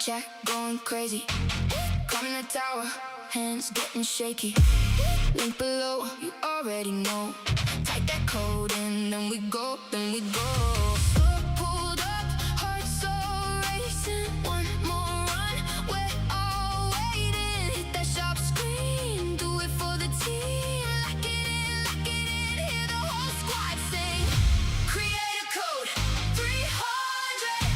Jack going crazy. Climbing the tower, hands getting shaky. Link below, you already know. Type that code in, then we go, then we go. Slow pulled up, heart so racing. One more run, we're all waiting. Hit that sharp screen, do it for the team. Lock it in, hear the whole squad sing. Create a code, 300.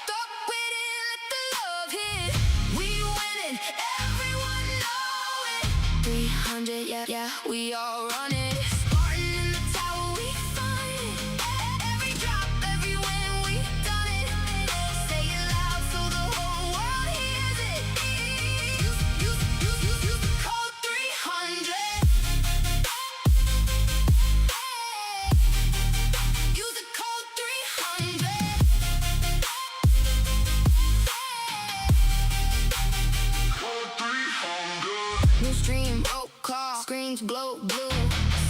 Thought we'd let the love hit. We winning, everyone know it. 300, yeah, we all run it. Spartan in the tower, we find it. Every drop, every win, we done it. Say it loud so the whole world hears it. Use the code 300. Use the code 300. New stream, roll call, screens glow blue.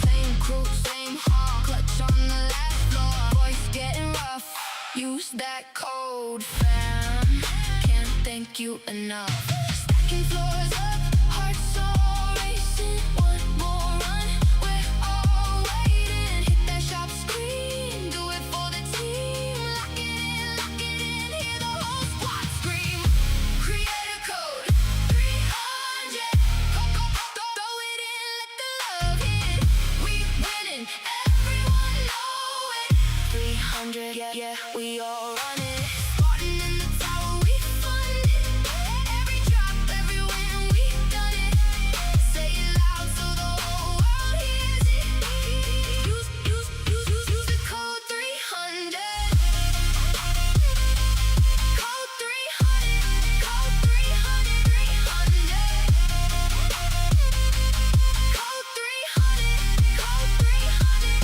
Same crew, same hall, clutch on the last floor. Voice getting rough, use that code, fam. Can't thank you enough. Stacking floors up, hearts all racing. One more run, we're all waiting. Hit that sharp screen, do it for the team. Lock it in, hear the whole squad scream. Create a code, 300. Throw it in, let the love hit. We winning, everyone know it. 300, yeah, we all run it. Spartan in the tower, we fund it. Every drop, every win, we done it. Say it loud so the whole world hears it. Use the code 300. Code 300. Code 300. 300. Code 300. Code 300.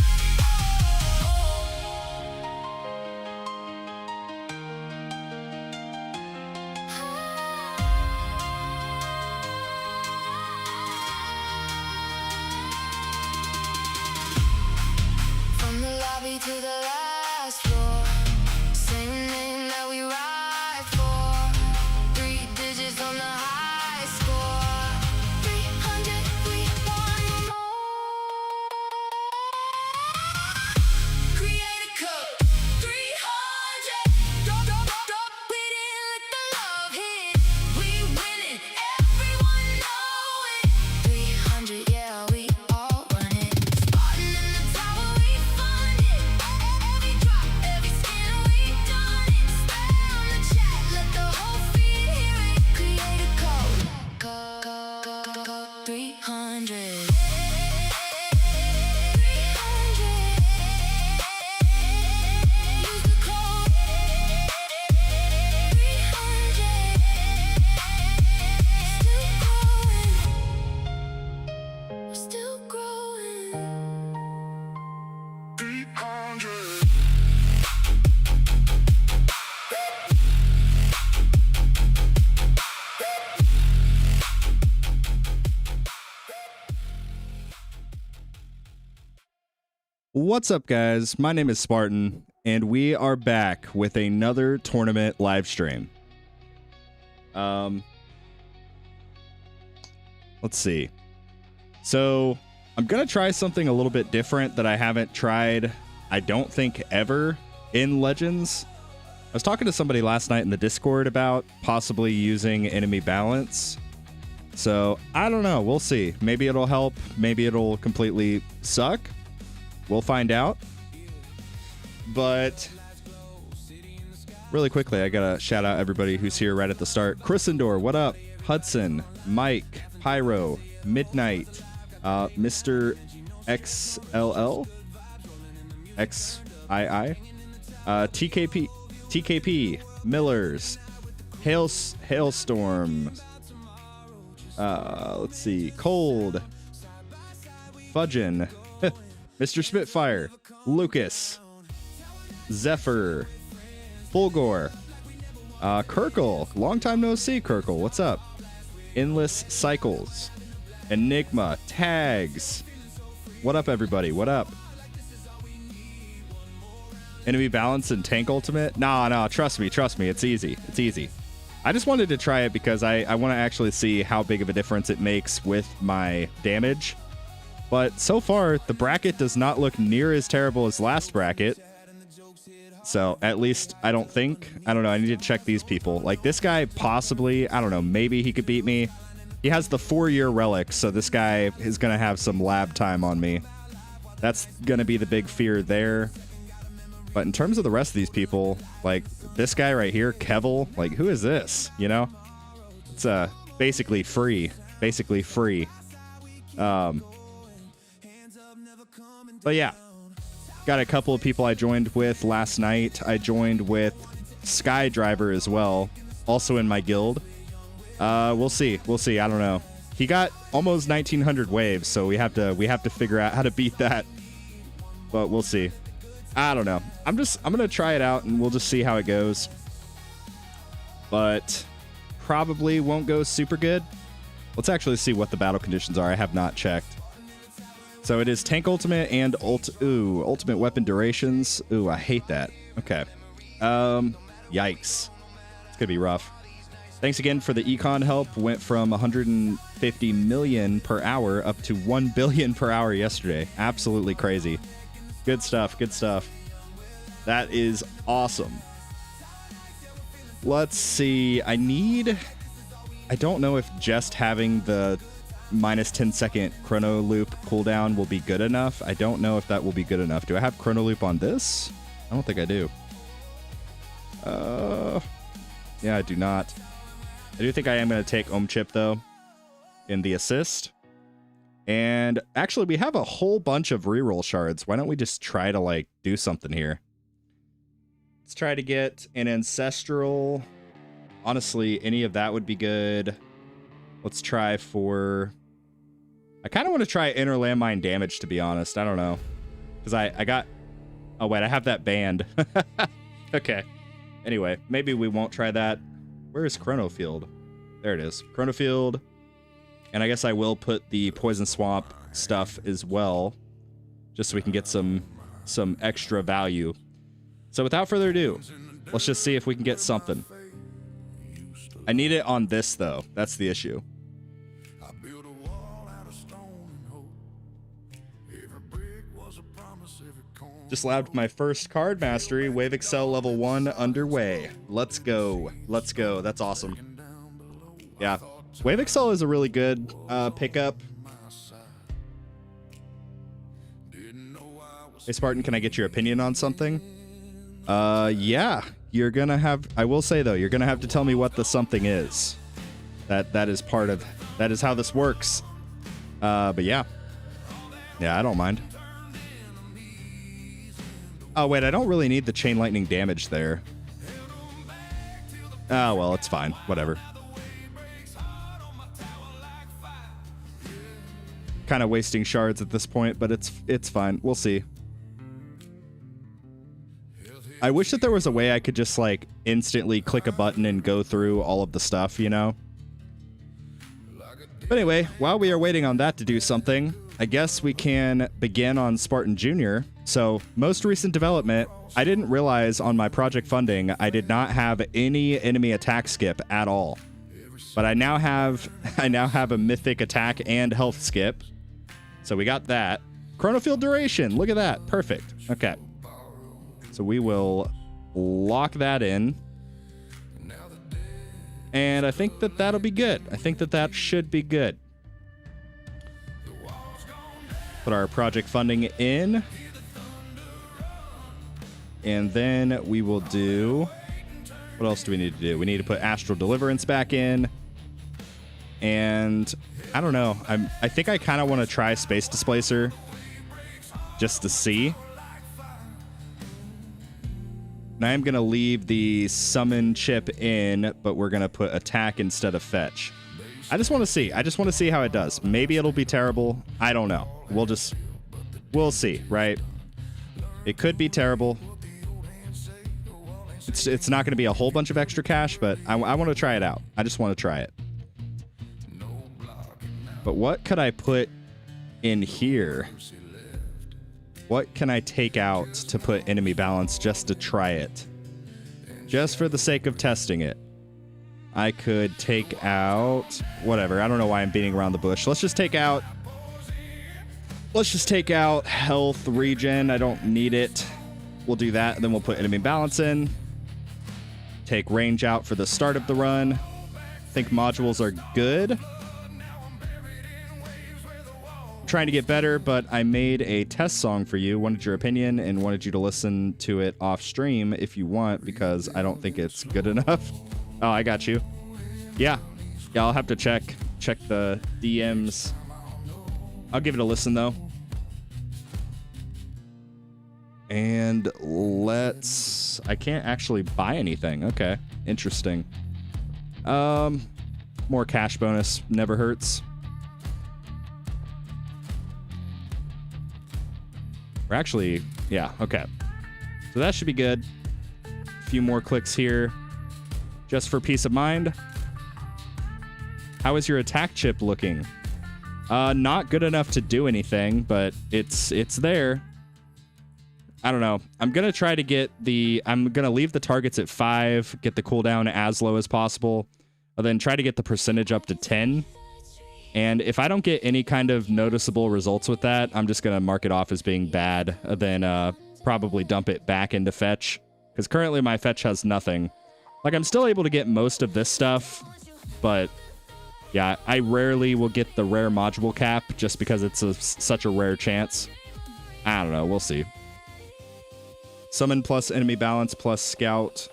From the lobby to the last floor, same name that we ride for. 3 digits on the high score. 300, we want more. Create a code, 300. Drop it in, let the love hit. We winning, everyone know it. 300, yeah, we all run it. Spartan in the tower, we fund it. Every drop, every skin, we done it. Spell on the chat, let the whole feed hear it. Create a code, code 300. 300. Use the code 300. Still growing. 300. What's up, guys? My name is Spartan, and we are back with another tournament live stream. Let's see. So, I'm gonna try something a little bit different that I haven't tried, I don't think, ever in Legends. I was talking to somebody last night in the Discord about possibly using enemy balance. So, I don't know. We'll see. Maybe it'll help. Maybe it'll completely suck. We'll find out. But really quickly, I gotta shout out everybody who's here right at the start. Chrisendor, what up? Hudson, Mike, Pyro, Midnight, Mr. XLL, XII, TKP, Millers, Hailstorm, let's see, Cold, Fudgin, Mr. Spitfire, Lucas, Zephyr, Fulgore, Kirkle, long time no see, Kirkle, what's up? Endless Cycles, Enigma, Tags, what up, everybody, what up? Enemy balance and tank ultimate? Nah, trust me, it's easy, I just wanted to try it because I want to actually see how big of a difference it makes with my damage. But so far, the bracket does not look near as terrible as last bracket. So, at least, I don't think. I don't know, I need to check these people. Like, this guy possibly, I don't know, maybe he could beat me. He has the 4-year relic, so this guy is going to have some lab time on me. That's going to be the big fear there. But in terms of the rest of these people, like, this guy right here, Kevel, like, who is this, you know? It's basically free. Basically free. But yeah. Got a couple of people I joined with last night. I joined with Skydriver as well, also in my guild. We'll see. We'll see. I don't know. He got almost 1900 waves, so we have to figure out how to beat that. But we'll see. I don't know. I'm gonna try it out and we'll just see how it goes. But probably won't go super good. Let's actually see what the battle conditions are. I have not checked. So it is tank ultimate and ultimate weapon durations. Ooh, I hate that. Okay. Yikes. It's gonna be rough. Thanks again for the econ help. Went from 150 million per hour up to 1 billion per hour yesterday. Absolutely crazy. Good stuff. Good stuff. That is awesome. Let's see. I don't know if just having the minus 10-second chrono loop cooldown will be good enough. I don't know if that will be good enough. Do I have chrono loop on this? I don't think I do. Yeah, I do not. I do think I am going to take Chip, though, in the assist. And actually, we have a whole bunch of reroll shards. Why don't we just try to, like, do something here? Let's try to get an Ancestral. Honestly, any of that would be good. Let's try for... I kind of want to try inner landmine damage, to be honest. I don't know. Because I got... Oh, wait, I have that banned. Okay. Anyway, maybe we won't try that. Where is Chrono Field? There it is. Chrono Field. And I guess I will put the Poison Swamp stuff as well. Just so we can get some extra value. So without further ado, let's just see if we can get something. I need it on this, though. That's the issue. Just labbed my first card mastery. Wave Excel level 1 underway. Let's go. Let's go. That's awesome. Yeah. Wave Excel is a really good pickup. Hey, Spartan, can I get your opinion on something? Yeah. You're gonna have... I will say, though, you're gonna have to tell me what the something is. That is part of... That is how this works. But yeah. Yeah, I don't mind. Oh, wait, I don't really need the chain lightning damage there. Oh, well, it's fine. Whatever. Kind of wasting shards at this point, but it's fine. We'll see. I wish that there was a way I could just, like, instantly click a button and go through all of the stuff, you know? But anyway, while we are waiting on that to do something, I guess we can begin on Spartan Jr. So, most recent development, I didn't realize on my project funding I did not have any enemy attack skip at all. But I now have a mythic attack and health skip. So we got that. Chronofield duration, look at that. Perfect. Okay. So we will lock that in. And I think that that'll be good. I think that that should be good. Put our project funding in. And then we will do... What else do we need to do? We need to put Astral Deliverance back in. And I don't know. I think I kind of want to try Space Displacer. Just to see. And I'm going to leave the Summon chip in, but we're going to put Attack instead of Fetch. I just want to see. I just want to see how it does. Maybe it'll be terrible. I don't know. We'll see, right? It could be terrible. It's not going to be a whole bunch of extra cash, but I want to try it out. I just want to try it. But what could I put in here? What can I take out to put enemy balance just to try it? Just for the sake of testing it. I could take out whatever. I don't know why I'm beating around the bush. Let's just take out health regen. I don't need it. We'll do that, and then we'll put enemy balance in. Take range out for the start of the run. I think modules are good. Trying to get better, but I made a test song for you, wanted your opinion, and wanted you to listen to it off stream if you want, because I don't think it's good enough. Oh, I got you. Yeah, I'll have to check the DMs. I'll give it a listen though. And I can't actually buy anything. Okay, interesting. More cash bonus never hurts. We're actually, yeah, okay. So that should be good. A few more clicks here, just for peace of mind. How is your attack chip looking? Not good enough to do anything, but it's there. I don't know. I'm gonna try to get I'm gonna leave the targets at 5, get the cooldown as low as possible, and then try to get the percentage up to 10. And if I don't get any kind of noticeable results with that, I'm just going to mark it off as being bad, then probably dump it back into fetch. Because currently my fetch has nothing. Like, I'm still able to get most of this stuff, but yeah, I rarely will get the rare module cap just because it's such a rare chance. I don't know. We'll see. Summon plus enemy balance plus scout.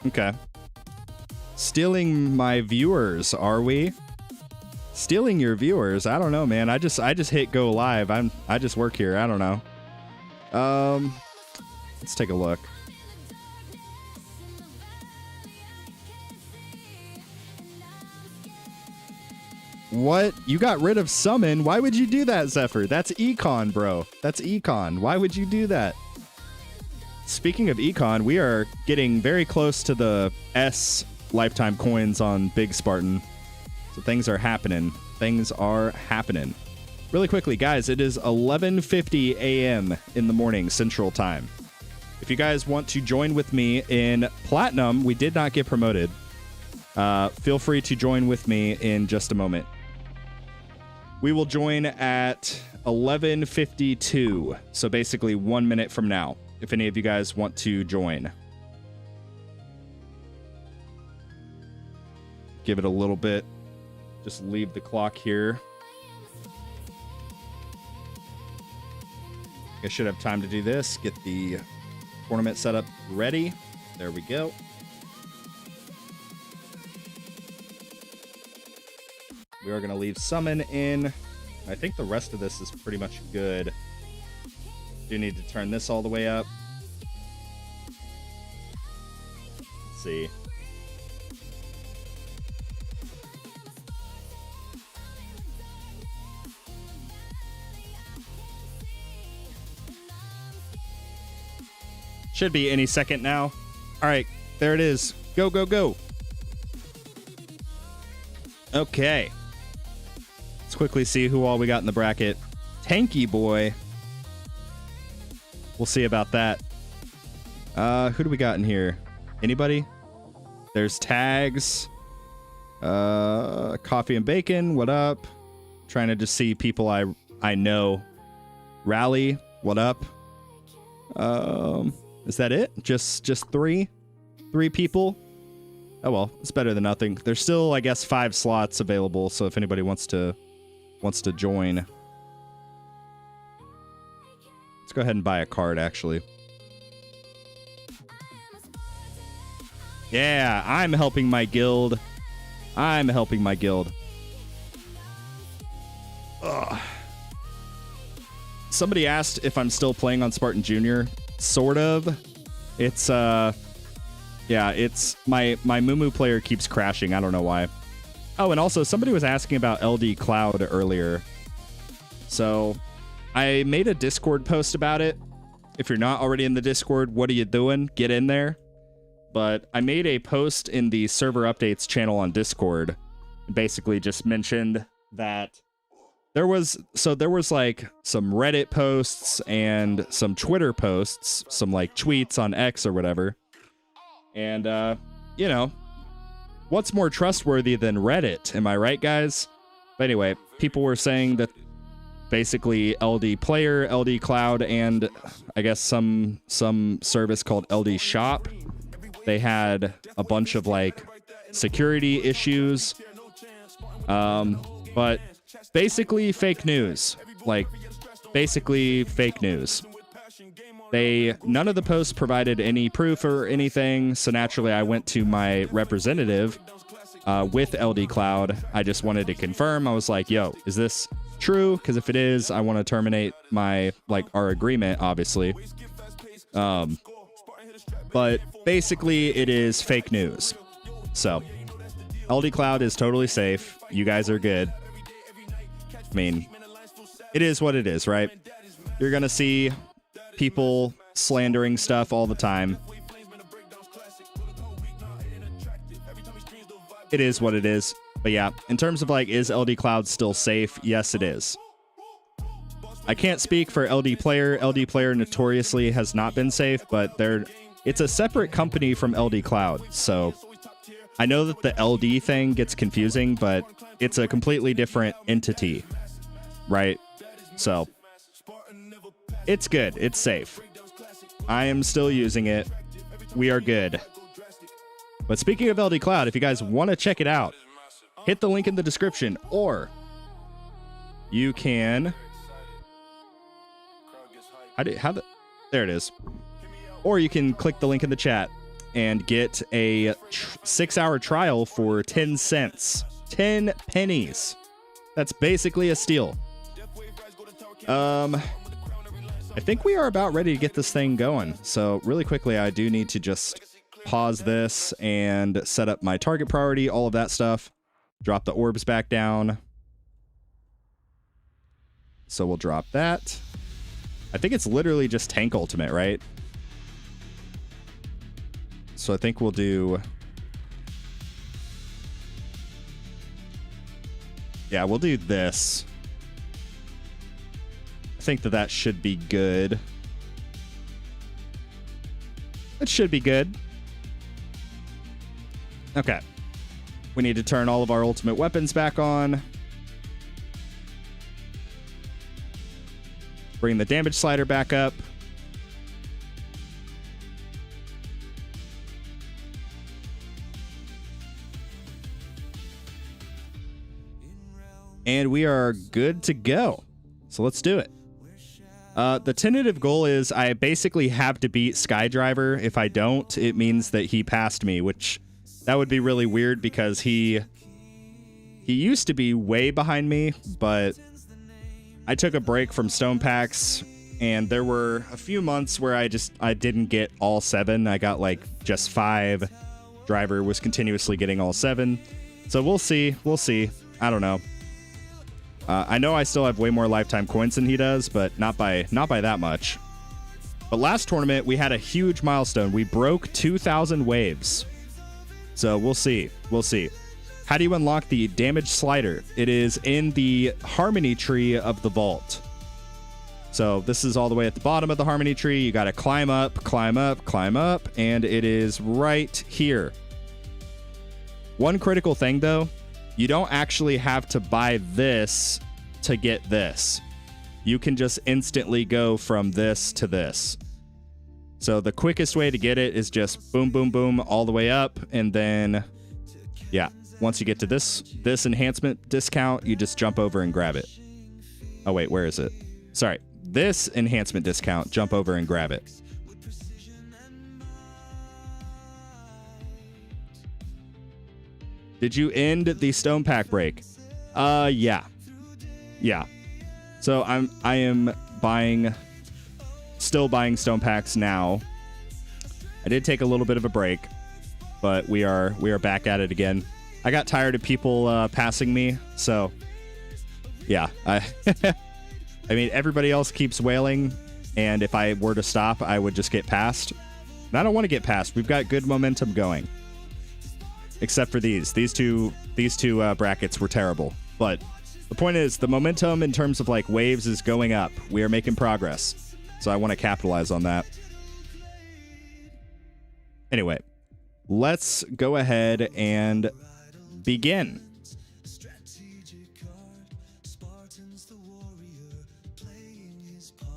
Okay. Stealing my viewers, are we? Stealing your viewers? I don't know, man. I just hit go live. I just work here. I don't know. Let's take a look. What? You got rid of summon? Why would you do that, Zephyr? That's econ, bro. That's econ. Why would you do that? Speaking of econ, we are getting very close to the S lifetime coins on Big Spartan. So things are happening. Things are happening. Really quickly, guys, it is 11:50 a.m. in the morning, Central Time. If you guys want to join with me in Platinum, we did not get promoted. Feel free to join with me in just a moment. We will join at 11:52. So basically 1 minute from now, if any of you guys want to join. Give it a little bit. Just leave the clock here. I should have time to do this. Get the tournament set up ready. There we go. We are going to leave summon in. I think the rest of this is pretty much good. Do need to turn this all the way up. Let's see. Should be any second now. All right, there it is. Go, go, go. Okay. Let's quickly see who all we got in the bracket. Tanky boy. We'll see about that. Who do we got in here? Anybody? There's tags. Coffee and bacon. What up? Trying to just see people I know. Rally. What up? Is that it? Just three people? Oh well, it's better than nothing. There's still, I guess, 5 slots available, so if anybody wants to join. Let's go ahead and buy a card, actually. Yeah, I'm helping my guild. I'm helping my guild. Ugh. Somebody asked if I'm still playing on Spartan Jr. Sort of. It's yeah, it's my Mumu player keeps crashing. I don't know why. Oh, and also somebody was asking about LDCloud earlier. So I made a Discord post about it. If you're not already in the Discord, what are you doing? Get in there. But I made a post in the server updates channel on Discord. Basically just mentioned that there was like some Reddit posts and some Twitter posts, some like tweets on X or whatever. And, you know, what's more trustworthy than Reddit? Am I right, guys? But anyway, people were saying that basically LD Player, LDCloud, and I guess some service called LD Shop, they had a bunch of like security issues. But basically fake news. Like, basically fake news. None of the posts provided any proof or anything, so naturally I went to my representative with LDCloud. I just wanted to confirm. I was like, yo, is this true? Because if it is, I want to terminate our agreement, obviously. But basically it is fake news. So LDCloud is totally safe. You guys are good. I mean, it is what it is, right? You're going to see people slandering stuff all the time. It is what it is. But yeah, in terms of like, is LDCloud still safe? Yes, it is. I can't speak for LD Player. LD Player notoriously has not been safe, but it's a separate company from LDCloud. So I know that the LD thing gets confusing, but it's a completely different entity, right? So it's good. It's safe. I am still using it. We are good. But speaking of LDCloud, if you guys want to check it out, hit the link in the description, or you can... There it is. Or you can click the link in the chat and get a 6-hour trial for 10 cents. 10 pennies. That's basically a steal. I think we are about ready to get this thing going. So really quickly, I do need to just pause this and set up my target priority, all of that stuff. Drop the orbs back down. So we'll drop that. I think it's literally just tank ultimate, right? So I think we'll do... Yeah, we'll do this. I think that should be good. It should be good. Okay. We need to turn all of our ultimate weapons back on. Bring the damage slider back up. And we are good to go. So let's do it. The tentative goal is I basically have to beat Skydriver. If I don't, it means that he passed me, which that would be really weird because he used to be way behind me, but I took a break from stone packs, and there were a few months where I didn't get all 7. I got like just 5. Driver was continuously getting all 7. So we'll see. We'll see. I don't know. I know I still have way more lifetime coins than he does, but not by that much. But last tournament, we had a huge milestone. We broke 2,000 waves. So we'll see. We'll see. How do you unlock the damage slider? It is in the harmony tree of the vault. So this is all the way at the bottom of the harmony tree. You got to climb up, climb up, climb up, and it is right here. One critical thing, though, you don't actually have to buy this to get this. You can just instantly go from this to this. So the quickest way to get it is just boom, boom, boom, all the way up. And then, yeah, once you get to this enhancement discount, you just jump over and grab it. Oh, wait, where is it? Sorry, this enhancement discount, jump over and grab it. Did you end the stone pack break? Yeah. So I am still buying stone packs now. I did take a little bit of a break, but we are back at it again. I got tired of people passing me, so yeah. I mean, everybody else keeps wailing, and if I were to stop, I would just get passed. And I don't want to get passed. We've got good momentum going. Except for these two brackets were terrible. But The point is, the momentum in terms of like waves is going up. We are making progress. So I want to capitalize on that. Anyway, let's go ahead and begin. Spartan's the warrior, playing his part.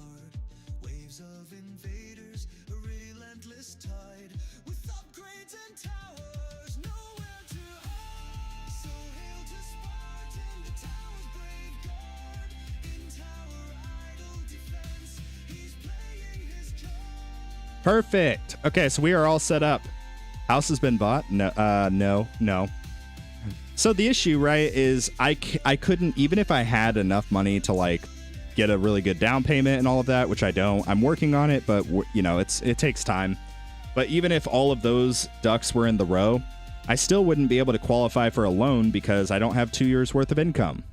Waves of invaders, a relentless tide. With upgrades and towers, nowhere to hide. So hail to Spartan, the tower's brave guard. In tower idle defense, he's playing his card. Perfect. Okay, so we are all set up. House has been bought? No. So the issue, right, is I couldn't, even if I had enough money to like get a really good down payment and all of that, which I don't. I'm working on it, but you know, it takes time. But even if all of those ducks were in the row, I still wouldn't be able to qualify for a loan because I don't have 2 years worth of income.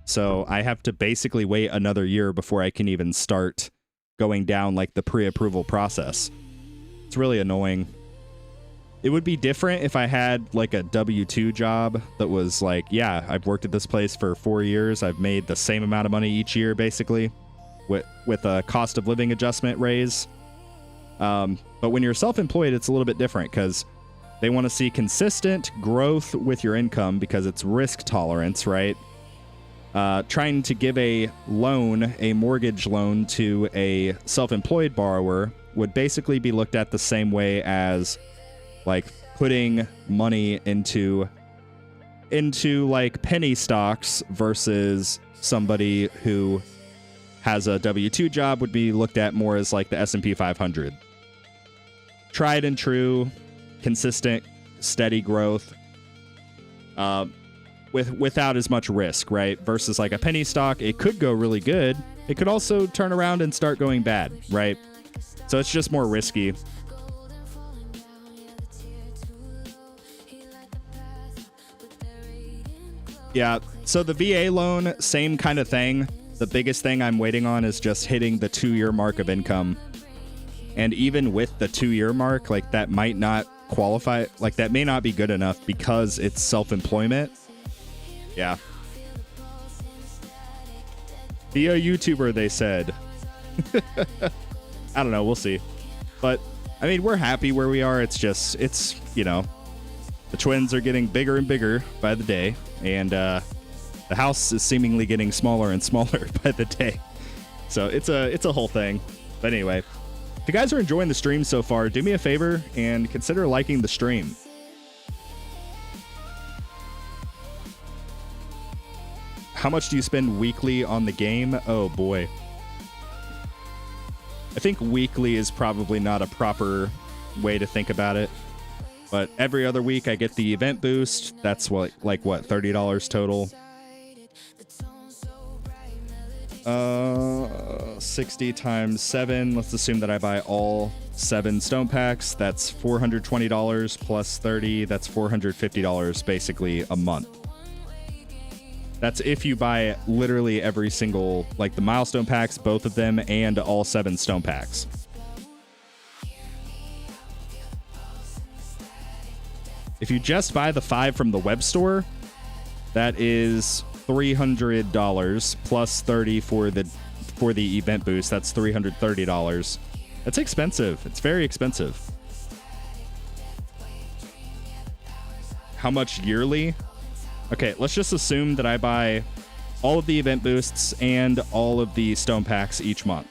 So I have to basically wait another year before I can even start going down like the pre-approval process. It's really annoying. It would be different if I had like a W-2 job that was like, yeah, I've worked at this place for 4 years. I've made the same amount of money each year, basically, with a cost of living adjustment raise. But when you're self-employed, it's a little bit different because they want to see consistent growth with your income because it's risk tolerance, right? Trying to give a loan, a mortgage loan to a self-employed borrower would basically be looked at the same way as like putting money into like penny stocks versus somebody who has a W-2 job would be looked at more as like the S&P 500. Tried and true, consistent, steady growth, without as much risk, right? Versus like a penny stock, it could go really good. It could also turn around and start going bad, right? So it's just more risky. Yeah, so the VA loan, same kind of thing. The biggest thing I'm waiting on is just hitting the 2-year mark of income. And even with the 2-year mark, like that might not qualify, like that may not be good enough because it's self-employment. Yeah. Be a YouTuber, they said. I don't know, we'll see. But, I mean, we're happy where we are. It's, you know, the twins are getting bigger and bigger by the day. And the house is seemingly getting smaller and smaller by the day. So it's a whole thing. But anyway, if you guys are enjoying the stream so far, do me a favor and consider liking the stream. How much do you spend weekly on the game? Oh boy. I think weekly is probably not a proper way to think about it. But every other week I get the event boost. That's what, like what, $30 total? 60 times 7. Let's assume that I buy all 7 stone packs. That's $420 plus 30. That's $450 basically a month. That's if you buy literally every single, like the milestone packs, both of them, and all 7 stone packs. If you just buy the 5 from the web store, that is $300 plus 30 for the event boost. That's $330. That's expensive. It's very expensive. How much yearly? Okay, let's just assume that I buy all of the event boosts and all of the stone packs each month.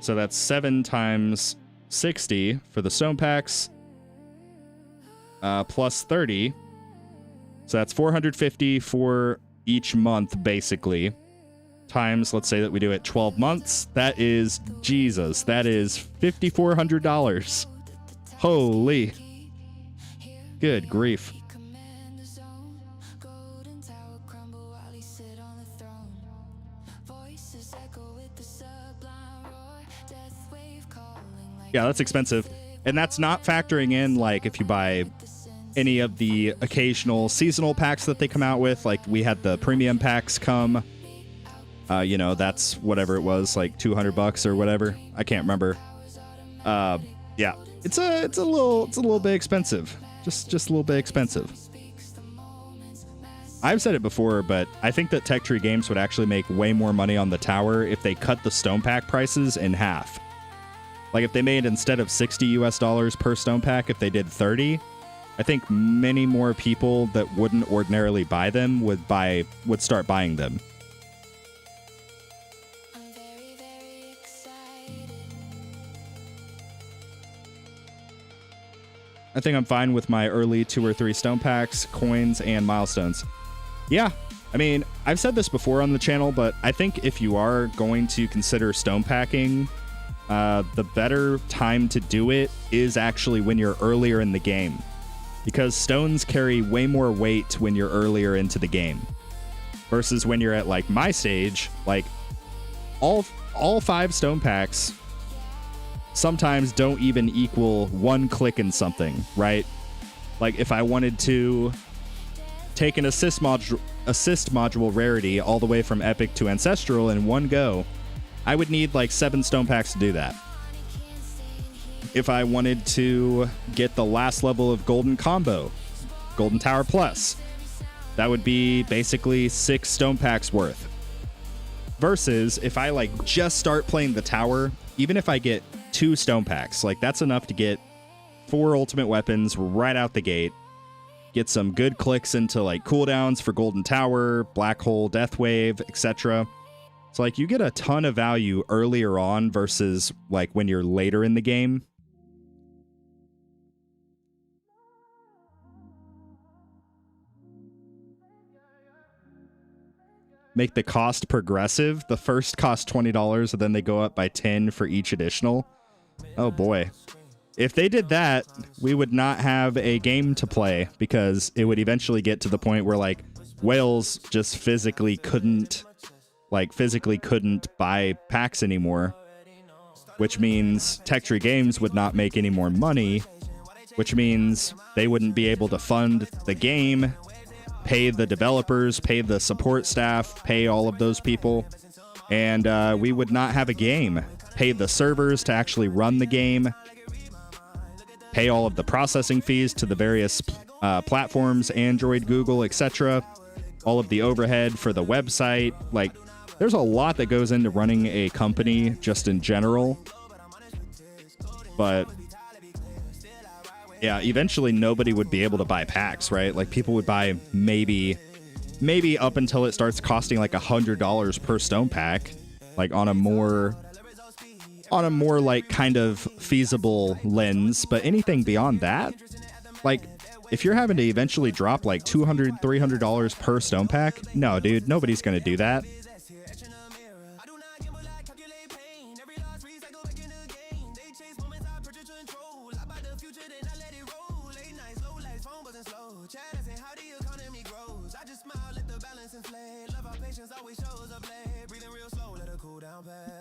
So that's 7 times 60 for the stone packs. Plus 30. So that's 450 for each month, basically. Times, let's say that we do it 12 months. That is, Jesus, that is $5,400. Holy. Good grief. Yeah, that's expensive. And that's not factoring in, like, if you buy any of the occasional seasonal packs that they come out with. Like, we had the premium packs come. You know, that's whatever it was, like $200 or whatever. I can't remember. Yeah, it's a little bit expensive. Just a little bit expensive. I've said it before, but I think that Tech Tree Games would actually make way more money on the tower if they cut the stone pack prices in half. Like if they made, instead of $60 per stone pack, if they did 30, I think many more people that wouldn't ordinarily buy them would start buying them. I'm very, very excited. I think I'm fine with my early 2 or 3 stone packs, coins, and milestones. Yeah, I mean, I've said this before on the channel, but I think if you are going to consider stone packing, the better time to do it is actually when you're earlier in the game, because stones carry way more weight when you're earlier into the game versus when you're at like my stage. Like all 5 stone packs sometimes don't even equal 1 click in something, right? Like if I wanted to take an assist module rarity all the way from epic to ancestral in one go, I would need like 7 stone packs to do that. If I wanted to get the last level of golden combo, golden tower plus, that would be basically 6 stone packs worth. Versus if I like just start playing the tower, even if I get 2 stone packs, like that's enough to get 4 ultimate weapons right out the gate, get some good clicks into like cooldowns for golden tower, black hole, death wave, etc. So like you get a ton of value earlier on versus like when you're later in the game. Make the cost progressive. The first cost $20 and then they go up by 10 for each additional. Oh boy. If they did that, we would not have a game to play, because it would eventually get to the point where like whales just physically couldn't buy packs anymore, which means Tech Tree Games would not make any more money, which means they wouldn't be able to fund the game, pay the developers, pay the support staff, pay all of those people, and we would not have a game. Pay the servers to actually run the game, pay all of the processing fees to the various platforms, Android, Google, etc., all of the overhead for the website. Like, there's a lot that goes into running a company just in general. But yeah, eventually nobody would be able to buy packs, right? Like people would buy maybe up until it starts costing like $100 per stone pack, like on a more like kind of feasible lens. But anything beyond that, like if you're having to eventually drop like $200, $300 per stone pack, no, dude, nobody's gonna do that.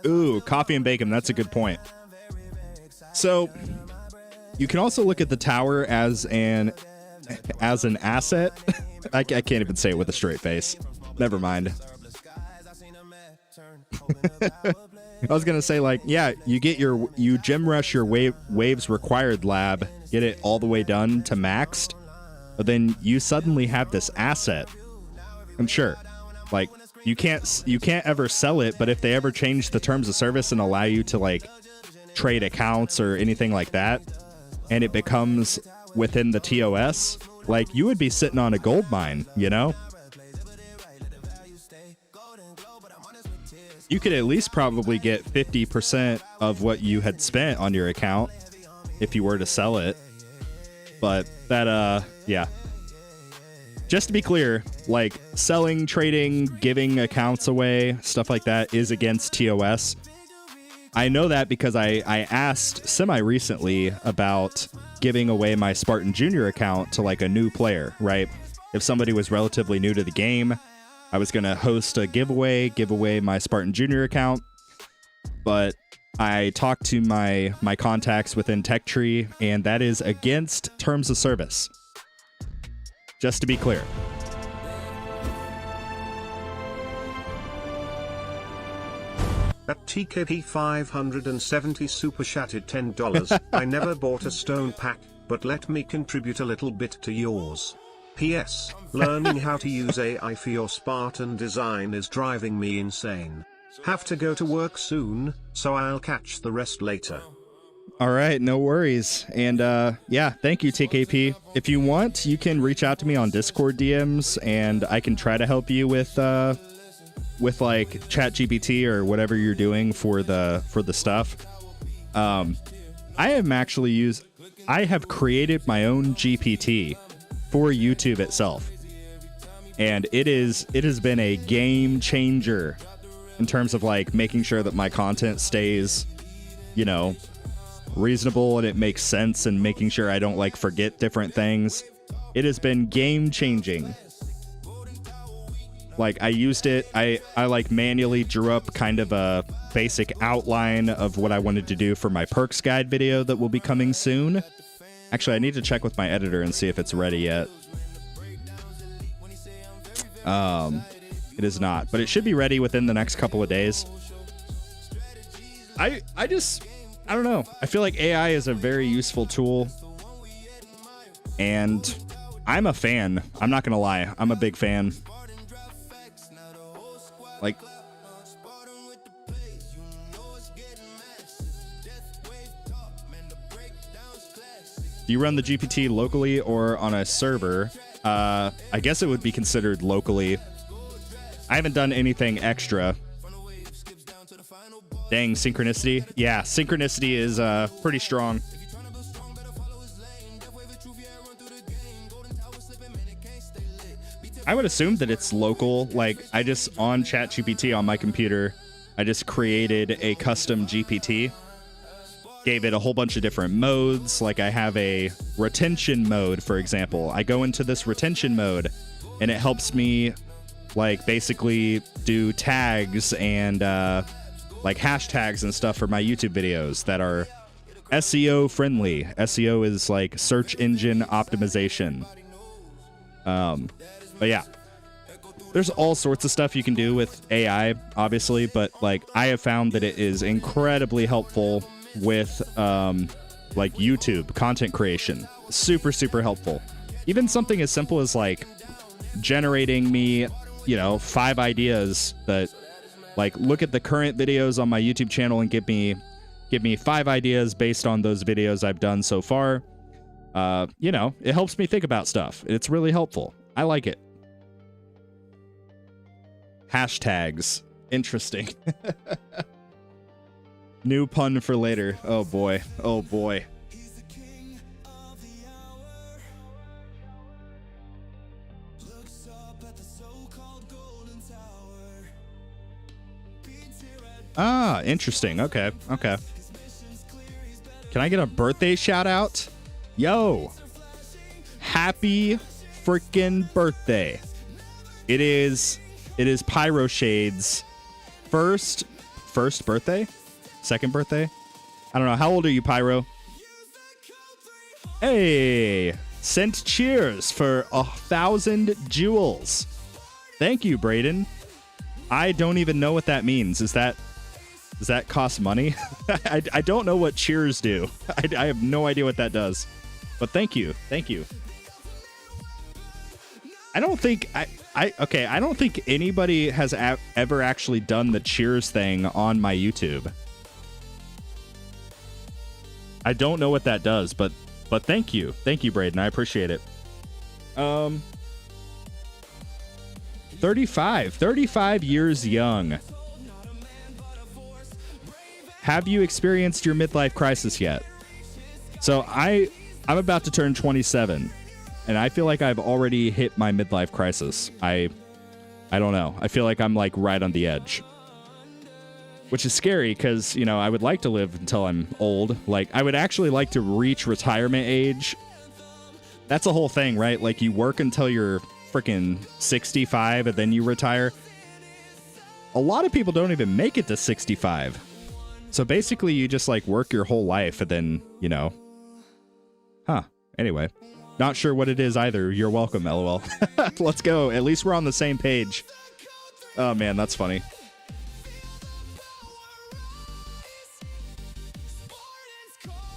Ooh, coffee and bacon. That's a good point. So you can also look at the tower as an asset. I can't even say it with a straight face. Never mind. I was gonna say, like, yeah, you gem rush your waves required lab, get it all the way done to maxed, but then you suddenly have this asset. I'm sure, like, you can't ever sell it, but if they ever change the terms of service and allow you to like trade accounts or anything like that, and it becomes within the TOS, like you would be sitting on a gold mine, you know? You could at least probably get 50% of what you had spent on your account if you were to sell it. But that, yeah. Just to be clear, like selling, trading, giving accounts away, stuff like that is against TOS. I know that because I asked semi-recently about giving away my Spartan Junior account to like a new player, right? If somebody was relatively new to the game, I was going to host a give away my Spartan Junior account. But I talked to my contacts within Tech Tree, and that is against terms of service. Just to be clear. At TKP 570 super chatted $10. I never bought a stone pack, but let me contribute a little bit to yours. P.S. Learning how to use AI for your Spartan design is driving me insane. Have to go to work soon, so I'll catch the rest later. All right, no worries. And yeah, thank you, TKP. If you want, you can reach out to me on Discord DMs, and I can try to help you with like ChatGPT or whatever you're doing for the stuff. I have created my own GPT for YouTube itself, and it has been a game changer in terms of like making sure that my content stays, you know, reasonable and it makes sense, and making sure I don't like forget different things. It has been game changing. Like, I used it, I like manually drew up kind of a basic outline of what I wanted to do for my perks guide video that will be coming soon. Actually, I need to check with my editor and see if it's ready yet. It is not, but it should be ready within the next couple of days. I don't know. I feel like AI is a very useful tool, and I'm a fan. I'm not gonna lie. I'm a big fan. Like, do you run the GPT locally or on a server? I guess it would be considered locally. I haven't done anything extra. Dang, synchronicity. Yeah, synchronicity is pretty strong. I would assume that it's local. Like, I just, on ChatGPT on my computer, I just created a custom GPT. Gave it a whole bunch of different modes. Like, I have a retention mode, for example. I go into this retention mode, and it helps me, like, basically do tags and, like, hashtags and stuff for my YouTube videos that are SEO friendly. SEO is, like, search engine optimization. But yeah, there's all sorts of stuff you can do with AI, obviously, but like, I have found that it is incredibly helpful with like YouTube content creation. Super, super helpful. Even something as simple as like generating me, you know, 5 ideas that, like, look at the current videos on my YouTube channel and give me 5 ideas based on those videos I've done so far. You know, it helps me think about stuff. It's really helpful. I like it. Hashtags. Interesting. New pun for later. Oh boy. Oh boy. Ah, interesting. Okay. Okay. Can I get a birthday shout out? Yo. Happy freaking birthday. It is Pyro Shade's first birthday? Second birthday? I don't know. How old are you, Pyro? Hey, sent cheers for 1,000 jewels. Thank you, Brayden. I don't even know what that means. Does that cost money? I don't know what cheers do. I have no idea what that does. But thank you. Thank you. I don't think I don't think anybody has ever actually done the cheers thing on my YouTube. I don't know what that does, but thank you. Thank you, Braden. I appreciate it. 35 years young. Have you experienced your midlife crisis yet? So I'm about to turn 27. And I feel like I've already hit my midlife crisis. I don't know. I feel like I'm like right on the edge. Which is scary because, you know, I would like to live until I'm old. Like, I would actually like to reach retirement age. That's a whole thing, right? Like, you work until you're freaking 65 and then you retire. A lot of people don't even make it to 65. So basically you just like work your whole life and then, you know. Huh. Anyway. Not sure what it is either. You're welcome, LOL. Let's go. At least we're on the same page. Oh, man, that's funny.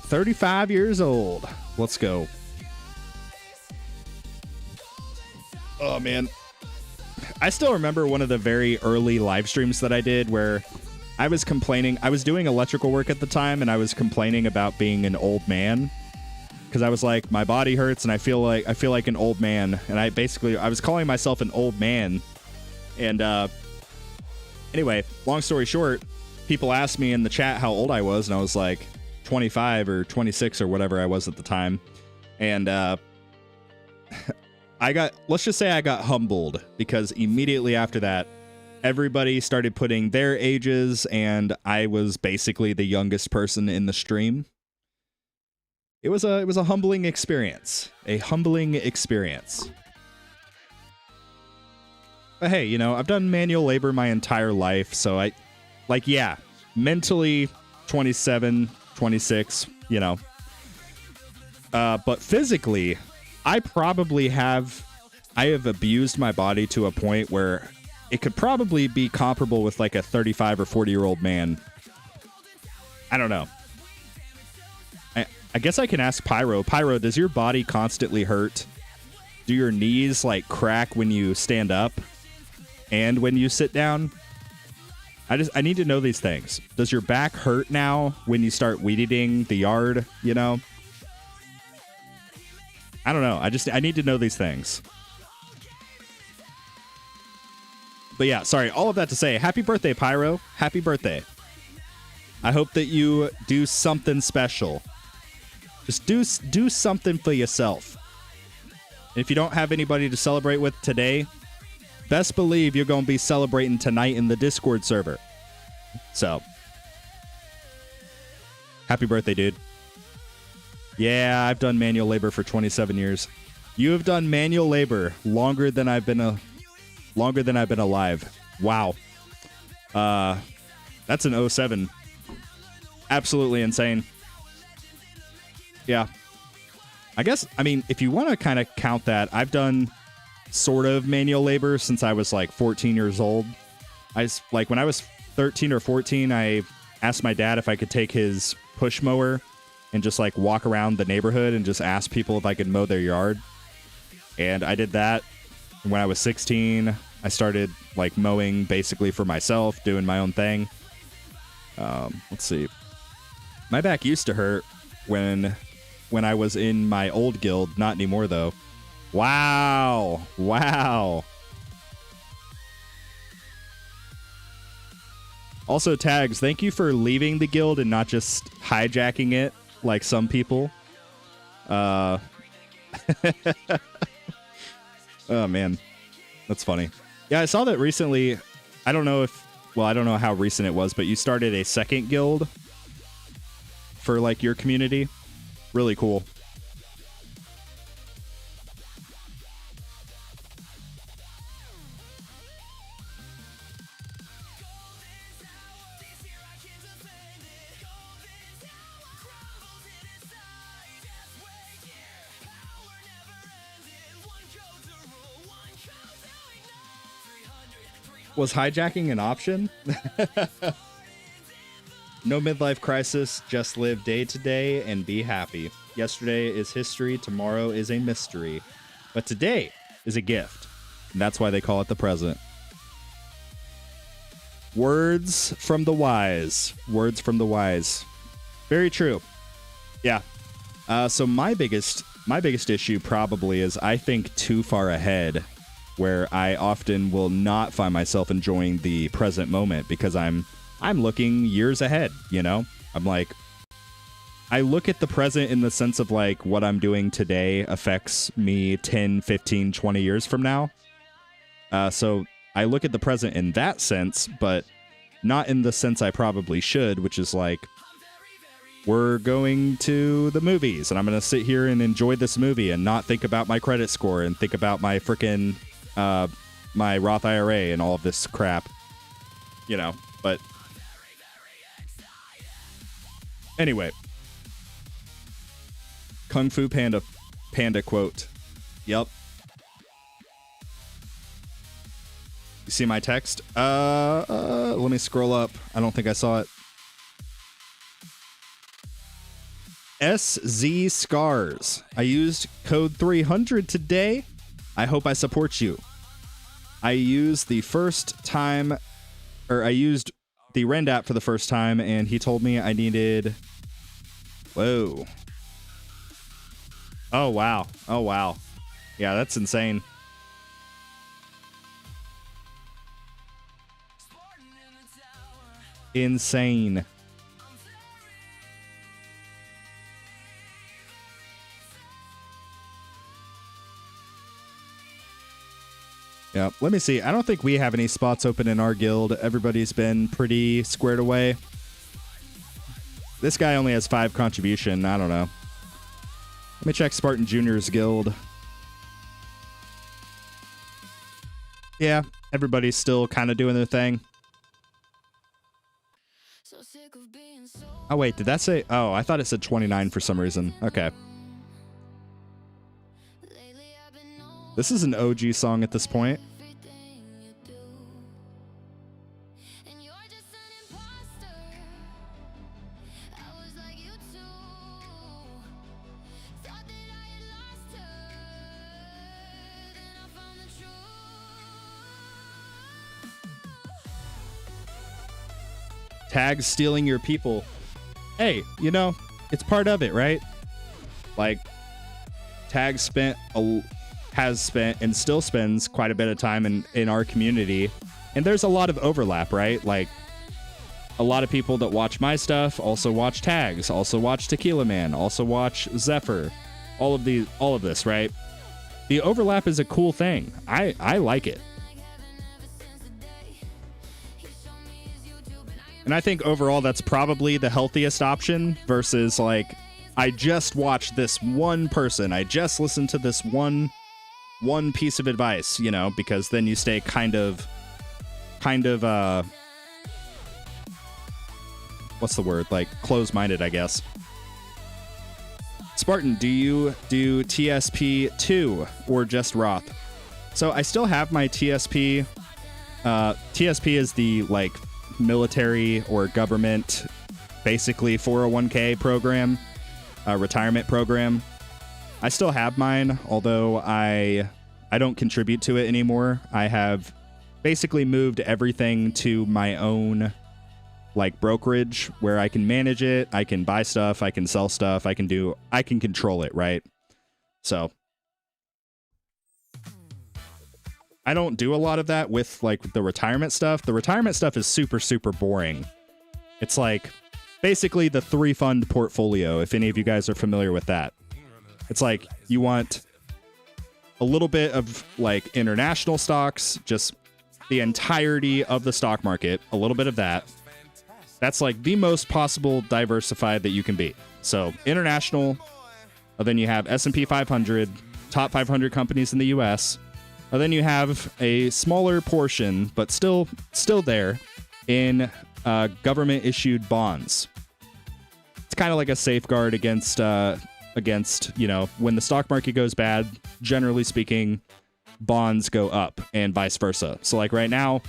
$35 years old. Let's go. Oh man. I still remember one of the very early live streams that I did where I was complaining. I was doing electrical work at the time and I was complaining about being an old man because I was like, my body hurts and I feel like an old man. And I was calling myself an old man. And anyway, long story short, people asked me in the chat how old I was and I was like 25 or 26 or whatever I was at the time. And let's just say I got humbled because immediately after that, everybody started putting their ages and I was basically the youngest person in the stream. It was a humbling experience. A humbling experience. But hey, you know, I've done manual labor my entire life, so yeah, mentally 27, 26, you know. But physically, I have abused my body to a point where it could probably be comparable with like a 35 or 40-year-old man. I don't know. I guess I can ask Pyro. Pyro, does your body constantly hurt? Do your knees like crack when you stand up and when you sit down? I need to know these things. Does your back hurt now when you start weed eating the yard, you know? I don't know. I need to know these things. But yeah, sorry. All of that to say, happy birthday, Pyro. Happy birthday. I hope that you do something special. Just do something for yourself. And if you don't have anybody to celebrate with today, best believe you're going to be celebrating tonight in the Discord server. So, happy birthday, dude. Yeah, I've done manual labor for 27 years. You have done manual labor longer than I've been alive. Wow. That's an 07. Absolutely insane. Yeah. I mean, if you want to kind of count that, I've done sort of manual labor since I was like 14 years old. When I was 13 or 14, I asked my dad if I could take his push mower and just like walk around the neighborhood and just ask people if I could mow their yard. And I did that. And when I was 16, I started like mowing basically for myself, doing my own thing. Let's see. My back used to hurt when I was in my old guild. Not anymore though. Wow. Wow. Also, Tags, thank you for leaving the guild and not just hijacking it like some people. Oh, man. That's funny. Yeah, I saw that recently. I don't know how recent it was, but you started a second guild for like your community. Really cool. Was hijacking an option? No midlife crisis, just live day to day and be happy. Yesterday is history, tomorrow is a mystery. But today is a gift. And that's why they call it the present. Words from the wise. Words from the wise. Very true. Yeah. So my biggest issue probably is I think too far ahead, where I often will not find myself enjoying the present moment because I'm looking years ahead, you know? I'm like, I look at the present in the sense of like what I'm doing today affects me 10, 15, 20 years from now. So I look at the present in that sense, but not in the sense I probably should, which is like, we're going to the movies and I'm going to sit here and enjoy this movie and not think about my credit score and think about my freaking my Roth IRA and all of this crap, you know. But anyway, Kung Fu Panda quote. Yep. You see my text? Let me scroll up. I don't think I saw it. SZ Scars. I used code 300 today. I hope I support you. I used the Rend app for the first time, and he told me I needed... Whoa. Oh, wow. Oh, wow. Yeah, that's insane. Insane. Yeah, let me see. I don't think we have any spots open in our guild. Everybody's been pretty squared away. This guy only has 5 contribution. I don't know. Let me check Spartan Jr.'s guild. Yeah, everybody's still kind of doing their thing. Oh, wait, did that say... Oh, I thought it said 29 for some reason. Okay. This is an OG song at this point. Tags stealing your people. Hey, you know, it's part of it, right? Like, Tags has spent and still spends quite a bit of time in our community. And there's a lot of overlap, right? Like, a lot of people that watch my stuff also watch Tags, also watch Tequila Man, also watch Zephyr. All of this, right? The overlap is a cool thing. I like it. And I think overall that's probably the healthiest option versus like, I just watched this one person. I just listened to this one piece of advice, you know, because then you stay kind of what's the word? Like close-minded, I guess. Spartan, do you do TSP 2 or just Roth? So I still have my TSP. TSP is the like military or government, basically 401k program, retirement program. I still have mine, although I don't contribute to it anymore. I have basically moved everything to my own like brokerage where I can manage it, I can buy stuff, I can sell stuff, I can control it, right? So I don't do a lot of that with like the retirement stuff. The retirement stuff is super, super boring. It's like basically the 3-fund portfolio, if any of you guys are familiar with that. It's like you want a little bit of like international stocks, just the entirety of the stock market, a little bit of that. That's like the most possible diversified that you can be. So international, then you have S&P 500, top 500 companies in the US. And then you have a smaller portion, but still there, in government-issued bonds. It's kind of like a safeguard against, you know, when the stock market goes bad, generally speaking, bonds go up and vice versa. So like right now,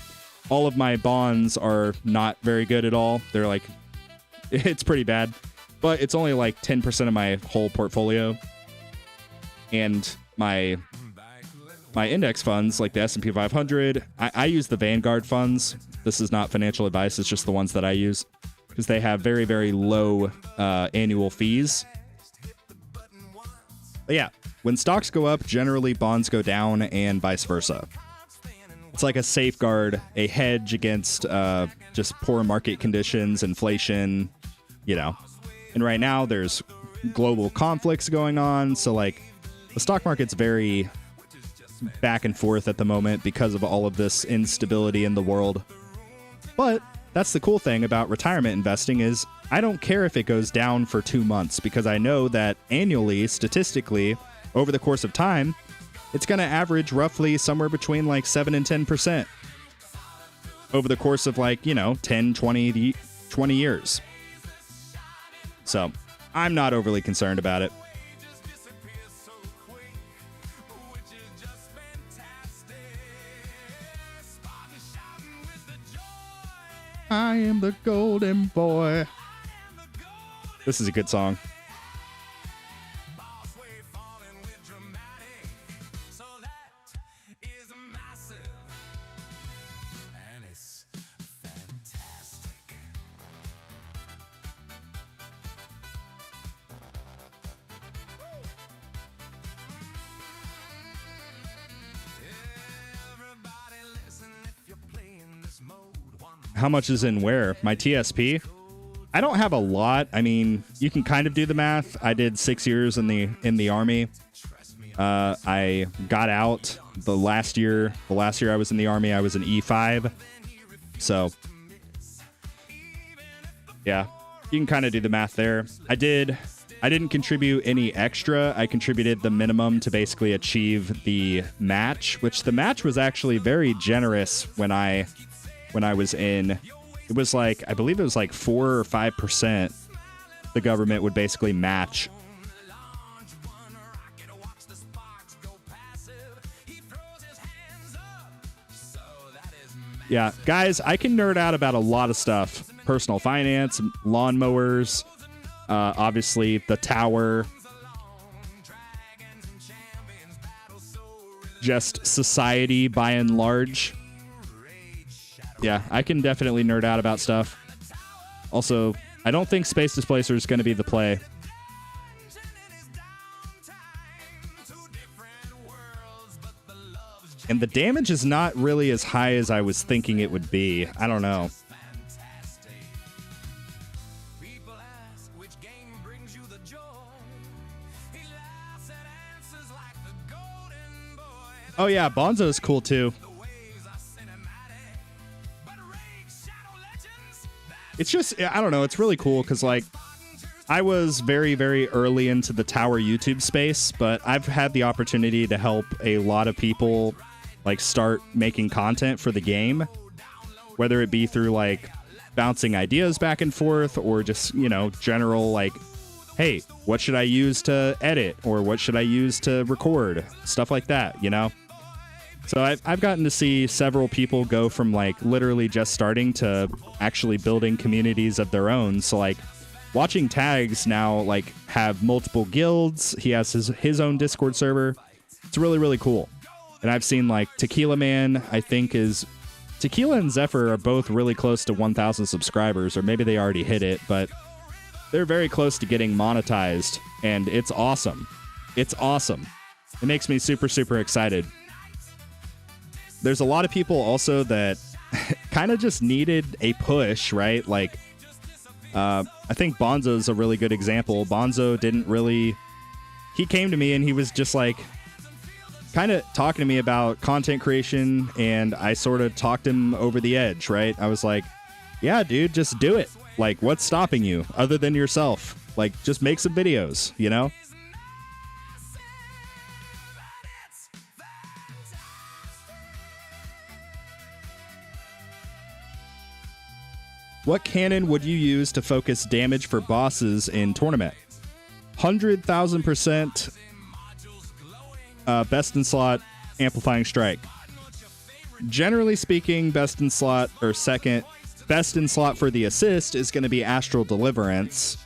all of my bonds are not very good at all. They're like, it's pretty bad, but it's only like 10% of my whole portfolio. And my index funds, like the S&P 500, I use the Vanguard funds. This is not financial advice. It's just the ones that I use because they have very, very low annual fees. But yeah, when stocks go up, generally bonds go down and vice versa. It's like a safeguard, a hedge against just poor market conditions, inflation, you know. And right now there's global conflicts going on. So like the stock market's very back and forth at the moment because of all of this instability in the world. But that's the cool thing about retirement investing is I don't care if it goes down for 2 months because I know that annually, statistically, over the course of time, it's going to average roughly somewhere between like 7 and 10% over the course of like, you know, 10, 20 years. So I'm not overly concerned about it. I am the golden boy. This is a good song. How much is in where? My TSP? I don't have a lot. I mean, you can kind of do the math. I did 6 years in the Army. I got out the last year I was in the Army, I was an E5. So, yeah, you can kind of do the math there. I didn't contribute any extra. I contributed the minimum to basically achieve the match, which the match was actually very generous when I was in. It was like, I believe it was like 4 or 5% the government would basically match. Yeah, guys, I can nerd out about a lot of stuff. Personal finance, lawnmowers, obviously the tower, just society by and large. Yeah, I can definitely nerd out about stuff. Also, I don't think Space Displacer is going to be the play. And the damage is not really as high as I was thinking it would be. I don't know. Oh yeah, Bonzo's cool too. It's just, I don't know, it's really cool because, like, I was very, very early into the tower YouTube space, but I've had the opportunity to help a lot of people, like, start making content for the game, whether it be through, like, bouncing ideas back and forth or just, you know, general, like, hey, what should I use to edit or what should I use to record? Stuff like that, you know? So I've gotten to see several people go from, like, literally just starting to actually building communities of their own. So, like, watching Tags now, like, have multiple guilds. He has his own Discord server. It's really, really cool. And I've seen, like, Tequila Man, I think Tequila and Zephyr are both really close to 1,000 subscribers, or maybe they already hit it, but they're very close to getting monetized, and it's awesome. It's awesome. It makes me super, super excited. There's a lot of people also that kind of just needed a push, right? Like, I think Bonzo's a really good example. Bonzo didn't really... He came to me and he was just like, kind of talking to me about content creation, and I sort of talked him over the edge, right? I was like, yeah, dude, just do it. Like, what's stopping you other than yourself? Like, just make some videos, you know? What cannon would you use to focus damage for bosses in tournament? 100,000% best in slot amplifying strike. Generally speaking, best in slot or second best in slot for the assist is going to be Astral Deliverance.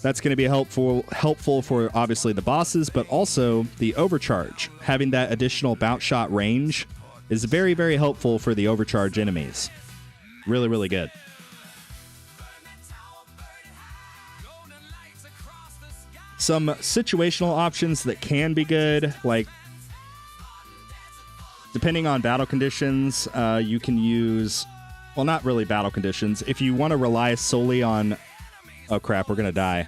That's going to be helpful for obviously the bosses, but also the overcharge. Having that additional bounce shot range is very, very helpful for the overcharge enemies. Really, really good. Some situational options that can be good, like depending on battle conditions, you can use, well, not really battle conditions. If you want to rely solely on, oh crap, we're going to die.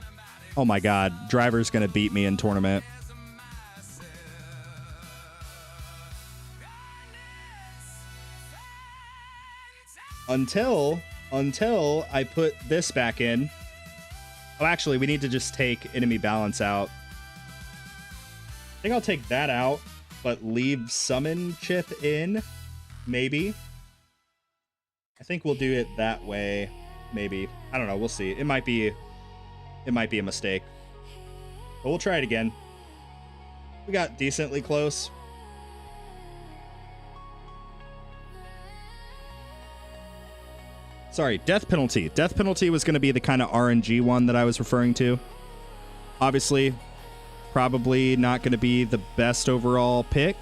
Oh my God, Driver's going to beat me in tournament. Until I put this back in. Oh, actually, we need to just take enemy balance out. I think I'll take that out, but leave summon chip in, maybe. I think we'll do it that way, maybe. I don't know, we'll see. It might be a mistake. But we'll try it again. We got decently close. Sorry, death penalty. Death penalty was going to be the kind of RNG one that I was referring to. Obviously, probably not going to be the best overall pick,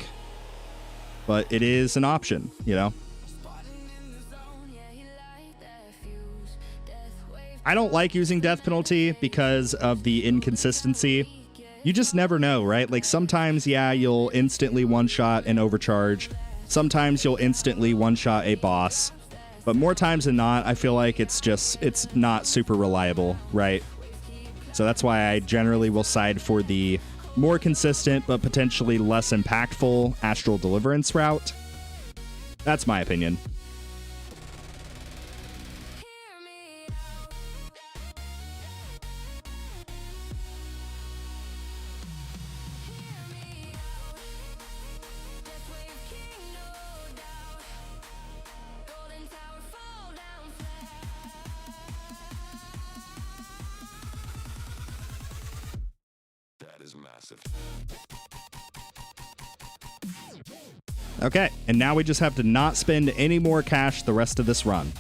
but it is an option, you know? I don't like using death penalty because of the inconsistency. You just never know, right? Like sometimes, yeah, you'll instantly one-shot an overcharge. Sometimes you'll instantly one-shot a boss. But more times than not, I feel like it's not super reliable, right? So that's why I generally will side for the more consistent but potentially less impactful Astral Deliverance route. That's my opinion. Okay, and now we just have to not spend any more cash the rest of this run.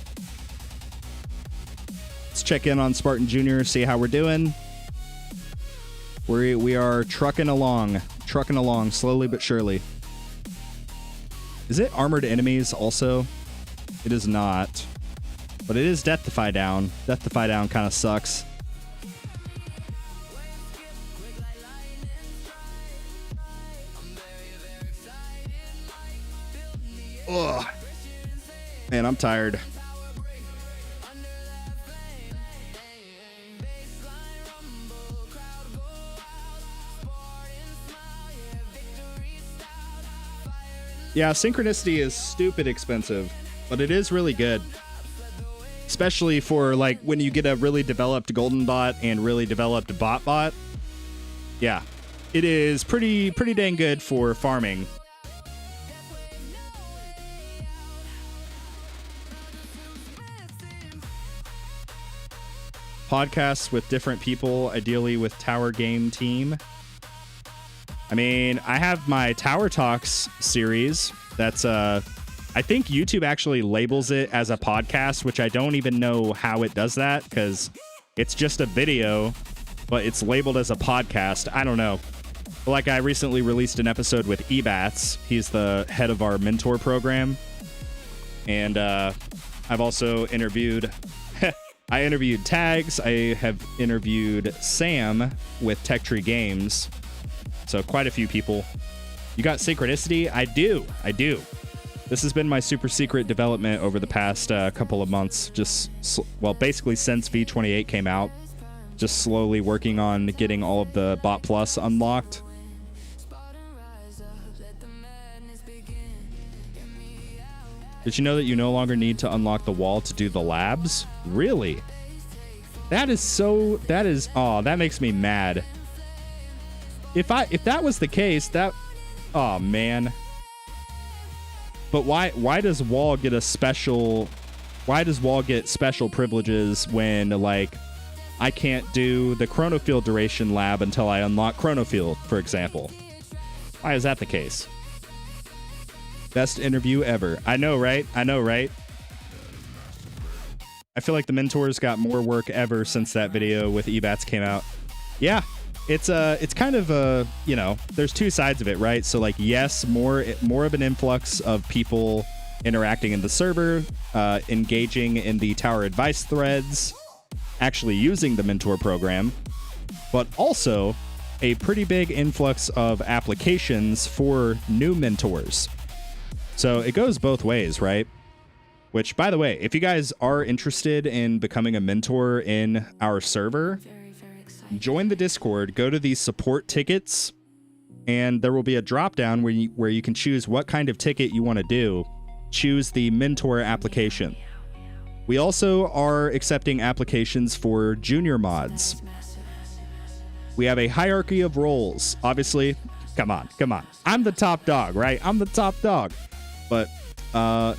Let's check in on Spartan Jr., see how we're doing. We are trucking along slowly but surely. Is it armored enemies also? It is not. But it is Death Defy Down. Death Defy Down kind of sucks. Ugh. Man, I'm tired. Yeah, Synchronicity is stupid expensive, but it is really good. Especially for like when you get a really developed golden bot and really developed bot. Yeah, it is pretty dang good for farming. Podcasts with different people, ideally with Tower Game Team. I mean, I have my Tower Talks series. That's I think YouTube actually labels it as a podcast, which I don't even know how it does that because it's just a video, but it's labeled as a podcast. I don't know. But like I recently released an episode with Ebats. He's the head of our mentor program. And I've also interviewed I interviewed Tags. I have interviewed Sam with Tech Tree Games. So quite a few people. You got Synchronicity? I do. This has been my super secret development over the past couple of months. Basically since V28 came out. Just slowly working on getting all of the Bot Plus unlocked. Did you know that you no longer need to unlock the wall to do the labs? Really? That makes me mad. If that was the case, oh man. But why does wall get special privileges when like I can't do the chronofield duration lab until I unlock chronofield, for example? Why is that the case? Best interview ever. I know, right? I feel like the mentors got more work ever since that video with Ebats came out. Yeah, it's kind of there's two sides of it, right? So like, yes, more of an influx of people interacting in the server, engaging in the Tower Advice threads, actually using the mentor program, but also a pretty big influx of applications for new mentors. So it goes both ways, right? Which, by the way, if you guys are interested in becoming a mentor in our server, join the Discord, go to the support tickets, and there will be a drop-down where you can choose what kind of ticket you want to do. Choose the mentor application. We also are accepting applications for junior mods. We have a hierarchy of roles. Obviously, come on. I'm the top dog, right? I'm the top dog. But I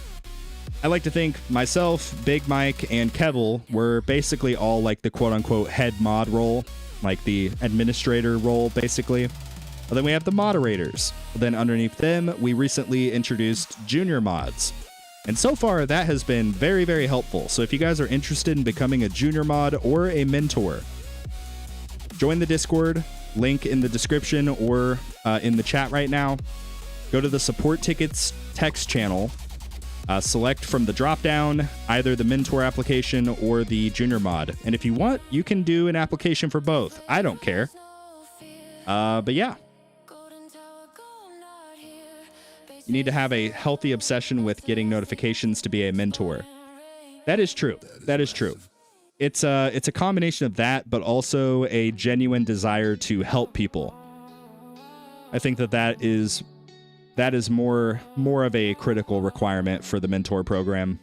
like to think myself, Big Mike, and Kevil were basically all like the quote-unquote head mod role, like the administrator role, basically. But then we have the moderators. Then underneath them, we recently introduced junior mods. And so far, that has been very, very helpful. So if you guys are interested in becoming a junior mod or a mentor, join the Discord, link in the description or in the chat right now. Go to the support tickets text channel, select from the drop-down either the mentor application or the junior mod. And if you want, you can do an application for both. I don't care. But yeah. You need to have a healthy obsession with getting notifications to be a mentor. That is true. That is true. It's a combination of that, but also a genuine desire to help people. I think that is more of a critical requirement for the mentor program.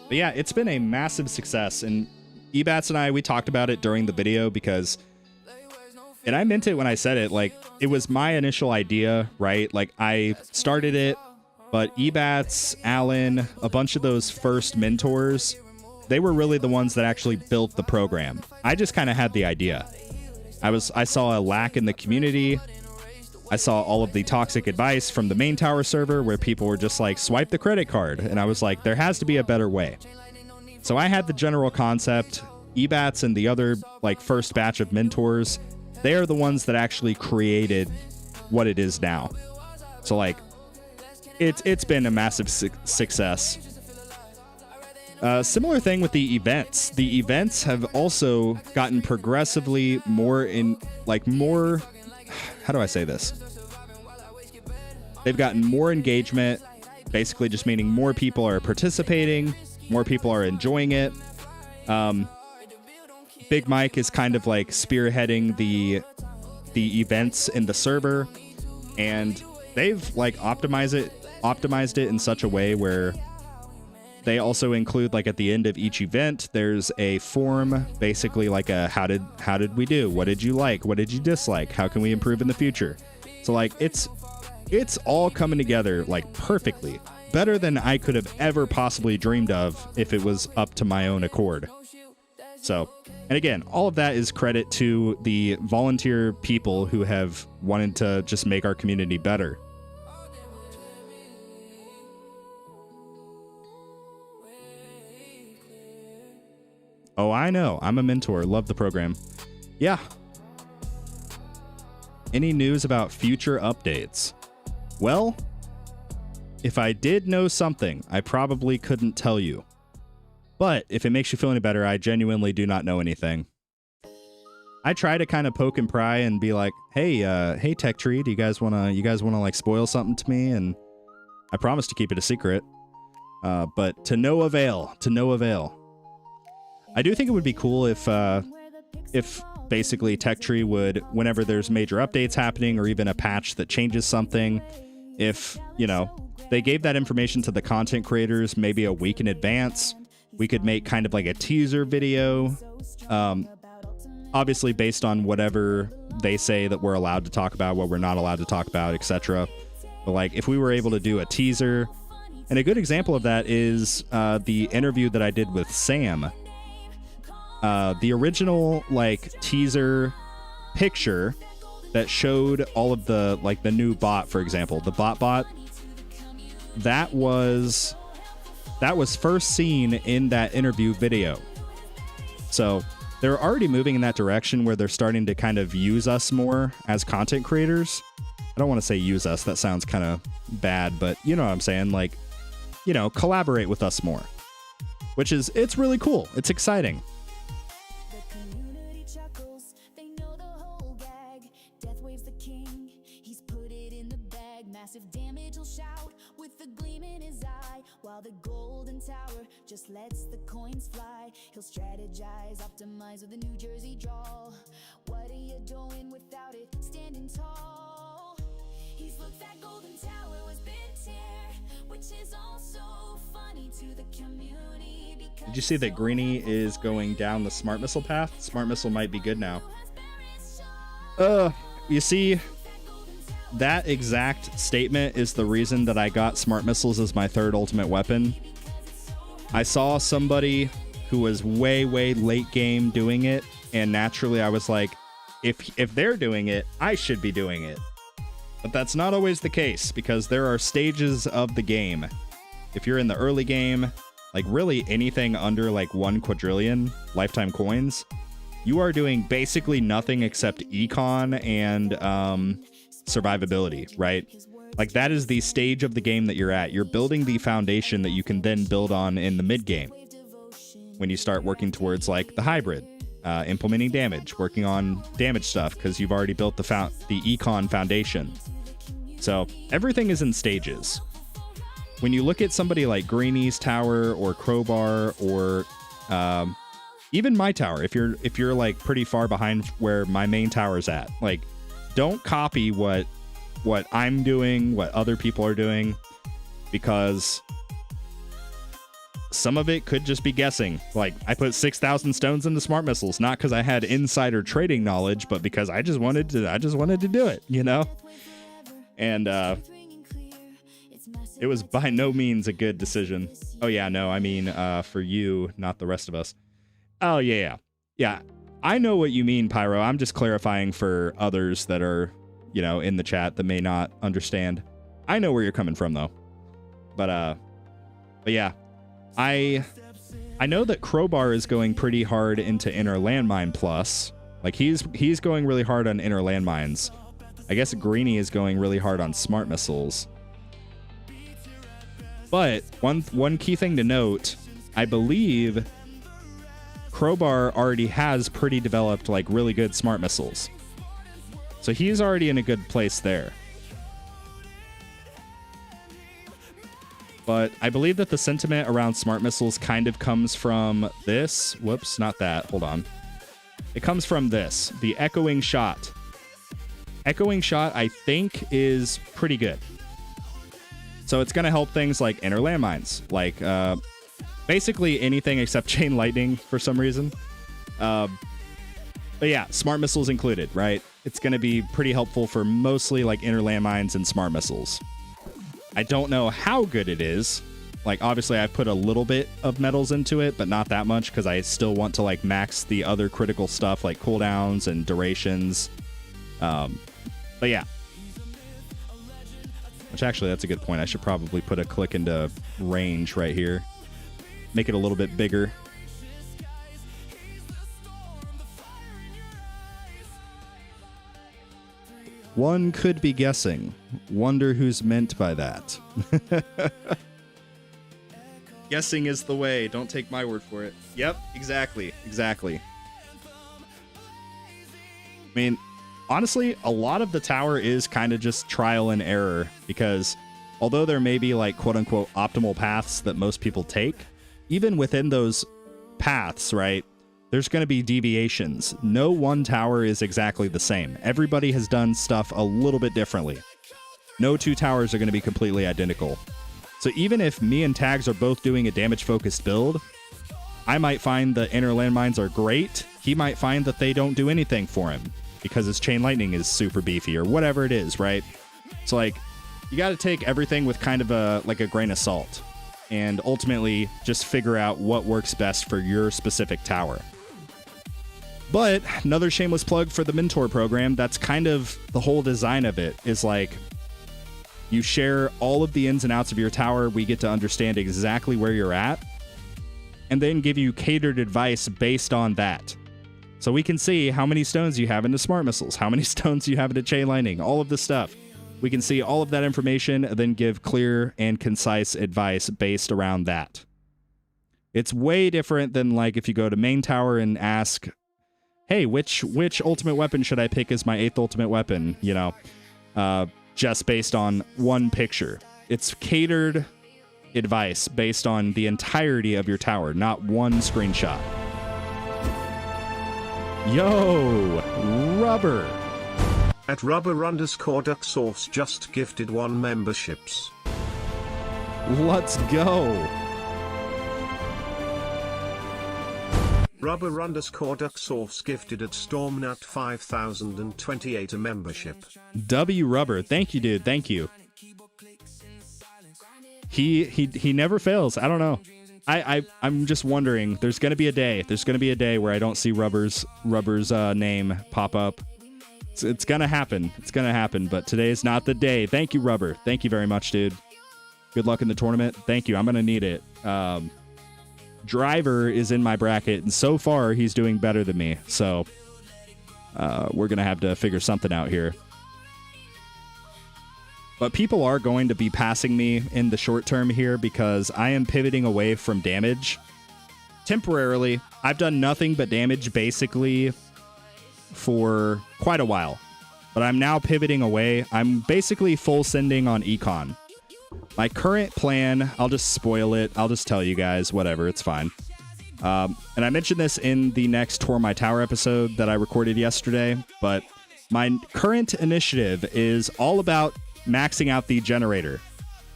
But yeah, it's been a massive success, and Ebats and I, we talked about it during the video because, and I meant it when I said it, like, it was my initial idea, right? Like, I started it, but Ebats, Alan, a bunch of those first mentors, they were really the ones that actually built the program. I just kind of had the idea. I saw a lack in the community. I saw all of the toxic advice from the main tower server where people were just like, swipe the credit card. And I was like, there has to be a better way. So I had the general concept. Ebats and the other like first batch of mentors, they are the ones that actually created what it is now. So like, it's been a massive success. Similar thing with the events. The events have also gotten progressively more how do I say this? They've gotten more engagement, basically just meaning more people are participating, more people are enjoying it. Big Mike is kind of like spearheading the events in the server, and they've like optimized it in such a way where they also include, like, at the end of each event, there's a form, basically like a how did we do? What did you like? What did you dislike? How can we improve in the future? So like it's all coming together like perfectly. Better than I could have ever possibly dreamed of if it was up to my own accord. So, and again, all of that is credit to the volunteer people who have wanted to just make our community better. Oh, I know. I'm a mentor. Love the program. Yeah. Any news about future updates? Well, if I did know something, I probably couldn't tell you. But if it makes you feel any better, I genuinely do not know anything. I try to kind of poke and pry and be like, hey, Tech Tree, do you guys wanna like spoil something to me? And I promise to keep it a secret. But to no avail. I do think it would be cool if basically Tech Tree would, whenever there's major updates happening or even a patch that changes something, if, you know, they gave that information to the content creators maybe a week in advance, we could make kind of like a teaser video, obviously based on whatever they say that we're allowed to talk about, what we're not allowed to talk about, etc. But like if we were able to do a teaser, and a good example of that is the interview that I did with Sam. The original like teaser picture that showed all of the like the new bot, for example, the bot, that was first seen in that interview video. So they're already moving in that direction where they're starting to kind of use us more as content creators. I don't want to say use us, that sounds kind of bad, but you know what I'm saying, like, you know, collaborate with us more, which is, it's really cool. It's exciting. The community chuckles, they know the whole gag. Deathwave's the king, he's put it in the bag. Massive damage will shout with the gleam in his eye, while the golden tower just lets the coins fly. He'll strategize, optimize with a New Jersey drawl. What are you doing without it? Standing tall. He's looked that golden tower was bent here, which is also funny to the community. Did you see that Greenie is going down the Smart Missile path? Smart Missile might be good now. You see, that exact statement is the reason that I got Smart Missiles as my third ultimate weapon. I saw somebody who was way late game doing it, and naturally I was like, if they're doing it, I should be doing it. But that's not always the case, because there are stages of the game. If you're in the early game, like really anything under like 1 quadrillion lifetime coins, you are doing basically nothing except econ and survivability, right? Like that is the stage of the game that you're at. You're building the foundation that you can then build on in the mid game. When you start working towards like the hybrid, implementing damage, working on damage stuff, because you've already built the econ foundation. So everything is in stages. when you look at somebody like Greeny's tower or Crowbar or even my tower, if you're like pretty far behind where my main tower's at, like don't copy what I'm doing, what other people are doing, because some of it could just be guessing. Like I put 6,000 stones into smart missiles, not because I had insider trading knowledge, but because I just wanted to do it, you know? And it was by no means a good decision. Oh yeah, no, I mean for you, not the rest of us. Oh yeah. I know what you mean, Pyro. I'm just clarifying for others that are, you know, in the chat that may not understand. I know where you're coming from though. But yeah. I know that Crowbar is going pretty hard into Inner Landmine Plus. Like he's going really hard on Inner Landmines. I guess Greeny is going really hard on Smart Missiles. But one key thing to note, I believe Crowbar already has pretty developed like really good Smart Missiles. So he's already in a good place there. But I believe that the sentiment around smart missiles kind of comes from this. Whoops, not that. Hold on. It comes from this, the echoing shot. Echoing shot, I think, is pretty good. So it's going to help things like inner landmines, like basically anything except chain lightning for some reason. But yeah, smart missiles included, right? It's going to be pretty helpful for mostly like inner landmines and smart missiles. I don't know how good it is. Like, obviously, I've put a little bit of metals into it, but not that much because I still want to, like, max the other critical stuff like cooldowns and durations. But yeah. Which, actually, that's a good point. I should probably put a click into range right here. Make it a little bit bigger. One could be guessing. Wonder who's meant by that. Guessing is the way. Don't take my word for it. Yep, exactly. I mean, honestly, a lot of the tower is kind of just trial and error because although there may be like quote unquote optimal paths that most people take, even within those paths, right? There's going to be deviations. No one tower is exactly the same. Everybody has done stuff a little bit differently. No two towers are going to be completely identical. So even if me and Tags are both doing a damage-focused build, I might find the inner landmines are great. He might find that they don't do anything for him because his chain lightning is super beefy or whatever it is, right? So like, you got to take everything with kind of a grain of salt and ultimately just figure out what works best for your specific tower. But another shameless plug for the mentor program, that's kind of the whole design of it, is like you share all of the ins and outs of your tower. We get to understand exactly where you're at and then give you catered advice based on that. So we can see how many stones you have into smart missiles, how many stones you have into chain lightning, all of this stuff. We can see all of that information and then give clear and concise advice based around that. It's way different than like if you go to main tower and ask, hey, which ultimate weapon should I pick as my 8th ultimate weapon? You know, just based on one picture. It's catered advice based on the entirety of your tower, not one screenshot. Yo, Rubber. At Rubber_duck just gifted 1 memberships. Let's go. Rubber_duck gifted at Stormnut 5028 a membership. W Rubber, thank you, dude. Thank you. He never fails. I don't know. I'm just wondering. There's gonna be a day. There's gonna be a day where I don't see Rubber's name pop up. It's gonna happen. It's gonna happen. But today is not the day. Thank you, Rubber. Thank you very much, dude. Good luck in the tournament. Thank you. I'm gonna need it. Driver is in my bracket, and so far he's doing better than me. So we're gonna have to figure something out here. But people are going to be passing me in the short term here because I am pivoting away from damage. Temporarily, I've done nothing but damage basically for quite a while. But I'm now pivoting away. I'm basically full sending on econ. My current plan, I'll just spoil it. I'll just tell you guys, whatever, it's fine. And I mentioned this in the next Tour My Tower episode that I recorded yesterday, but my current initiative is all about maxing out the generator.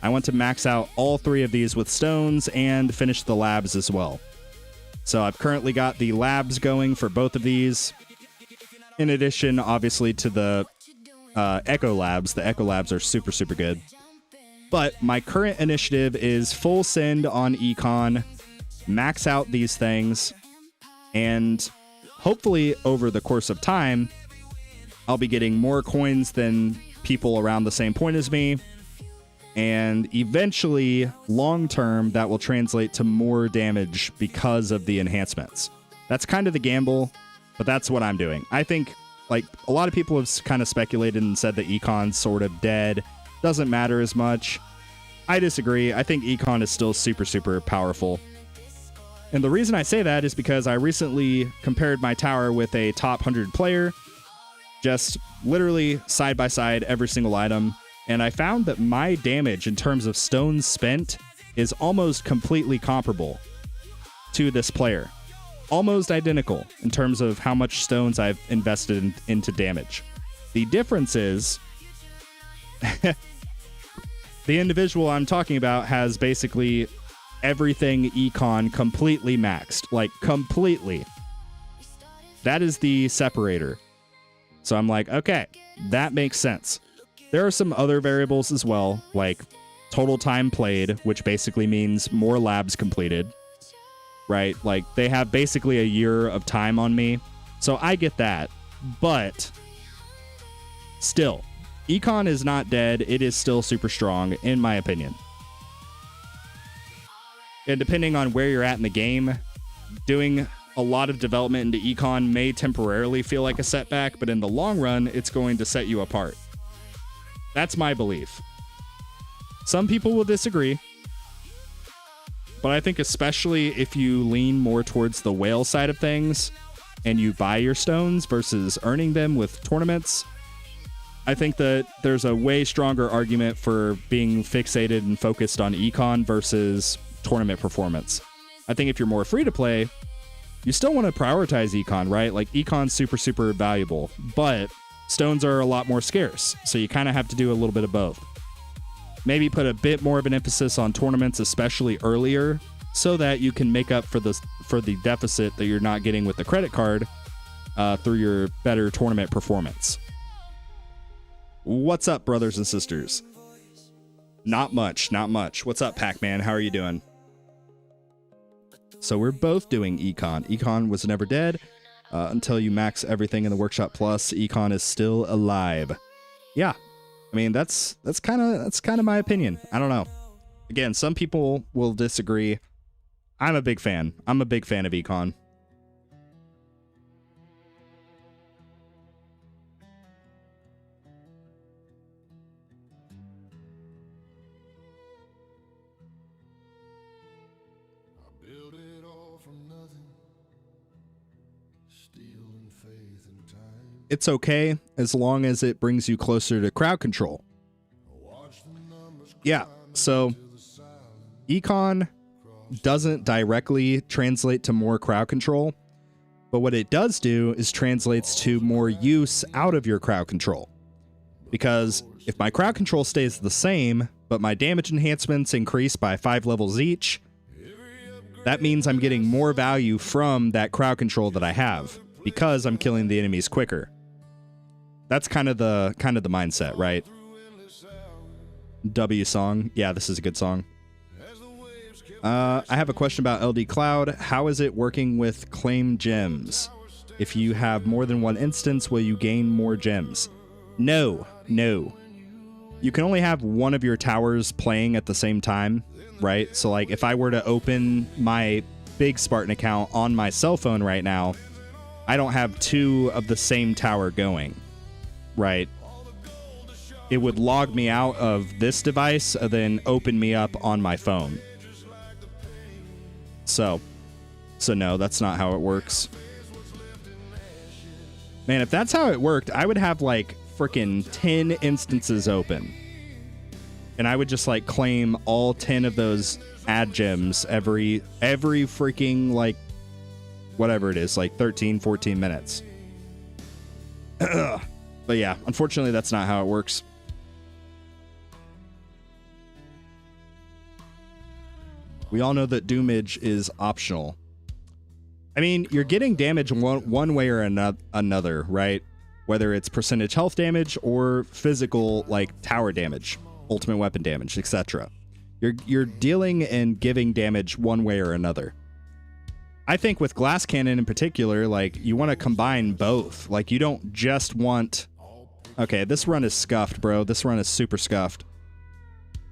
I want to max out all 3 of these with stones and finish the labs as well. So I've currently got the labs going for both of these. In addition, obviously, to the Echo Labs. The Echo Labs are super, super good. But my current initiative is full send on Econ, max out these things, and hopefully over the course of time, I'll be getting more coins than people around the same point as me. And eventually, long term, that will translate to more damage because of the enhancements. That's kind of the gamble, but that's what I'm doing. I think, like, a lot of people have kind of speculated and said that Econ's sort of dead, doesn't matter as much. I disagree. I think Econ is still super, super powerful. And the reason I say that is because I recently compared my tower with a top 100 player, just literally side by side every single item. And I found that my damage in terms of stones spent is almost completely comparable to this player. Almost identical in terms of how much stones I've invested into damage. The difference is the individual I'm talking about has basically everything Econ completely maxed. Like, completely. That is the separator. So I'm like, okay, that makes sense. There are some other variables as well, like total time played, which basically means more labs completed, right? Like, they have basically a year of time on me. So I get that. But still, Econ is not dead. It is still super strong, in my opinion. And depending on where you're at in the game, doing a lot of development into Econ may temporarily feel like a setback, but in the long run, it's going to set you apart. That's my belief. Some people will disagree, but I think especially if you lean more towards the whale side of things and you buy your stones versus earning them with tournaments, I think that there's a way stronger argument for being fixated and focused on Econ versus tournament performance. I think if you're more free to play, you still want to prioritize Econ, right? Like, Econ's super, super valuable, but stones are a lot more scarce, so you kind of have to do a little bit of both. Maybe put a bit more of an emphasis on tournaments, especially earlier, so that you can make up for the deficit that you're not getting with the credit card through your better tournament performance. What's up, brothers and sisters? Not much, not much. What's up, Pac-Man? How are you doing? So we're both doing Econ. Econ was never dead. Until you max everything in the Workshop Plus, Econ is still alive. Yeah, I mean, that's kind of my opinion. I don't know. Again, some people will disagree. I'm a big fan. I'm a big fan of Econ. Build it all from nothing, stealing faith and time. It's okay as long as it brings you closer to crowd control. Yeah, so Econ doesn't directly translate to more crowd control, but what it does do is translates to more use out of your crowd control. Because if my crowd control stays the same, but my damage enhancements increase by 5 levels each, that means I'm getting more value from that crowd control that I have, because I'm killing the enemies quicker. That's kind of the mindset, right? W song. Yeah, this is a good song. I have a question about LDCloud. How is it working with claim gems? If you have more than one instance, will you gain more gems? No. You can only have one of your towers playing at the same time, right? So, like, if I were to open my big Spartan account on my cell phone right now, I don't have 2 of the same tower going, right? It would log me out of this device and then open me up on my phone. So no, that's not how it works. Man, if that's how it worked, I would have like freaking 10 instances open. and I would just like claim all 10 of those ad gems every freaking like whatever it is, like 13, 14 minutes. But yeah, unfortunately that's not how it works. We all know that Doomage is optional. I mean, you're getting damage one way or another, right? Whether it's percentage health damage or physical, like tower damage, ultimate weapon damage, etc. You're dealing and giving damage one way or another. I think with Glass Cannon in particular, like, you want to combine both. Like, you don't just want... Okay, this run is scuffed, bro. This run is super scuffed.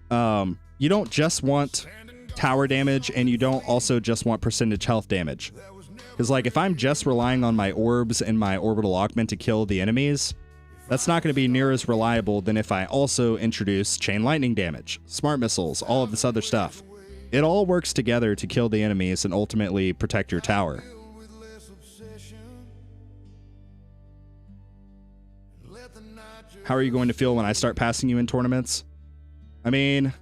You don't just want tower damage, and you don't also just want percentage health damage. Because, like, if I'm just relying on my orbs and my orbital augment to kill the enemies, that's not going to be near as reliable than if I also introduce chain lightning damage, smart missiles, all of this other stuff. It all works together to kill the enemies and ultimately protect your tower. How are you going to feel when I start passing you in tournaments? I mean,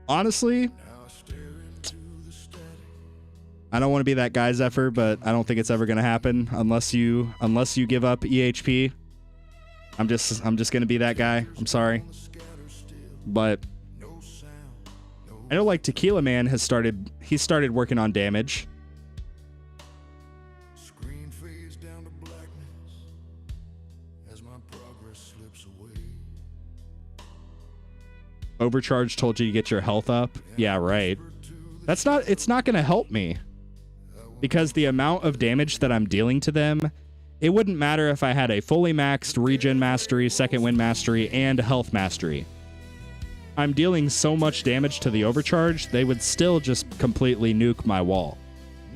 honestly, I don't want to be that guy, Zephyr, but I don't think it's ever going to happen unless you give up EHP. I'm just going to be that guy. I'm sorry. But I know, like, Tequila Man he started working on damage. Screen fades down to blackness as my progress slips away. Overcharge told you to get your health up. Yeah, right. It's not going to help me. Because the amount of damage that I'm dealing to them, it wouldn't matter if I had a fully maxed regen mastery, second wind mastery, and health mastery. I'm dealing so much damage to the overcharge, they would still just completely nuke my wall.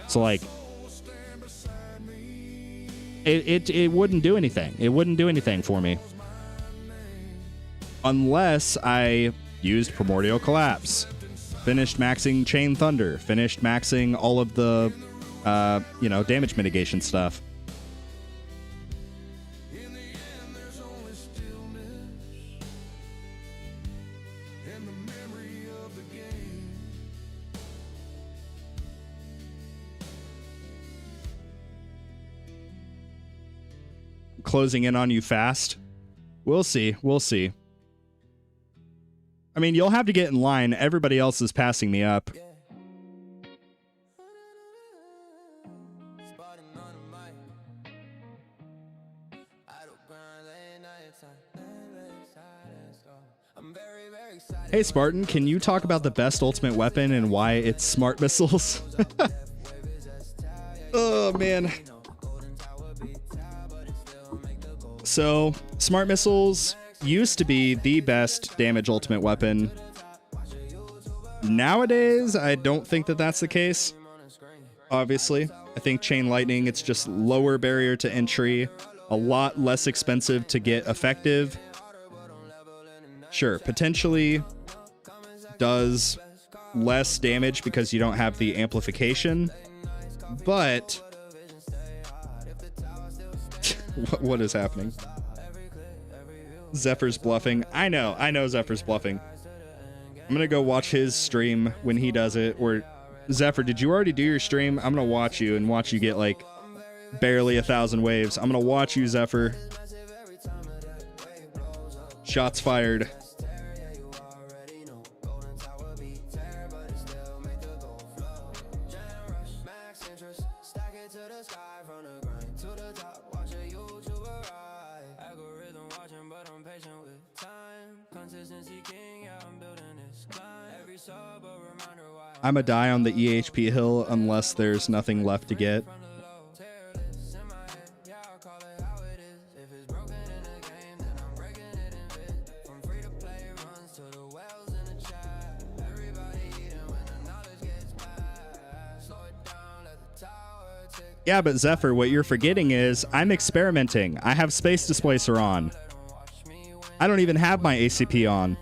So, like, it wouldn't do anything. It wouldn't do anything for me. Unless I used Primordial Collapse, finished maxing Chain Thunder, finished maxing all of the damage mitigation stuff. In the end, there's only stillness and the memory of the game. Closing in on you fast. We'll see. We'll see. I mean, you'll have to get in line. Everybody else is passing me up. Spartan on the mic. I don't grind late night time. I'm very, very excited. Hey, Spartan, can you talk about the best ultimate weapon and why it's smart missiles? Oh, man. So, smart missiles used to be the best damage ultimate weapon. Nowadays, I don't think that that's the case. Obviously, I think chain lightning, it's just lower barrier to entry, a lot less expensive to get effective. Sure, potentially does less damage because you don't have the amplification, but what is happening? Zephyr's bluffing. I know Zephyr's bluffing. I'm gonna go watch his stream when he does it. Or Zephyr, did you already do your stream? I'm gonna watch you and watch you get like barely 1,000 waves. I'm gonna watch you, Zephyr. Shots fired. I'ma die on the EHP hill unless there's nothing left to get. Yeah, but Zephyr, what you're forgetting is I'm experimenting. I have Space Displacer on. I don't even have my ACP on.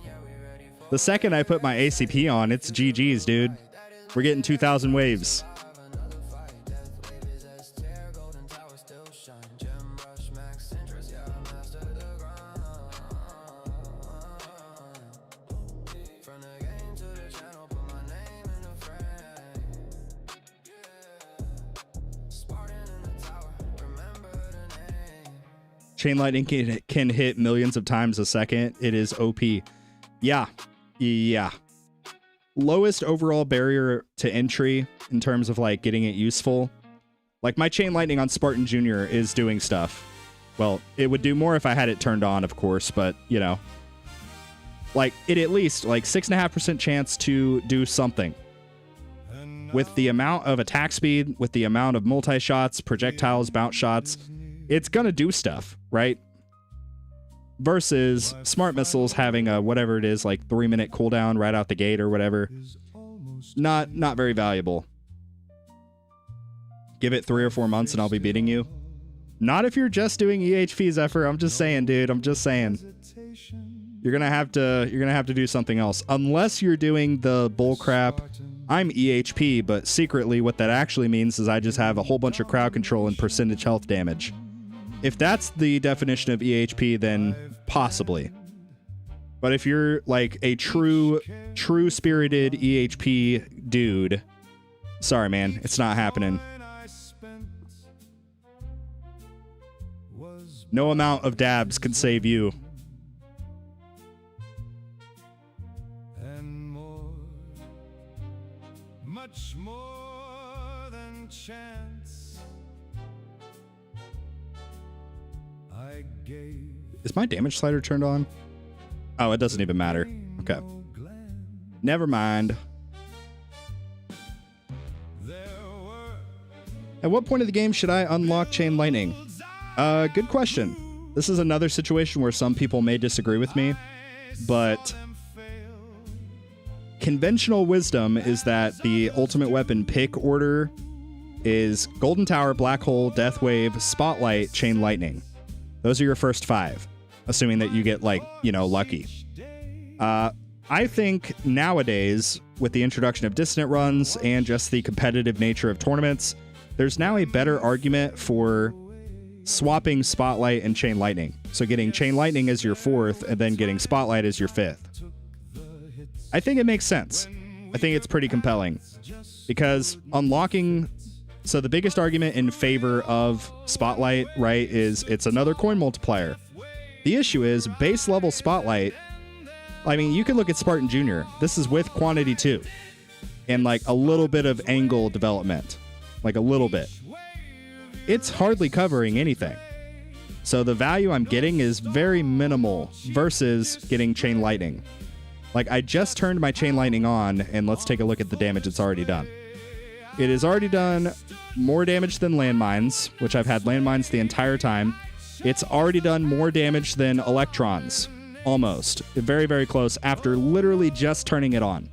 The second I put my ACP on, it's GG's, dude. We're getting 2,000 waves. Chain lightning can hit millions of times a second. It is OP. Yeah. Lowest overall barrier to entry in terms of like getting it useful. Like my chain lightning on Spartan Jr. is doing stuff. Well, it would do more if I had it turned on, of course, but you know, like it at least like 6.5% chance to do something. With the amount of attack speed, with the amount of multi-shots, projectiles, bounce shots, it's gonna do stuff, right? Versus smart missiles having a whatever it is, like 3-minute cooldown right out the gate or whatever. Not very valuable. Give it 3 or 4 months and I'll be beating you. Not if you're just doing EHP, Zephyr. I'm just saying, dude. I'm just saying. You're gonna have to do something else. Unless you're doing the bullcrap. I'm EHP, but secretly what that actually means is I just have a whole bunch of crowd control and percentage health damage. If that's the definition of EHP, then possibly. But if you're like a true spirited EHP dude, sorry, man, it's not happening. No amount of dabs can save you. And more, much more than chance. I gave Is my damage slider turned on? Oh, it doesn't even matter. Okay. Never mind. At what point of the game should I unlock Chain Lightning? Good question. This is another situation where some people may disagree with me, but conventional wisdom is that the ultimate weapon pick order is Golden Tower, Black Hole, Death Wave, Spotlight, Chain Lightning. Those are your first 5, assuming that you get, like, you know, lucky. I think nowadays, with the introduction of dissonant runs and just the competitive nature of tournaments, there's now a better argument for swapping Spotlight and Chain Lightning. So getting Chain Lightning as your 4th and then getting Spotlight as your 5th. I think it makes sense. I think it's pretty compelling. Because unlocking... So the biggest argument in favor of Spotlight, right, is it's another coin multiplier. The issue is base level Spotlight... I mean, you can look at Spartan Jr. This is with quantity too. And like a little bit of angle development. Like a little bit. It's hardly covering anything. So the value I'm getting is very minimal versus getting Chain Lightning. Like I just turned my Chain Lightning on and let's take a look at the damage it's already done. It has already done more damage than landmines, which I've had landmines the entire time. It's already done more damage than electrons. Almost. Very, very close after literally just turning it on.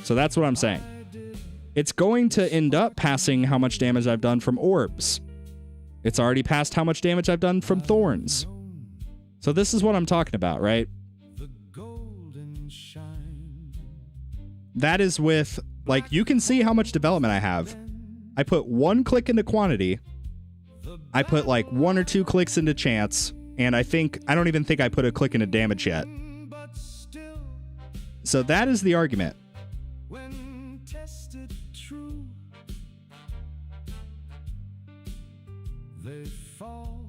So that's what I'm saying. It's going to end up passing how much damage I've done from orbs. It's already passed how much damage I've done from thorns. So this is what I'm talking about, right? That is with, like, you can see how much development I have. I put 1 click into quantity. I put like 1 or 2 clicks into chance. And I don't even think I put a click into damage yet. So that is the argument. when tested true, they fall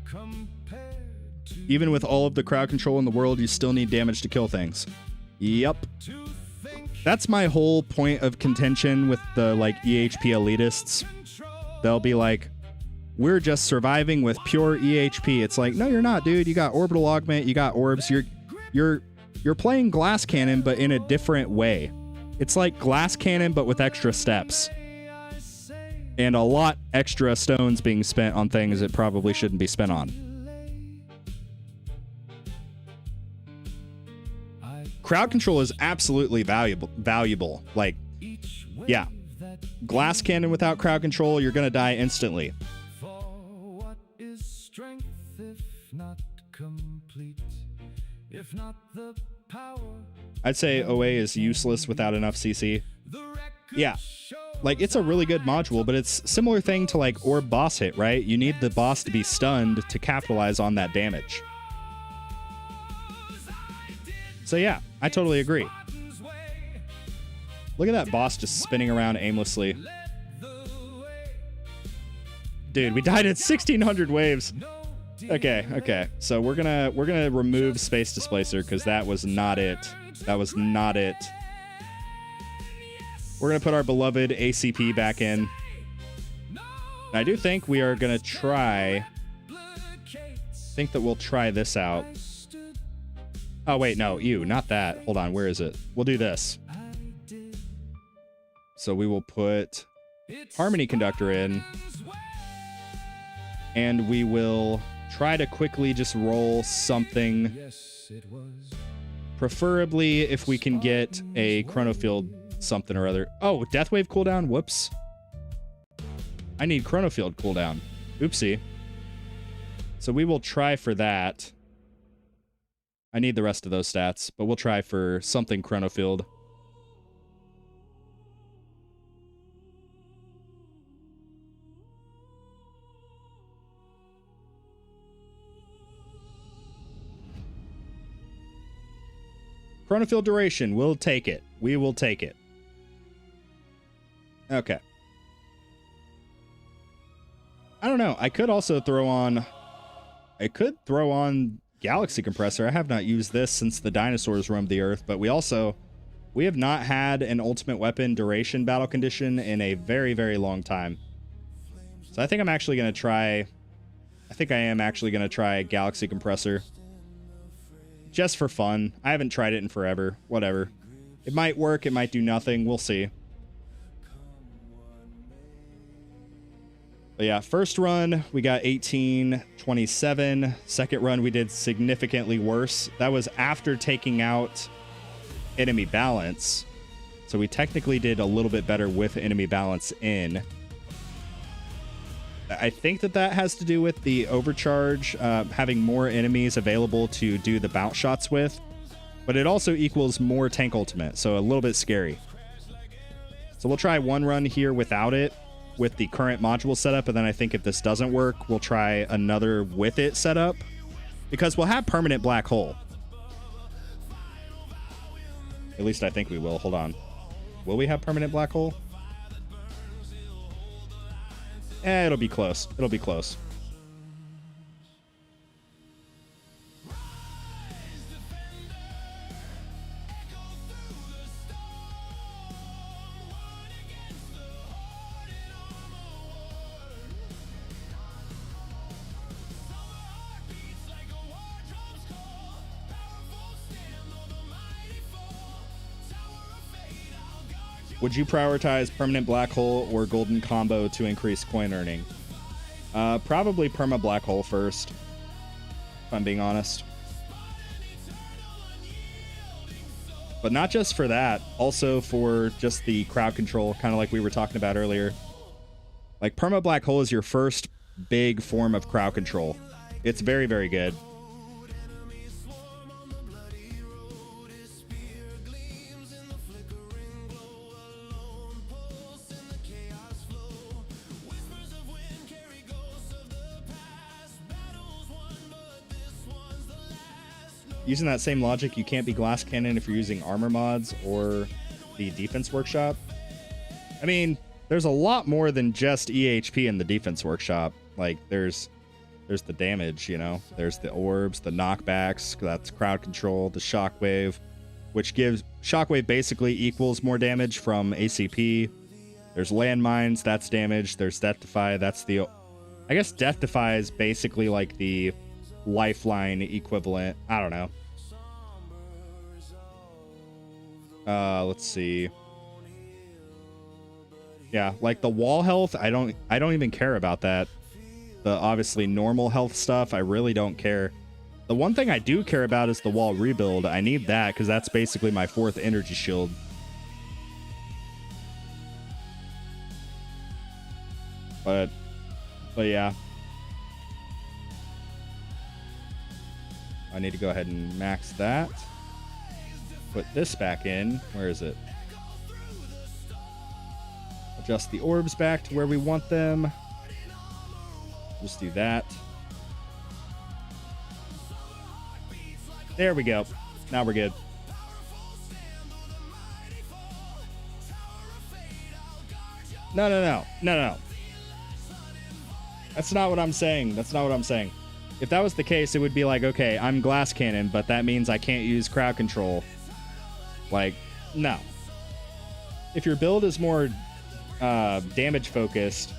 compared to Even with all of the crowd control in the world, you still need damage to kill things. Yep. That's my whole point of contention with the like EHP elitists. They'll be like, we're just surviving with pure EHP. It's like, no, you're not, dude. You got orbital augment, you got orbs. You're playing glass cannon, but in a different way. It's like glass cannon, but with extra steps. And a lot extra stones being spent on things it probably shouldn't be spent on. Crowd control is absolutely valuable. Like, yeah. Glass cannon without crowd control, you're gonna die instantly. for what is strength if not complete, if not the power. I'd say OA is useless without enough CC. The record Yeah. Like, it's a really good module, but it's similar thing to like orb boss hit, right? You need the boss to be stunned to capitalize on that damage. So yeah, I totally agree. Look at that boss just spinning around aimlessly. dude, we died at 1600 waves. Okay. So we're gonna remove Space Displacer because that was not it. That was not it. We're gonna put our beloved ACP back in. I do think we are gonna try. Think that we'll try this out. Oh wait, no, not that. Hold on, where is it? We'll do this. So we will put Harmony Conductor in, and we will try to quickly just roll something. Preferably if we can get a Chronofield something or other. Oh, Deathwave cooldown? Whoops. I need Chronofield cooldown. Oopsie. So we will try for that. I need the rest of those stats, but we'll try for something Chronofield. Chronofield duration, we'll take it. We will take it. Okay. I don't know. I could also throw on Galaxy Compressor. I have not used this since the dinosaurs roamed the Earth, but we have not had an ultimate weapon duration battle condition in a very, very long time. So I think I'm actually going to try... I think I am actually going to try Galaxy Compressor. Just for fun. I haven't tried it in forever. Whatever. It might work. It might do nothing. We'll see. But yeah, first run, we got 1827. Second run, we did significantly worse. That was after taking out enemy balance. So we technically did a little bit better with enemy balance in. I think that has to do with the overcharge, having more enemies available to do the bounce shots with. But it also equals more tank ultimate, so a little bit scary. So we'll try one run here without it, with the current module setup, and then I think if this doesn't work, we'll try another with it setup, because we'll have permanent black hole. At least I think we will. Hold on. Will we have permanent black hole? It'll be close. It'll be close. Would you prioritize permanent black hole or golden combo to increase coin earning? Probably perma black hole first, if I'm being honest. But not just for that, also for just the crowd control, kind of like we were talking about earlier. Like, perma black hole is your first big form of crowd control. It's very, very good. Using that same logic, you can't be glass cannon if you're using armor mods or the defense workshop. I mean, there's a lot more than just EHP in the defense workshop. Like, there's the damage, you know? There's the orbs, the knockbacks, that's crowd control, the shockwave, which gives... Shockwave basically equals more damage from ACP. There's landmines, that's damage. There's Death Defy, that's the... I guess Death Defy is basically like the lifeline equivalent. I don't know. Let's see. Yeah, like the wall health, I don't even care about that. The obviously normal health stuff, I really don't care. The one thing I do care about is the wall rebuild. I need that because that's basically my 4th energy shield. But yeah. I need to go ahead and max that. Put this back in. Where is it? Adjust the orbs back to where we want them. Just do that. There we go. Now we're good. No. That's not what I'm saying. That's not what I'm saying. If that was the case, it would be like, okay, I'm glass cannon, but that means I can't use crowd control. Like, no. If your build is more damage focused,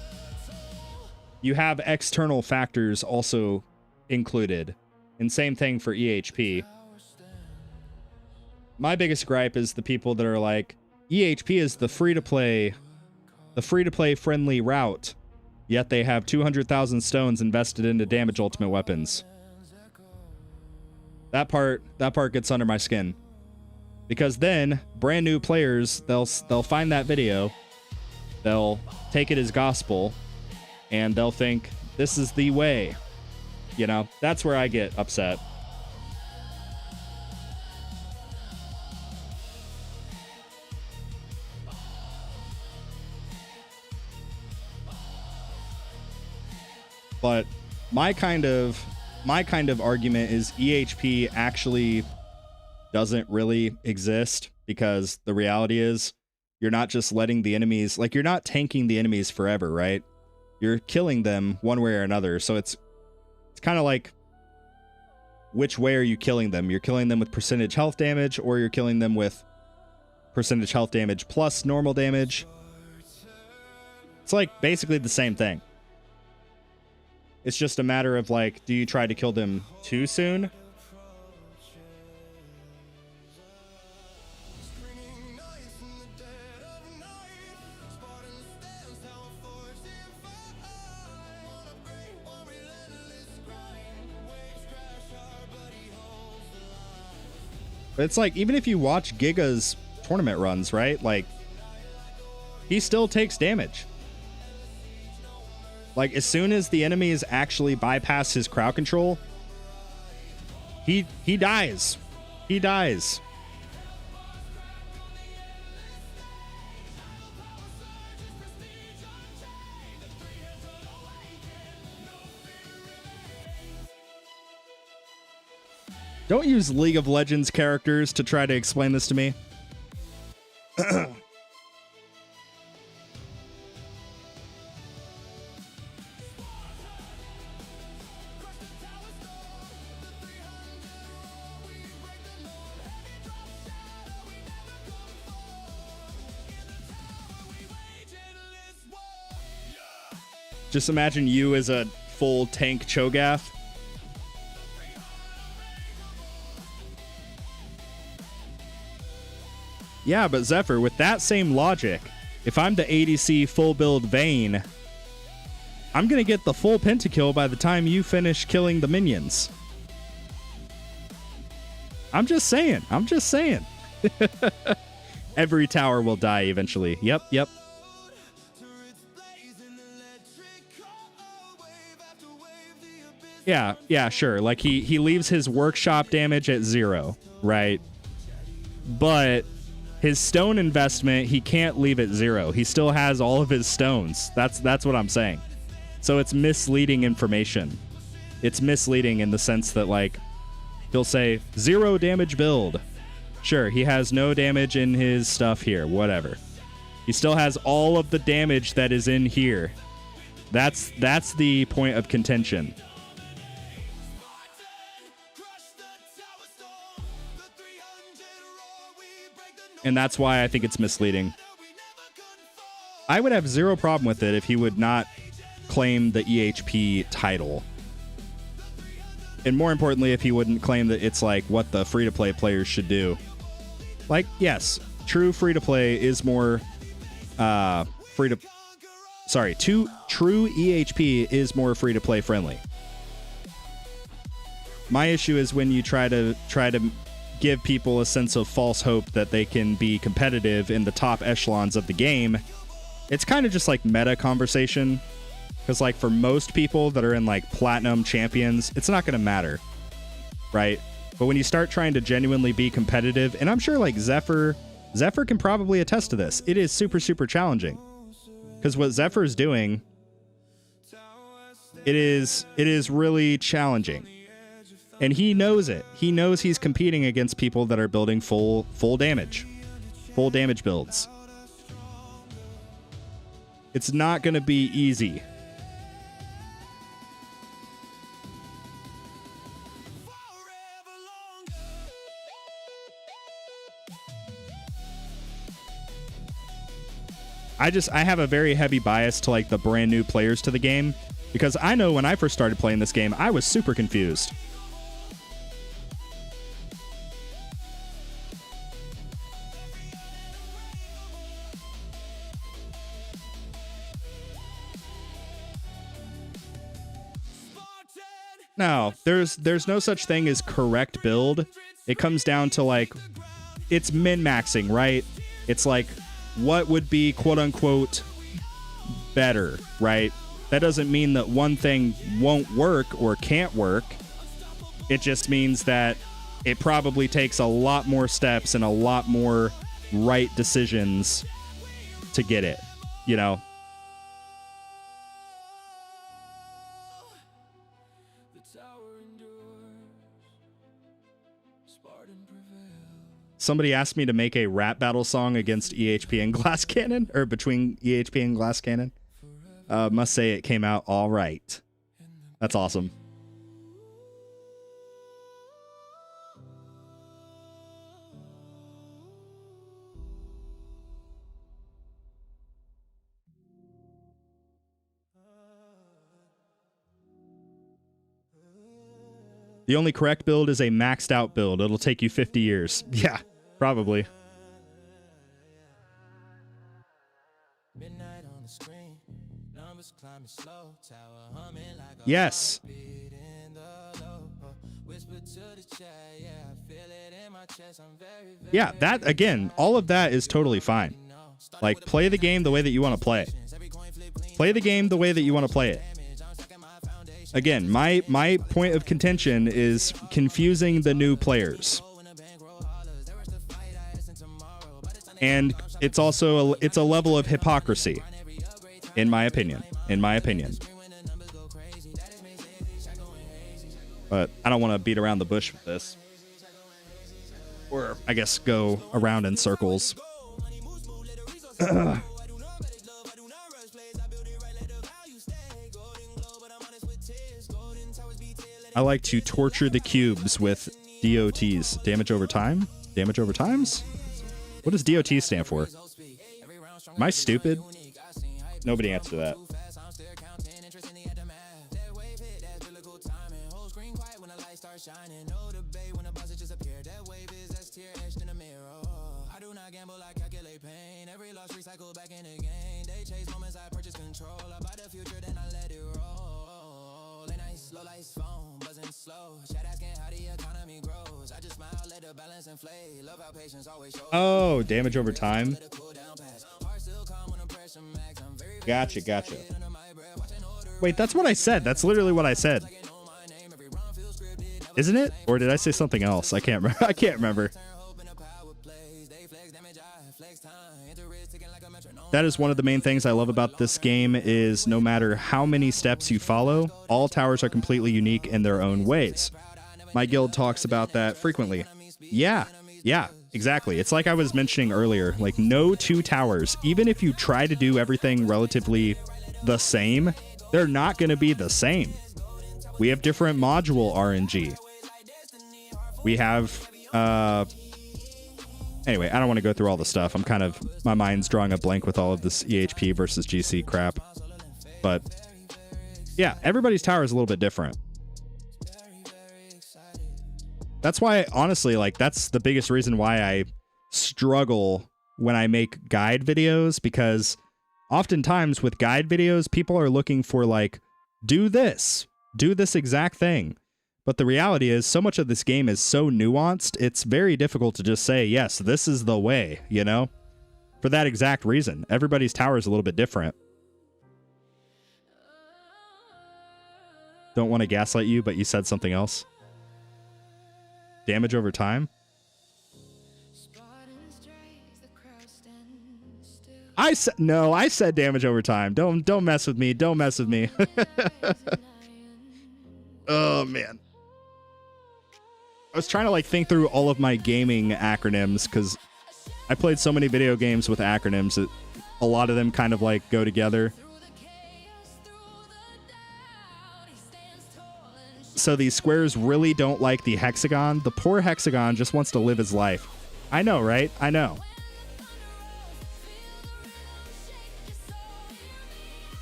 you have external factors also included. And same thing for EHP. My biggest gripe is the people that are like, EHP is the free-to-play friendly route, yet they have 200,000 stones invested into damage ultimate weapons. That part gets under my skin. Because then brand new players, they'll find that video, they'll take it as gospel, and they'll think this is the way. You know, that's where I get upset. But my kind of argument is EHP actually doesn't really exist, because the reality is you're not just letting the enemies, like, you're not tanking the enemies forever, right? You're killing them one way or another. So it's kind of like, which way are you killing them? You're killing them with percentage health damage, or you're killing them with percentage health damage plus normal damage. It's like basically the same thing. It's just a matter of like, do you try to kill them too soon? But it's like, even if you watch Giga's tournament runs, right? Like, he still takes damage. Like, as soon as the enemies actually bypass his crowd control, he dies. He dies. Don't use League of Legends characters to try to explain this to me. Just imagine you as a full tank Cho'Gath. Yeah, but Zephyr, with that same logic, if I'm the ADC full build Vayne, I'm going to get the full pentakill by the time you finish killing the minions. I'm just saying. I'm just saying. Every tower will die eventually. Yep. Yeah, sure. Like, he leaves his workshop damage at 0, right? But his stone investment, he can't leave at 0. He still has all of his stones. That's what I'm saying. So it's misleading information. It's misleading in the sense that, like, he'll say 0 damage build. Sure, he has no damage in his stuff here, whatever. He still has all of the damage that is in here. That's the point of contention. And that's why I think it's misleading. I would have zero problem with it if he would not claim the EHP title. And more importantly, if he wouldn't claim that it's like what the free-to-play players should do. Like, yes, true free-to-play is more true EHP is more free-to-play friendly. My issue is when you try to give people a sense of false hope that they can be competitive in the top echelons of the game. It's kind of just like meta conversation, because like for most people that are in like platinum champions, it's not going to matter, right? But when you start trying to genuinely be competitive, and I'm sure like Zephyr can probably attest to this, it is super challenging, because what Zephyr is doing, it is really challenging. And he knows it. He knows he's competing against people that are building full damage builds. It's not going to be easy. I have a very heavy bias to like the brand new players to the game, because I know when I first started playing this game, I was super confused. Now, there's no such thing as correct build. It comes down to like, it's min-maxing, right? It's like, what would be quote-unquote better, right? That doesn't mean that one thing won't work or can't work. It just means that it probably takes a lot more steps and a lot more right decisions to get it, you know? The tower endures. Spartan prevails. Somebody asked me to make a rap battle song against EHP and Glass Cannon, or between EHP and Glass Cannon. Must say it came out all right. That's awesome. The only correct build is a maxed out build. It'll take you 50 years. Yeah, probably. Midnight on the screen. Numbers climbing slow. Tower humming like a Yes. heartbeat in the low. Whisper to the chat. Yeah, I feel it in my chest. I'm very, very Yeah, that, again, all of that is totally fine. Like, play the game the way that you want to play it. Play the game the way that you want to play it. Again, my point of contention is confusing the new players. And it's also it's a level of hypocrisy, in my opinion. But I don't want to beat around the bush with this. Or, I guess, go around in circles. I like to torture the cubes with DOTs. Damage over time? Damage over times? What does DOT stand for? Am I stupid? Nobody answer that. Oh, damage over time. Gotcha. Wait, that's what I said. That's literally what I said. Isn't it? Or did I say something else? I can't remember. I can't remember. That is one of the main things I love about this game is no matter how many steps you follow, all towers are completely unique in their own ways. My guild talks about that frequently. Yeah, exactly. It's like I was mentioning earlier, like no two towers, even if you try to do everything relatively the same, they're not going to be the same. We have different module RNG. We have, anyway, I don't want to go through all the stuff. My mind's drawing a blank with all of this EHP versus GC crap. But yeah, everybody's tower is a little bit different. That's why, honestly, like, that's the biggest reason why I struggle when I make guide videos, because oftentimes with guide videos, people are looking for, like, do this exact thing. But the reality is, so much of this game is so nuanced, it's very difficult to just say, yes, this is the way, you know? For that exact reason. Everybody's tower is a little bit different. Don't want to gaslight you, but you said something else. Damage over time? I said damage over time. Don't mess with me. Don't mess with me. Oh, man. I was trying to, like, think through all of my gaming acronyms, because I played so many video games with acronyms that a lot of them kind of, like, go together. So these squares really don't like the hexagon. The poor hexagon just wants to live his life. I know, right? I know.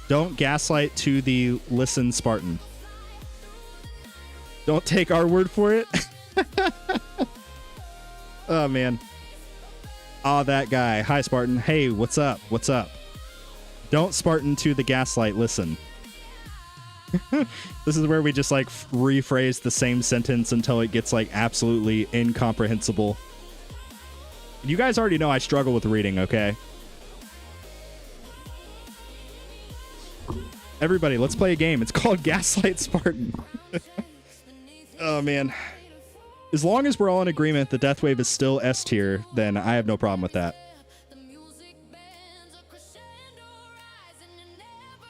Don't gaslight to the listen Spartan. Don't take our word for it. Oh, man. Oh, that guy. Hi, Spartan. Hey, what's up? What's up? Don't Spartan to the gaslight. Listen. This is where we just like rephrase the same sentence until it gets like absolutely incomprehensible. You guys already know I struggle with reading, okay? Everybody, let's play a game. It's called Gaslight Spartan. Oh, man. As long as we're all in agreement that Deathwave is still S tier, then I have no problem with that. The music bands are crescendo rising and never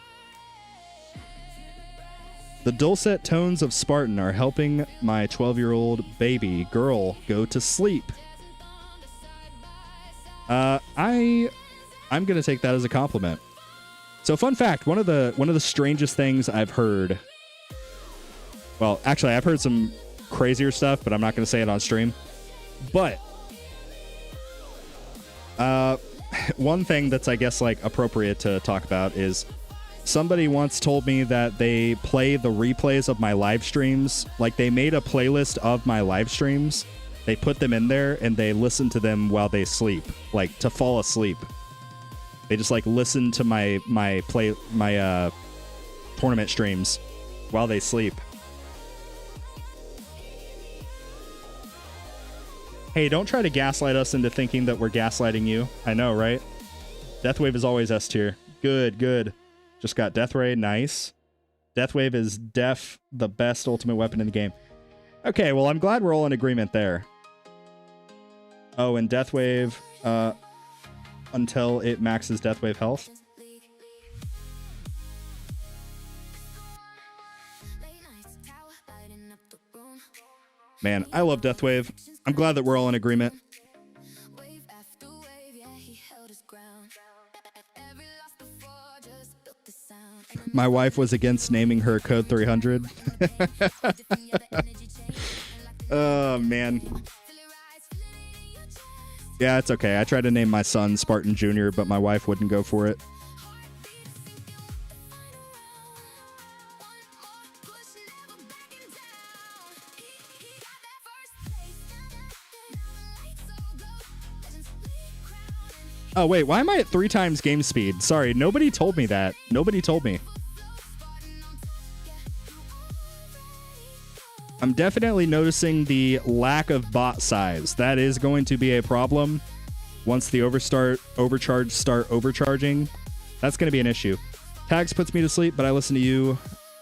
The dulcet tones of Spartan are helping my 12-year-old baby girl go to sleep. I'm gonna take that as a compliment. So, fun fact: one of the strangest things I've heard. Well, actually, I've heard some crazier stuff, but I'm not gonna say it on stream. But one thing that's, I guess, like appropriate to talk about is somebody once told me that they play the replays of my live streams. Like, they made a playlist of my live streams. They put them in there and they listen to them while they sleep, like to fall asleep. They just like listen to my tournament streams while they sleep. Hey, don't try to gaslight us into thinking that we're gaslighting you. I know, right? Deathwave is always S tier. Good, good. Just got Death Ray. Nice. Deathwave is the best ultimate weapon in the game. Okay, well, I'm glad we're all in agreement there. Oh, and Deathwave, until it maxes Deathwave health. Man, I love Deathwave. I'm glad that we're all in agreement. wave after wave, yeah, he held his ground. Every loss before just built the sound. And My wife was against naming her Code 300. different, yeah, the energy changed. Oh, man. Feel it rise, feel it in your chest. Yeah, it's okay. I tried to name my son Spartan Jr., but my wife wouldn't go for it. Oh, wait, why am I at 3 times game speed? Sorry, nobody told me that. Nobody told me. I'm definitely noticing the lack of bot size. That is going to be a problem once the overcharge start overcharging. That's going to be an issue. Tags puts me to sleep, but I listen to you.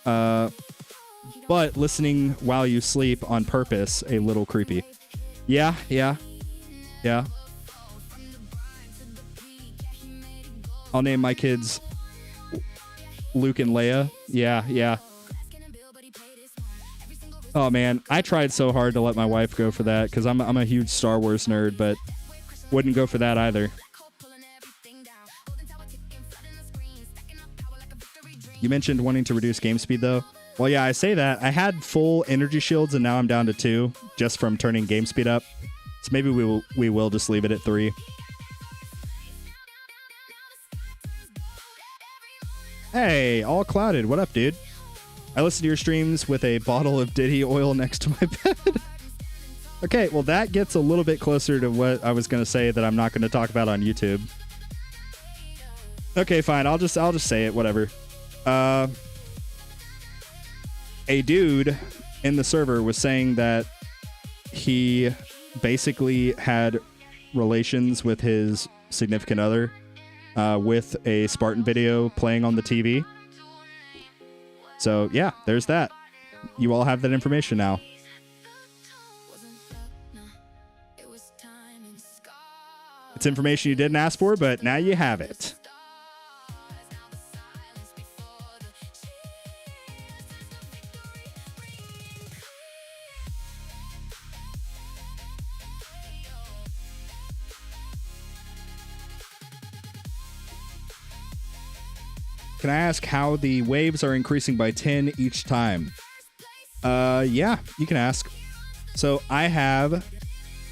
But listening while you sleep on purpose, a little creepy. Yeah. I'll name my kids Luke and Leia. Yeah. Oh, man. I tried so hard to let my wife go for that because I'm a huge Star Wars nerd, but wouldn't go for that either. You mentioned wanting to reduce game speed, though. Well, yeah, I say that. I had full energy shields, and now I'm down to 2 just from turning game speed up. So maybe we will just leave it at 3. Hey, all clouded. What up, dude? I listen to your streams with a bottle of Diddy oil next to my bed. Okay, well, that gets a little bit closer to what I was going to say that I'm not going to talk about on YouTube. Okay, fine. I'll just say it. Whatever. A dude in the server was saying that he basically had relations with his significant other with a Spartan video playing on the TV. So, yeah, there's that. You all have that information now. It's information you didn't ask for, but now you have it. Can I ask how the waves are increasing by 10 each time? Yeah, you can ask. So I have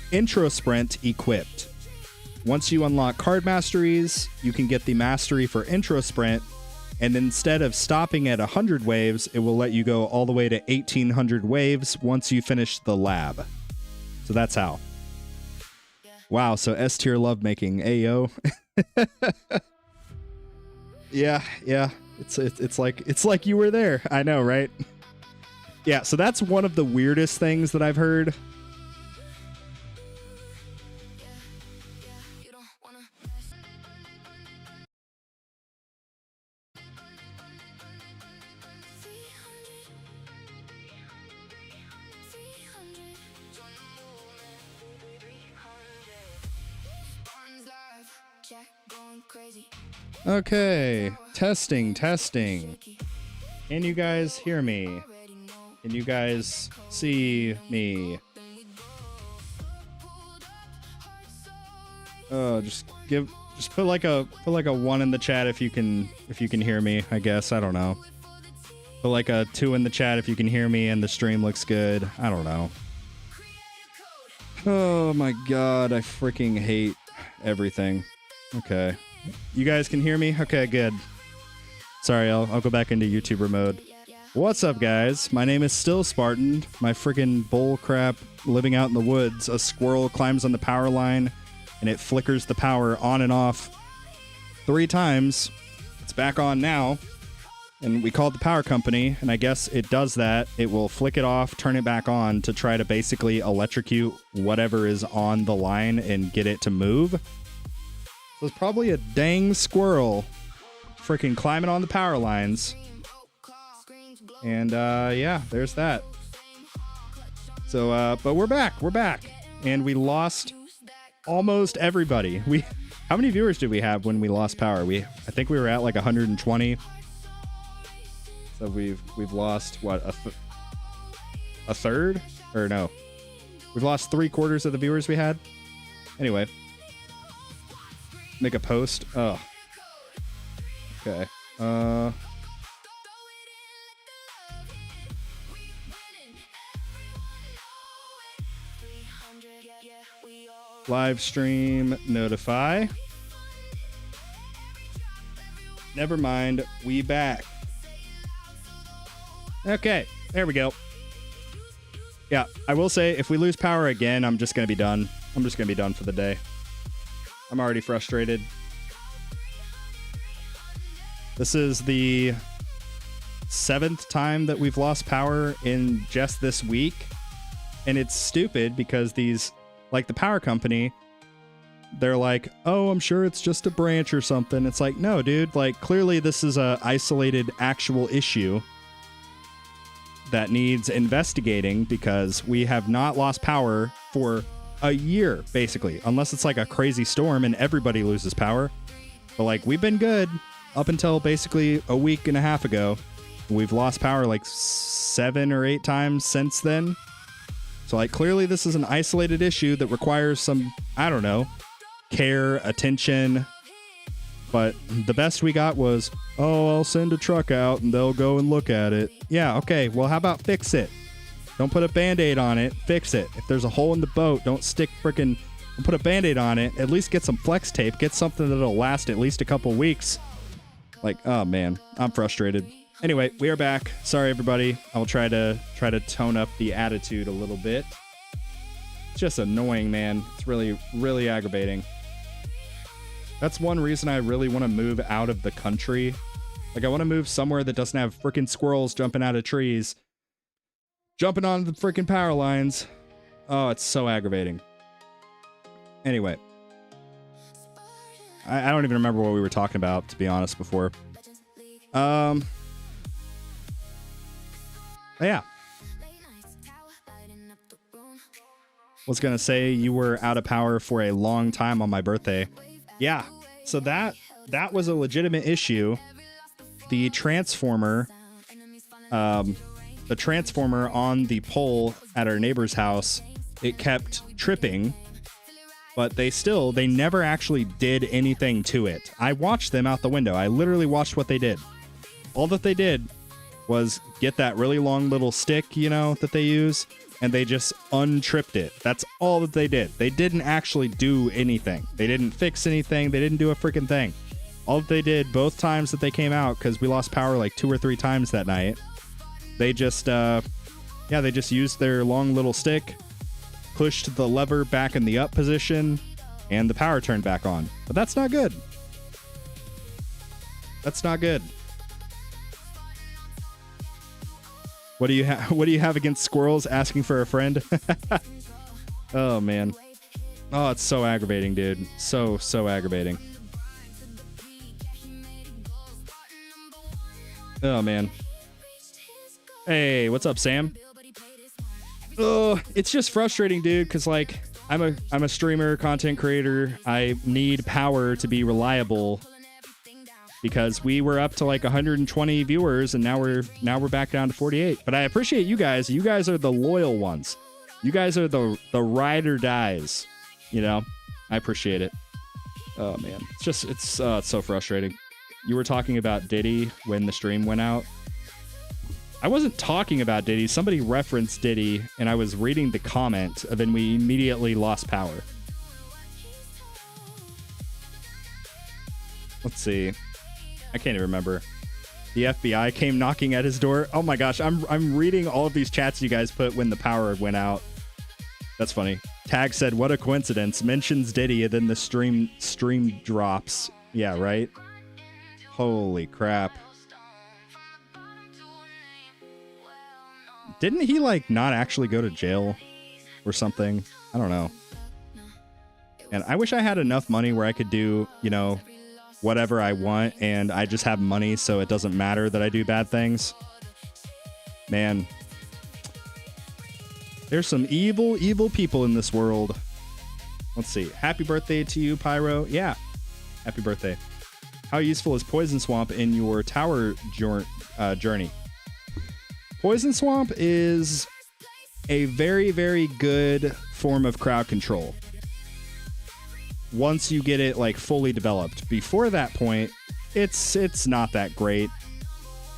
Intro Sprint equipped. Once you unlock card masteries, you can get the mastery for Intro Sprint, And instead of stopping at 100 waves, it will let you go all the way to 1800 waves once you finish the lab. So that's how. Wow, so S tier lovemaking. Ayo. Yeah. It's like you were there. I know, right? Yeah, so that's one of the weirdest things that I've heard. You don't wanna Spartan's live, Jack going crazy. Okay, testing. Can you guys hear me? Already know. Can you guys see me? Oh, just put like a 1 in the chat if you can hear me, I guess. I don't know. Put like a 2 in the chat if you can hear me and the stream looks good. I don't know. Oh my god, I freaking hate everything. Okay. You guys can hear me? Okay, good. Sorry, I'll go back into YouTuber mode. What's up, guys? My name is still Spartan. My freaking bull crap living out in the woods. A squirrel climbs on the power line and it flickers the power on and off 3 times. It's back on now. And we called the power company, and I guess it does that. It will flick it off, turn it back on to try to basically electrocute whatever is on the line and get it to move. So it's probably a dang squirrel freaking climbing on the power lines. And yeah, there's that. So but we're back. And we lost almost everybody. How many viewers did we have when we lost power? I think we were at like 120. So we've lost what, a third? Or no. We've lost 3/4 of the viewers we had. Anyway. Make a post. Oh. Okay. Live stream notify. Never mind, we back. Okay, there we go. Yeah, I will say if we lose power again, I'm just going to be done. I'm just going to be done for the day. I'm already frustrated. This is the 7th time that we've lost power in just this week. And it's stupid because these, like the power company, they're like, oh, I'm sure it's just a branch or something. It's like, no, dude, like clearly this is a isolated actual issue that needs investigating because we have not lost power for a year, basically, unless it's like a crazy storm and everybody loses power. But like, we've been good up until basically a week and a half ago. We've lost power like 7 or 8 times since then. So like, clearly this is an isolated issue that requires some, I don't know, care, attention. But the best we got was, oh, I'll send a truck out and they'll go and look at it. Yeah, okay, well, how about fix it? Don't put a Band-Aid on it, fix it. If there's a hole in the boat, don't put a Band-Aid on it. At least get some flex tape, get something that'll last at least a couple weeks. Like, oh man, I'm frustrated. Anyway, we are back. Sorry, everybody. I'll try to tone up the attitude a little bit. It's just annoying, man. It's really, really aggravating. That's one reason I really want to move out of the country. Like, I want to move somewhere that doesn't have freaking squirrels jumping out of trees, jumping on the freaking power lines. Oh, it's so aggravating. Anyway. I don't even remember what we were talking about, to be honest, before. Yeah. Was going to say you were out of power for a long time on my birthday. Yeah, so that was a legitimate issue. The transformer on the pole at our neighbor's house, it kept tripping, but they never actually did anything to it. I watched them out the window. I literally watched what they did. All that they did was get that really long little stick, that they use, and they just untripped it. That's all that they did. They didn't actually do anything. They didn't fix anything. They didn't do a freaking thing. All that they did both times that they came out, because we lost power like 2 or 3 times that night, they just, they just used their long little stick, pushed the lever back in the up position, and the power turned back on. But that's not good. That's not good. What do you have against squirrels asking for a friend? Oh man. Oh, it's so aggravating, dude. So aggravating. Oh man. Hey, what's up, Sam? Oh, it's just frustrating, dude, because like I'm a streamer, content creator. I need power to be reliable, because we were up to like 120 viewers and now we're back down to 48. But I appreciate you guys. You guys are the loyal ones. You guys are the ride or dies. You know, I appreciate it. Oh man, it's so frustrating. You were talking about Diddy when the stream went out. I wasn't talking about Diddy. Somebody referenced Diddy and I was reading the comment, and then we immediately lost power. Let's see. I can't even remember. The FBI came knocking at his door. Oh my gosh, I'm reading all of these chats you guys put when the power went out. That's funny. Tag said, "What a coincidence." Mentions Diddy and then the stream drops. Yeah, right? Holy crap. Didn't he like not actually go to jail or something? I don't know. And I wish I had enough money where I could do, you know, whatever I want, and I just have money so it doesn't matter that I do bad things. Man, there's some evil people in this world. Let's see. Happy birthday to you, Pyro. Yeah, happy birthday. How useful is Poison Swamp in your tower journey? Poison Swamp is a very, very good form of crowd control once you get it like fully developed. Before that point, it's not that great.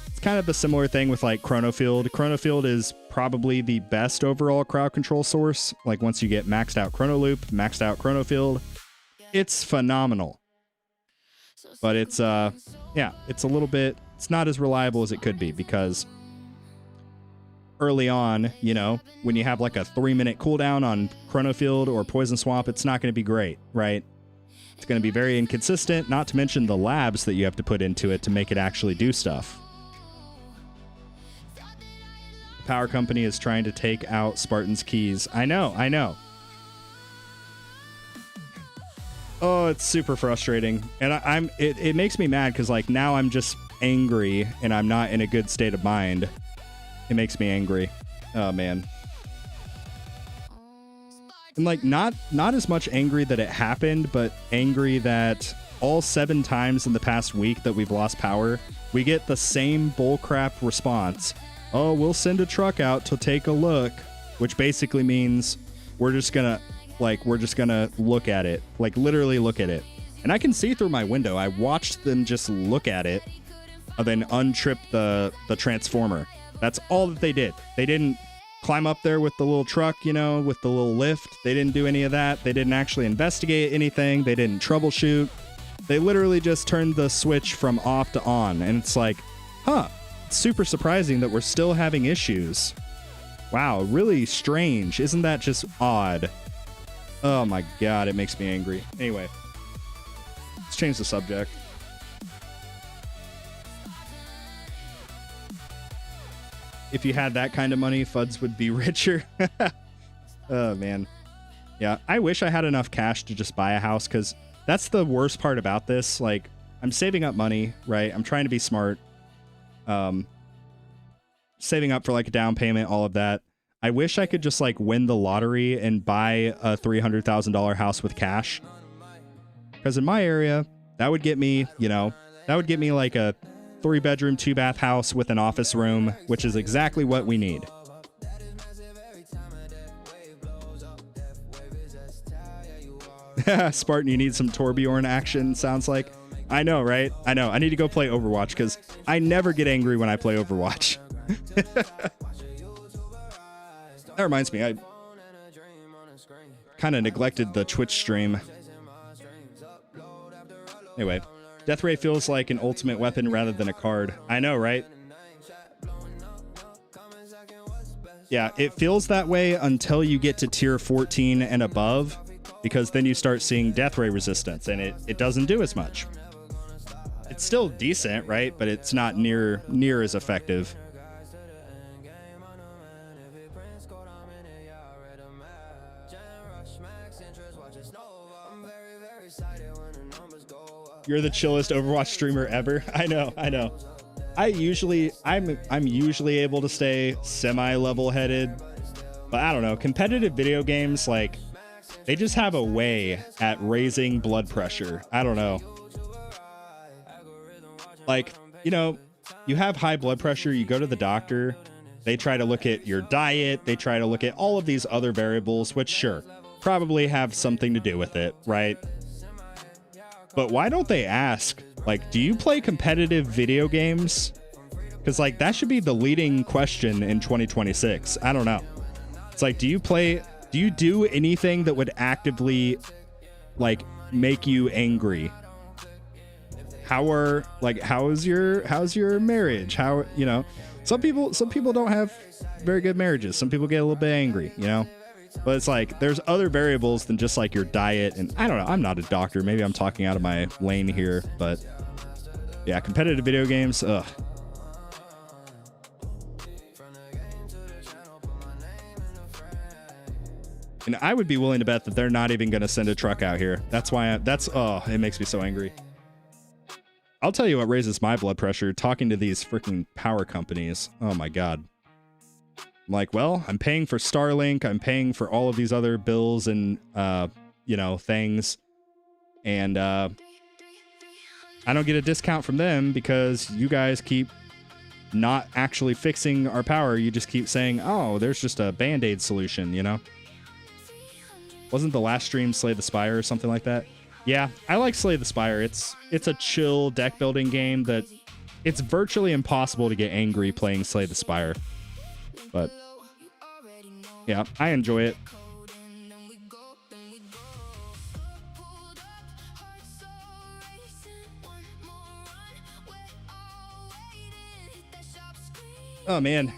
It's kind of a similar thing with like Chronofield. Chronofield is probably the best overall crowd control source. Like once you get maxed out Chrono Loop, maxed out Chronofield, it's phenomenal. But it's it's a little bit, it's not as reliable as it could be, because early on, you know, when you have like a 3-minute cooldown on Chronofield or Poison Swamp, it's not going to be great, right? It's going to be very inconsistent, not to mention the labs that you have to put into it to make it actually do stuff. Power Company is trying to take out Spartan's keys. I know. Oh, it's super frustrating. And it makes me mad because like now I'm just angry and I'm not in a good state of mind. It makes me angry. Oh man. And like not as much angry that it happened, but angry that all 7 times in the past week that we've lost power, we get the same bullcrap response. Oh, we'll send a truck out to take a look, which basically means we're just gonna look at it, like literally look at it. And I can see through my window. I watched them just look at it and then untrip the transformer. That's all that they did. They didn't climb up there with the little truck, you know, with the little lift. They didn't do any of that. They didn't actually investigate anything. They didn't troubleshoot. They literally just turned the switch from off to on. And it's like, huh, it's super surprising that we're still having issues. Wow, really strange. Isn't that just odd? Oh my God, it makes me angry. Anyway, let's change the subject. If you had that kind of money, Fuds would be richer. Oh, man. Yeah, I wish I had enough cash to just buy a house, because that's the worst part about this. Like, I'm saving up money, right? I'm trying to be smart. Saving up for, like, a down payment, all of that. I wish I could just, like, win the lottery and buy a $300,000 house with cash. Because in my area, that would get me, you know, like a 3-bedroom, 2-bath house with an office room, which is exactly what we need. Spartan, you need some Torbjorn action, sounds like. I know, right? I know. I need to go play Overwatch, because I never get angry when I play Overwatch. That reminds me, I kind of neglected the Twitch stream. Anyway, Death Ray feels like an ultimate weapon rather than a card. I know, right? Yeah, it feels that way until you get to tier 14 and above, because then you start seeing Death Ray resistance, and it doesn't do as much. It's still decent, right? But it's not near as effective. You're the chillest Overwatch streamer ever. I know. I'm usually able to stay semi-level headed, but I don't know. Competitive video games, like, they just have a way at raising blood pressure. I don't know. Like, you know, you have high blood pressure, you go to the doctor, they try to look at your diet, they try to look at all of these other variables, which sure, probably have something to do with it, right? But why don't they ask, like, do you play competitive video games? Because, like, that should be the leading question in 2026. I don't know. It's like, do you do anything that would actively, like, make you angry? How's your marriage? How, you know, some people don't have very good marriages. Some people get a little bit angry, you know? But it's like, there's other variables than just like your diet. And I don't know. I'm not a doctor. Maybe I'm talking out of my lane here, but yeah, competitive video games. Ugh. And I would be willing to bet that they're not even going to send a truck out here. That's why it makes me so angry. I'll tell you what raises my blood pressure, talking to these freaking power companies. Oh my God. I'm like, well, I'm paying for Starlink. I'm paying for all of these other bills and, you know, things. And I don't get a discount from them because you guys keep not actually fixing our power. You just keep saying, oh, there's just a Band-Aid solution, you know? Wasn't the last stream Slay the Spire or something like that? Yeah, I like Slay the Spire. It's a chill deck building game that it's virtually impossible to get angry playing Slay the Spire. But yeah, I enjoy it. Oh man.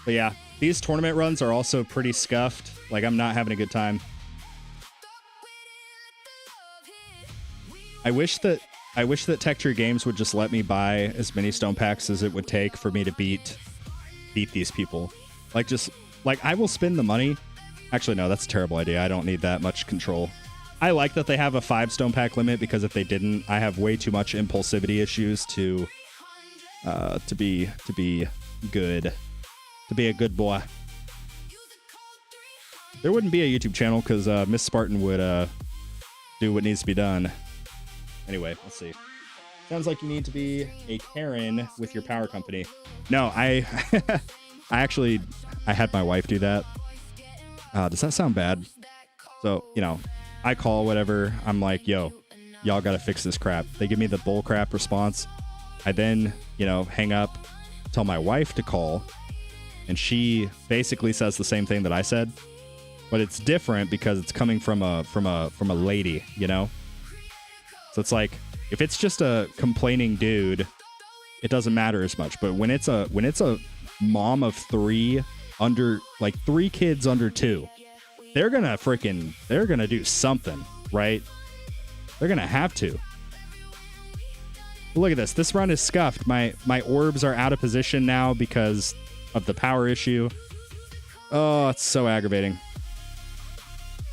But yeah, these tournament runs are also pretty scuffed. Like, I'm not having a good time. I wish that Tech Tree Games would just let me buy as many stone packs as it would take for me to beat these people. Like, just like, I will spend the money. Actually, no, that's a terrible idea. I don't need that much control. I like that they have a 5 stone pack limit, because if they didn't, I have way too much impulsivity issues to be good. To be a good boy. There wouldn't be a YouTube channel because Miss Spartan would do what needs to be done. Anyway, let's see. Sounds like you need to be a Karen with your power company. No, I I had my wife do that. Does that sound bad? So, you know, I call whatever. I'm like, yo, y'all got to fix this crap. They give me the bull crap response. I then, you know, hang up, tell my wife to call, and she basically says the same thing that I said, but it's different because it's coming from a lady, you know? So it's like, if it's just a complaining dude, it doesn't matter as much. But when it's a mom of 3 under, like 3 kids under 2, they're gonna do something, right? They're gonna have to. Look at this. This run is scuffed. My orbs are out of position now because of the power issue. Oh, it's so aggravating.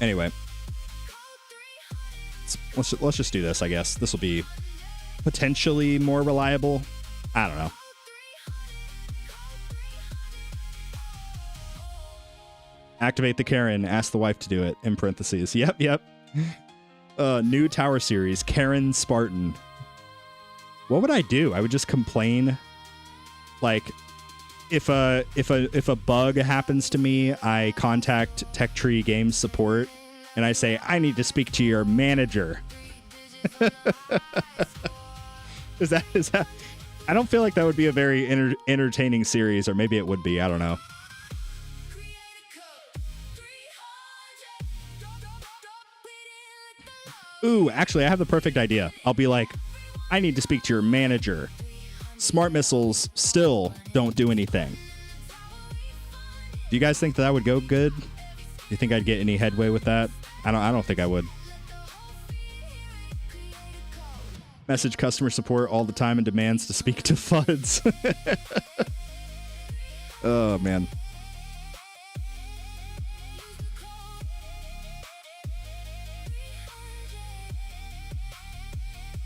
Anyway, let's just do this, I guess. This will be potentially more reliable. I don't know. Activate the Karen. Ask the wife to do it. In parentheses. Yep. New tower series. Karen Spartan. What would I do? I would just complain. Like, if a bug happens to me, I contact Tech Tree Games support and I say, I need to speak to your manager. Is that? I don't feel like that would be a very entertaining series, or maybe it would be. I don't know. Ooh, actually, I have the perfect idea. I'll be like, I need to speak to your manager. Smart missiles still don't do anything. Do you guys think that would go good? Do you think I'd get any headway with that? I don't think I would. Message customer support all the time and demands to speak to FUDs. Oh, man.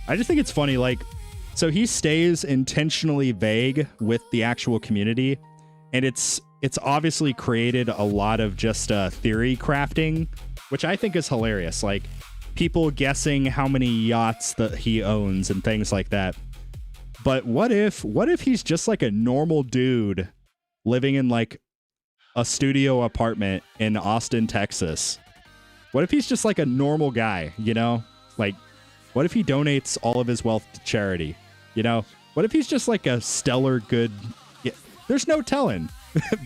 I just think it's funny, like, so he stays intentionally vague with the actual community, and it's obviously created a lot of just theory crafting, which I think is hilarious. Like, people guessing how many yachts that he owns and things like that. But what if he's just like a normal dude living in like a studio apartment in Austin, Texas? What if he's just like a normal guy, you know? Like, what if he donates all of his wealth to charity? You know, what if he's just like a stellar good? Yeah, there's no telling.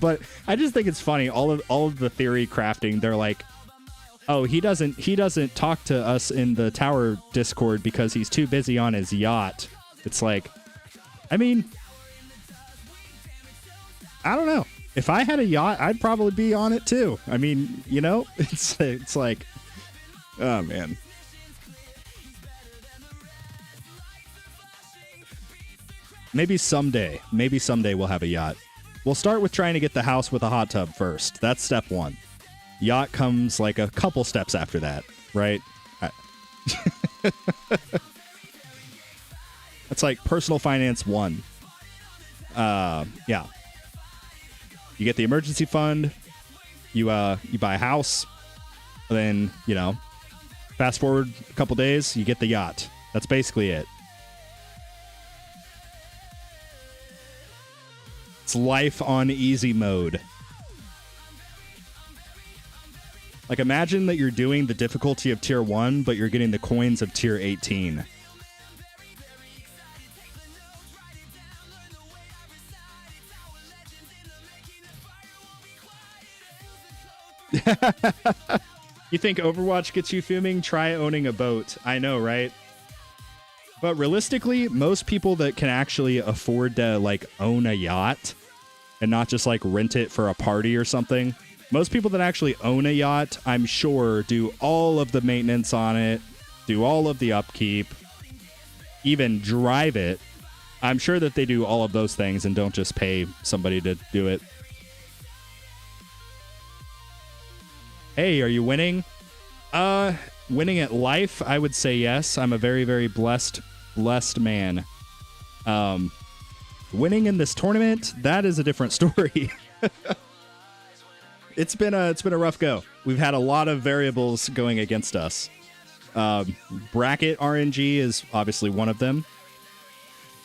But I just think it's funny. All of the theory crafting. They're like, oh, he doesn't talk to us in the tower Discord because he's too busy on his yacht. It's like, I mean, I don't know. If I had a yacht, I'd probably be on it too. I mean, you know, it's like, oh man. Maybe someday we'll have a yacht. We'll start with trying to get the house with a hot tub first. That's step one. Yacht comes like a couple steps after that, right? That's like personal finance 1. Yeah. You get the emergency fund. You buy a house. Then, you know, fast forward a couple days, you get the yacht. That's basically it. It's life on easy mode. Like, imagine that you're doing the difficulty of tier 1, but you're getting the coins of tier 18. You think Overwatch gets you fuming? Try owning a boat. I know, right? But realistically, most people that can actually afford to like own a yacht and not just like rent it for a party or something, most people that actually own a yacht, I'm sure, do all of the maintenance on it, do all of the upkeep, even drive it. I'm sure that they do all of those things and don't just pay somebody to do it. Hey, are you winning? Winning at life, I would say yes. I'm a very, very blessed man. Winning in this tournament, that is a different story. It's been a rough go. We've had a lot of variables going against us. Bracket RNG is obviously one of them.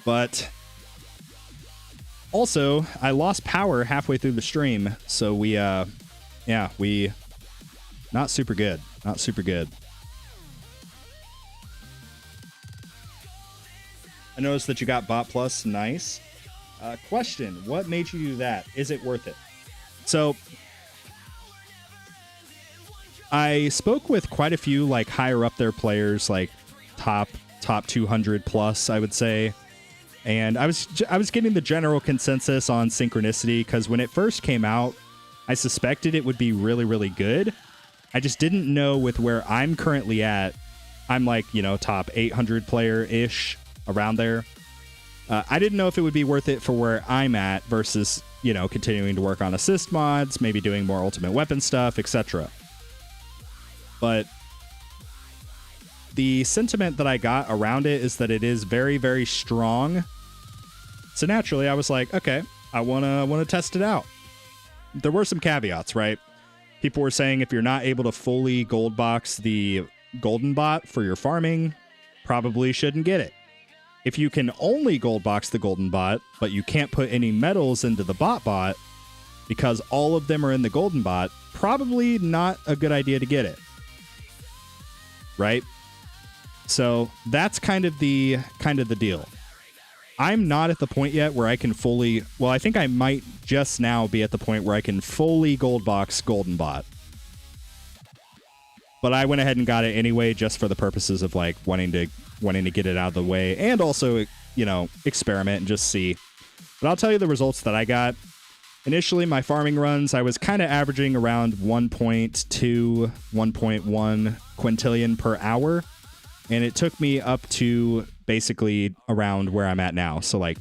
But also, I lost power halfway through the stream, so we not super good. Not super good. I noticed that you got Bot Plus. Nice. Question, what made you do that? Is it worth it? So, I spoke with quite a few like higher up there players, like top 200 plus, I would say. And I was getting the general consensus on synchronicity because when it first came out, I suspected it would be really, really good. I just didn't know with where I'm currently at. I'm like, you know, top 800 player-ish, around there. I didn't know if it would be worth it for where I'm at versus, you know, continuing to work on assist mods, maybe doing more ultimate weapon stuff, etc. But the sentiment that I got around it is that it is very, very strong. So naturally, I was like, okay, I wanna test it out. There were some caveats, right? People were saying if you're not able to fully gold box the golden bot for your farming, probably shouldn't get it. If you can only gold box the golden bot, but you can't put any medals into the bot because all of them are in the golden bot, probably not a good idea to get it. Right? So that's kind of the deal. I'm not at the point yet where I can fully, well, I think I might just now be at the point where I can fully gold box golden bot. but I went ahead and got it anyway, just for the purposes of like wanting to get it out of the way, and also, you know, experiment and just see. But I'll tell you the results that I got. Initially, my farming runs, I was kind of averaging around 1.2, 1.1 quintillion per hour, and it took me up to basically around where I'm at now. So like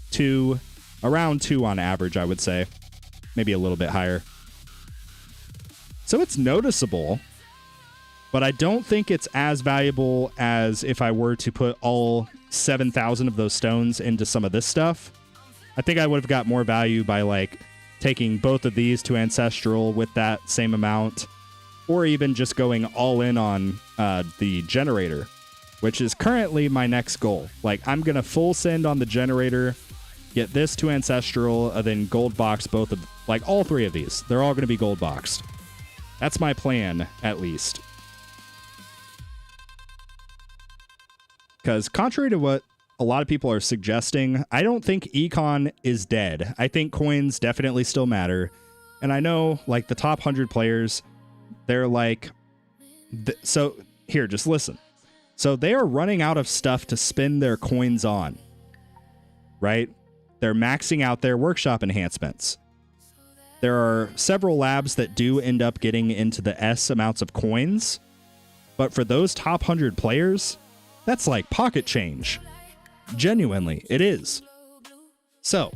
around 2 on average, I would say, maybe a little bit higher. So it's noticeable, but I don't think it's as valuable as if I were to put all 7,000 of those stones into some of this stuff. I think I would have got more value by like taking both of these to Ancestral with that same amount, or even just going all in on the generator, which is currently my next goal. Like, I'm going to full send on the generator, get this to Ancestral, and then gold box both of, like, all 3 of these. They're all going to be gold boxed. That's my plan, at least. Because contrary to what a lot of people are suggesting, I don't think econ is dead. I think coins definitely still matter. And I know, like, the top 100 players, they're like... So, here, just listen. So, they are running out of stuff to spend their coins on. Right? They're maxing out their workshop enhancements. There are several labs that do end up getting into the S amounts of coins. But for those top 100 players, that's like pocket change. Genuinely, it is. So,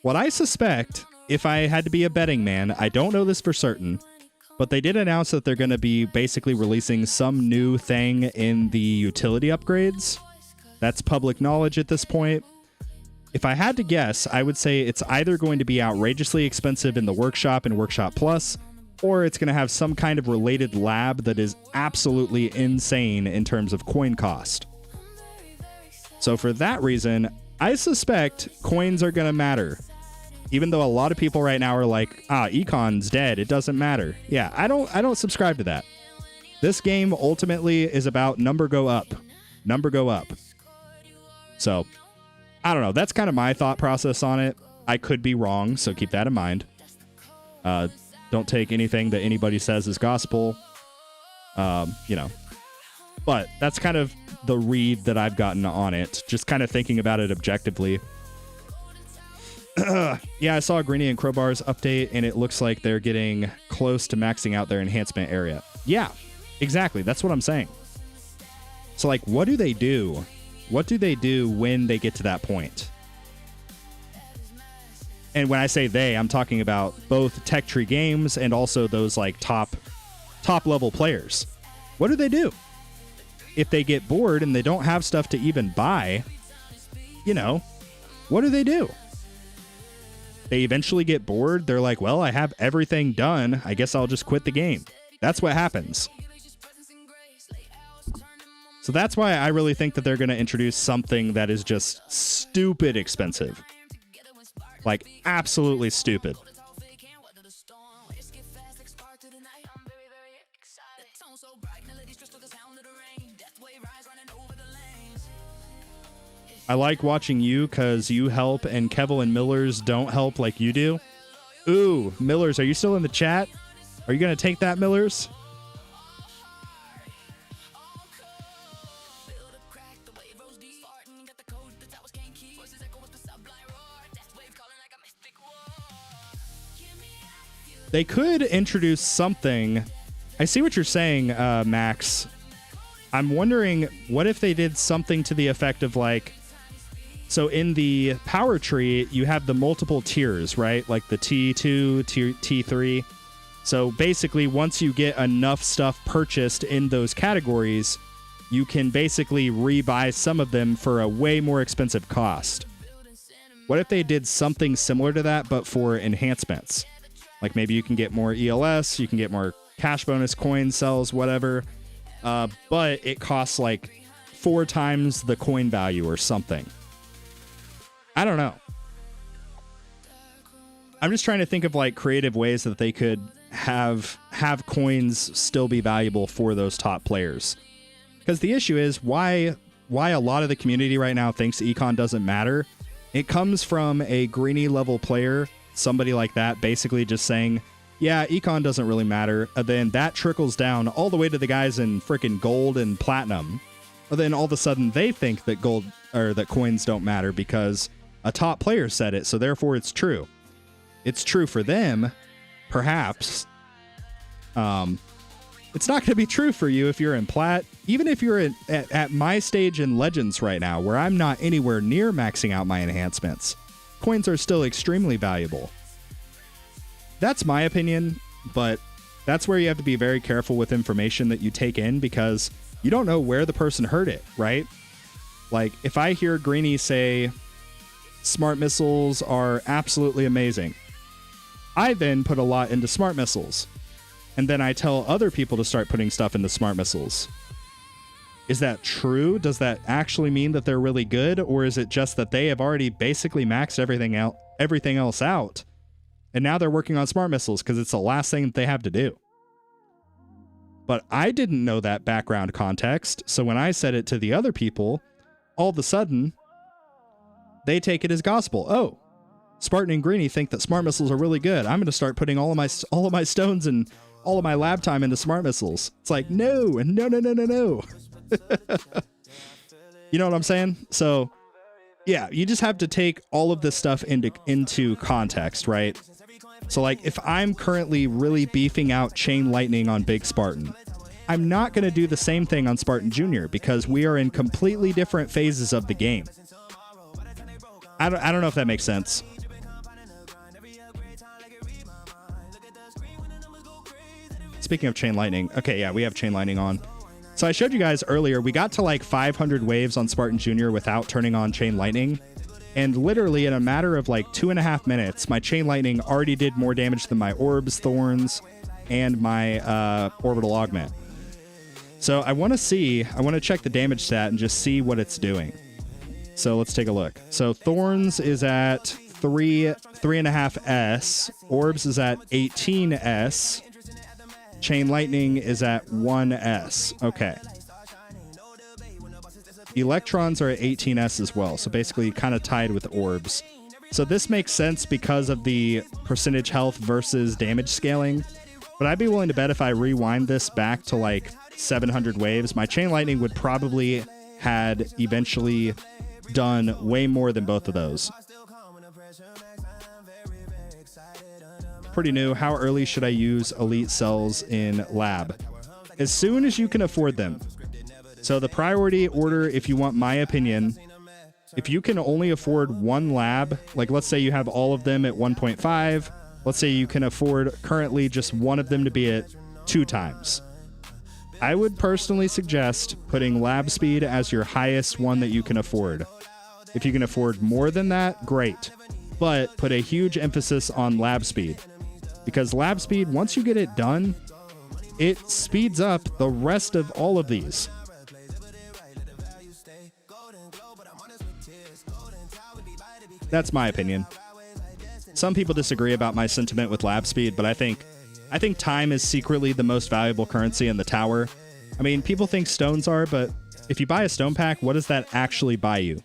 what I suspect, if I had to be a betting man, I don't know this for certain, but they did announce that they're going to be basically releasing some new thing in the utility upgrades. That's public knowledge at this point. If I had to guess, I would say it's either going to be outrageously expensive in the Workshop and Workshop Plus, or it's going to have some kind of related lab that is absolutely insane in terms of coin cost. So for that reason, I suspect coins are going to matter. Even though a lot of people right now are like, econ's dead, it doesn't matter. Yeah, I don't subscribe to that. This game ultimately is about number go up. Number go up. So, I don't know. That's kind of my thought process on it. I could be wrong, so keep that in mind. Don't take anything that anybody says as gospel. You know. But that's kind of the read that I've gotten on it. Just kind of thinking about it objectively. Yeah, I saw Greeny and Crowbar's update, and it looks like they're getting close to maxing out their enhancement area. Yeah, exactly. That's what I'm saying. So, like, what do they do? What do they do when they get to that point? And when I say they, I'm talking about both Tech Tree Games and also those, like, top level players. What do they do? If they get bored and they don't have stuff to even buy, you know, what do they do? They eventually get bored. They're like, well, I have everything done. I guess I'll just quit the game. That's what happens. So that's why I really think that they're going to introduce something that is just stupid expensive. Like, absolutely stupid. I like watching you because you help and Kevel and Millers don't help like you do. Ooh, Millers, are you still in the chat? Are you going to take that, Millers? They could introduce something. I see what you're saying, Max. I'm wondering, what if they did something to the effect of like, so in the power tree, you have the multiple tiers, right? Like the T2, T3. So basically, once you get enough stuff purchased in those categories, you can basically rebuy some of them for a way more expensive cost. What if they did something similar to that, but for enhancements? Like maybe you can get more ELS, you can get more cash bonus coin cells, whatever. But it costs like 4 times the coin value or something. I don't know. I'm just trying to think of like creative ways that they could have coins still be valuable for those top players. Because the issue is why a lot of the community right now thinks econ doesn't matter. It comes from a greeny level player, somebody like that, basically just saying, yeah, econ doesn't really matter. Then that trickles down all the way to the guys in freaking gold and platinum. Then all of a sudden they think that gold or that coins don't matter because a top player said it, so therefore it's true. It's true for them, perhaps. It's not going to be true for you if you're in plat. Even if you're at my stage in Legends right now, where I'm not anywhere near maxing out my enhancements, coins are still extremely valuable. That's my opinion, but that's where you have to be very careful with information that you take in because you don't know where the person heard it, right? Like, if I hear Greeny say, smart missiles are absolutely amazing, I then put a lot into smart missiles. And then I tell other people to start putting stuff into smart missiles. Is that true? Does that actually mean that they're really good? Or is it just that they have already basically maxed everything else out? And now they're working on smart missiles because it's the last thing that they have to do. But I didn't know that background context. So when I said it to the other people, all of a sudden, they take it as gospel. Oh, Spartan and Greeny think that smart missiles are really good. I'm going to start putting all of my stones and all of my lab time into smart missiles. It's like, no. You know what I'm saying? So yeah, you just have to take all of this stuff into context, right? So like if I'm currently really beefing out Chain Lightning on Big Spartan, I'm not going to do the same thing on Spartan Jr. because we are in completely different phases of the game. I don't know if that makes sense. Speaking of Chain Lightning, okay, yeah, we have Chain Lightning on. So I showed you guys earlier, we got to like 500 waves on Spartan Jr. without turning on Chain Lightning. And literally in a matter of like 2.5 minutes, my Chain Lightning already did more damage than my Orbs, Thorns, and my Orbital Augment. So I want to check the damage stat and just see what it's doing. So let's take a look. So Thorns is at 3.5S. Orbs is at 18S. Chain Lightning is at 1S. Okay. Electrons are at 18S as well, so basically kind of tied with Orbs. So this makes sense because of the percentage health versus damage scaling, but I'd be willing to bet if I rewind this back to like 700 waves, my Chain Lightning would probably had eventually done way more than both of those. Pretty new. How early should I use elite cells in lab? As soon as you can afford them. So the priority order, if you want my opinion, if you can only afford one lab, like let's say you have all of them at 1.5, let's say you can afford currently just one of them to be at 2 times. I would personally suggest putting lab speed as your highest one that you can afford. If you can afford more than that, great. But put a huge emphasis on lab speed. Because lab speed, once you get it done, it speeds up the rest of all of these. That's my opinion. Some people disagree about my sentiment with lab speed, but I think time is secretly the most valuable currency in the tower. I mean, people think stones are, but if you buy a stone pack, what does that actually buy you?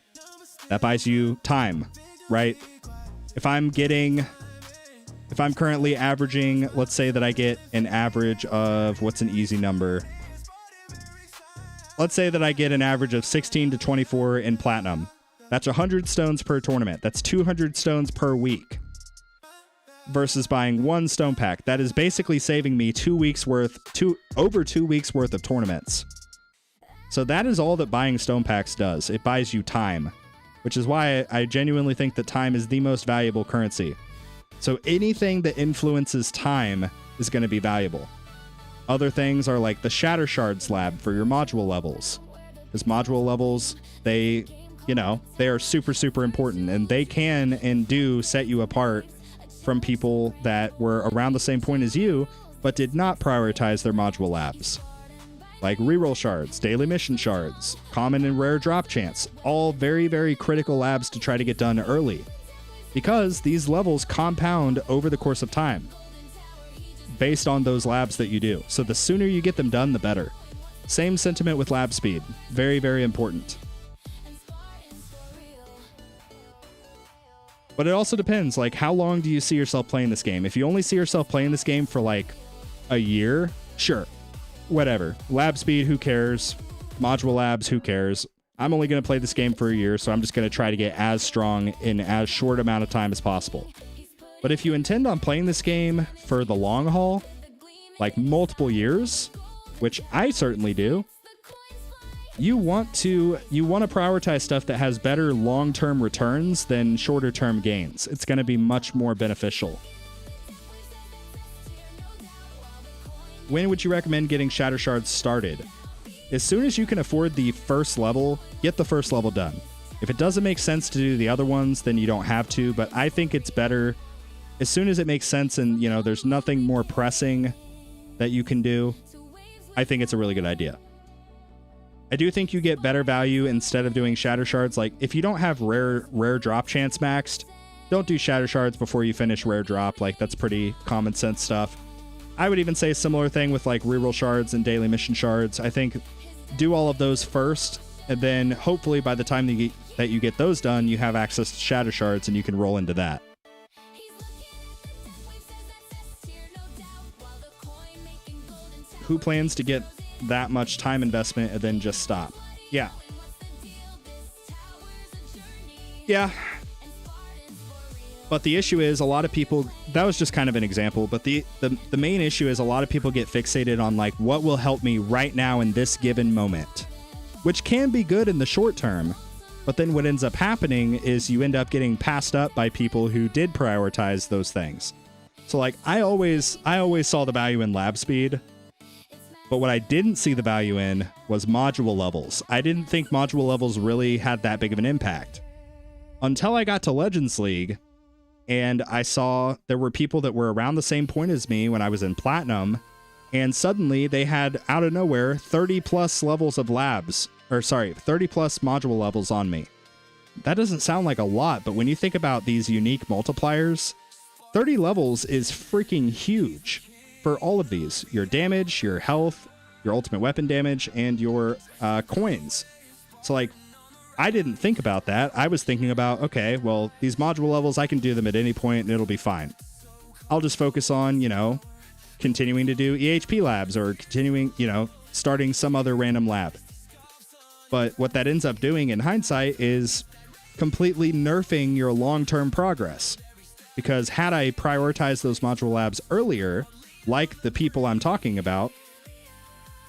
That buys you time, right? If I'm currently averaging, let's say that I get an average of, what's an easy number? Let's say that I get an average of 16 to 24 in platinum. That's 100 stones per tournament. That's 200 stones per week. Versus buying one stone pack. That is basically saving me over 2 weeks worth of tournaments. So that is all that buying stone packs does. It buys you time. Which is why I genuinely think that time is the most valuable currency. So anything that influences time is going to be valuable. Other things are like the Shatter Shards lab for your module levels. Because module levels, they are super, super important. And they can and do set you apart from people that were around the same point as you, but did not prioritize their module labs. Like reroll shards, daily mission shards, common and rare drop chance. All very, very critical labs to try to get done early. Because these levels compound over the course of time based on those labs that you do. So the sooner you get them done, the better. Same sentiment with lab speed. Very, very important. But it also depends, like, how long do you see yourself playing this game? If you only see yourself playing this game for like a year, sure, whatever. Lab speed, who cares? Module labs, who cares? I'm only going to play this game for a year, so I'm just going to try to get as strong in as short amount of time as possible. But if you intend on playing this game for the long haul, like multiple years, which I certainly do, you want to prioritize stuff that has better long-term returns than shorter-term gains. It's going to be much more beneficial. When would you recommend getting Shatter Shards started? As soon as you can afford the first level, get the first level done. If it doesn't make sense to do the other ones, then you don't have to, but I think it's better as soon as it makes sense and, you know, there's nothing more pressing that you can do. I think it's a really good idea. I do think you get better value instead of doing Shatter Shards. Like, if you don't have rare drop chance maxed, don't do Shatter Shards before you finish rare drop. Like, that's pretty common sense stuff. I would even say a similar thing with like reroll shards and daily mission shards. I think do all of those first, and then hopefully by the time that you get those done, you have access to Shatter Shards and you can roll into that. Who plans to get that much time investment and then just stop? Yeah. But the issue is a lot of people, that was just kind of an example, but the main issue is a lot of people get fixated on like what will help me right now in this given moment, which can be good in the short term. But then what ends up happening is you end up getting passed up by people who did prioritize those things. So like I always saw the value in lab speed. But what I didn't see the value in was module levels. I didn't think module levels really had that big of an impact. Until I got to Legends League, and I saw there were people that were around the same point as me when I was in Platinum, and suddenly they had, out of nowhere, 30 plus levels of labs, 30 plus module levels on me. That doesn't sound like a lot, but when you think about these unique multipliers, 30 levels is freaking huge. For all of these, your damage, your health, your ultimate weapon damage, and your coins. So like, I didn't think about that. I was thinking about, okay, well, these module levels, I can do them at any point and it'll be fine. I'll just focus on, you know, continuing to do EHP labs or continuing, you know, starting some other random lab. But what that ends up doing in hindsight is completely nerfing your long-term progress. Because had I prioritized those module labs earlier, like the people I'm talking about,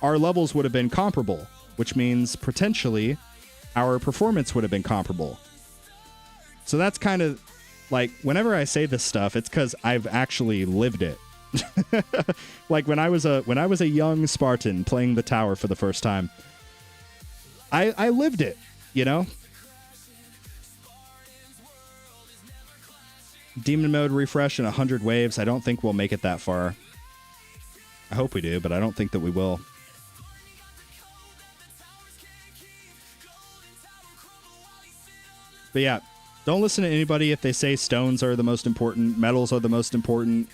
our levels would have been comparable, which means potentially our performance would have been comparable. So that's kind of like, whenever I say this stuff, it's because I've actually lived it. Like when I was a young Spartan playing the tower for the first time, I lived it, you know? Demon mode refresh in 100 waves. I don't think we'll make it that far. I hope we do, but I don't think that we will. But yeah, don't listen to anybody if they say stones are the most important, metals are the most important,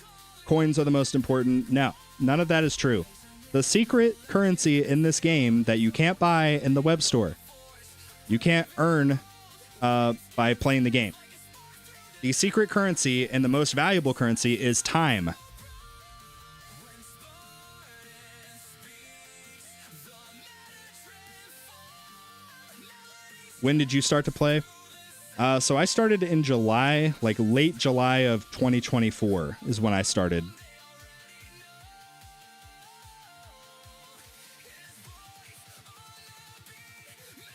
coins are the most important. No, none of that is true. The secret currency in this game that you can't buy in the web store, you can't earn by playing the game. The secret currency and the most valuable currency is time. When did you start to play? So I started in July, like late July of 2024 is when I started.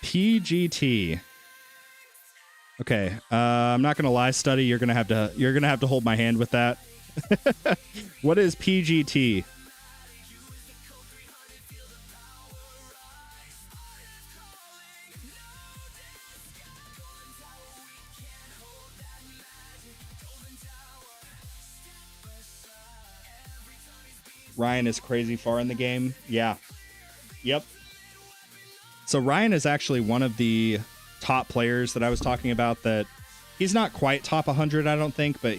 PGT. Okay, I'm not gonna lie, Study. You're gonna have to hold my hand with that. What is PGT? Ryan is crazy far in the game. Yeah. Yep. So Ryan is actually one of the top players that I was talking about, that he's not quite top 100, I don't think, but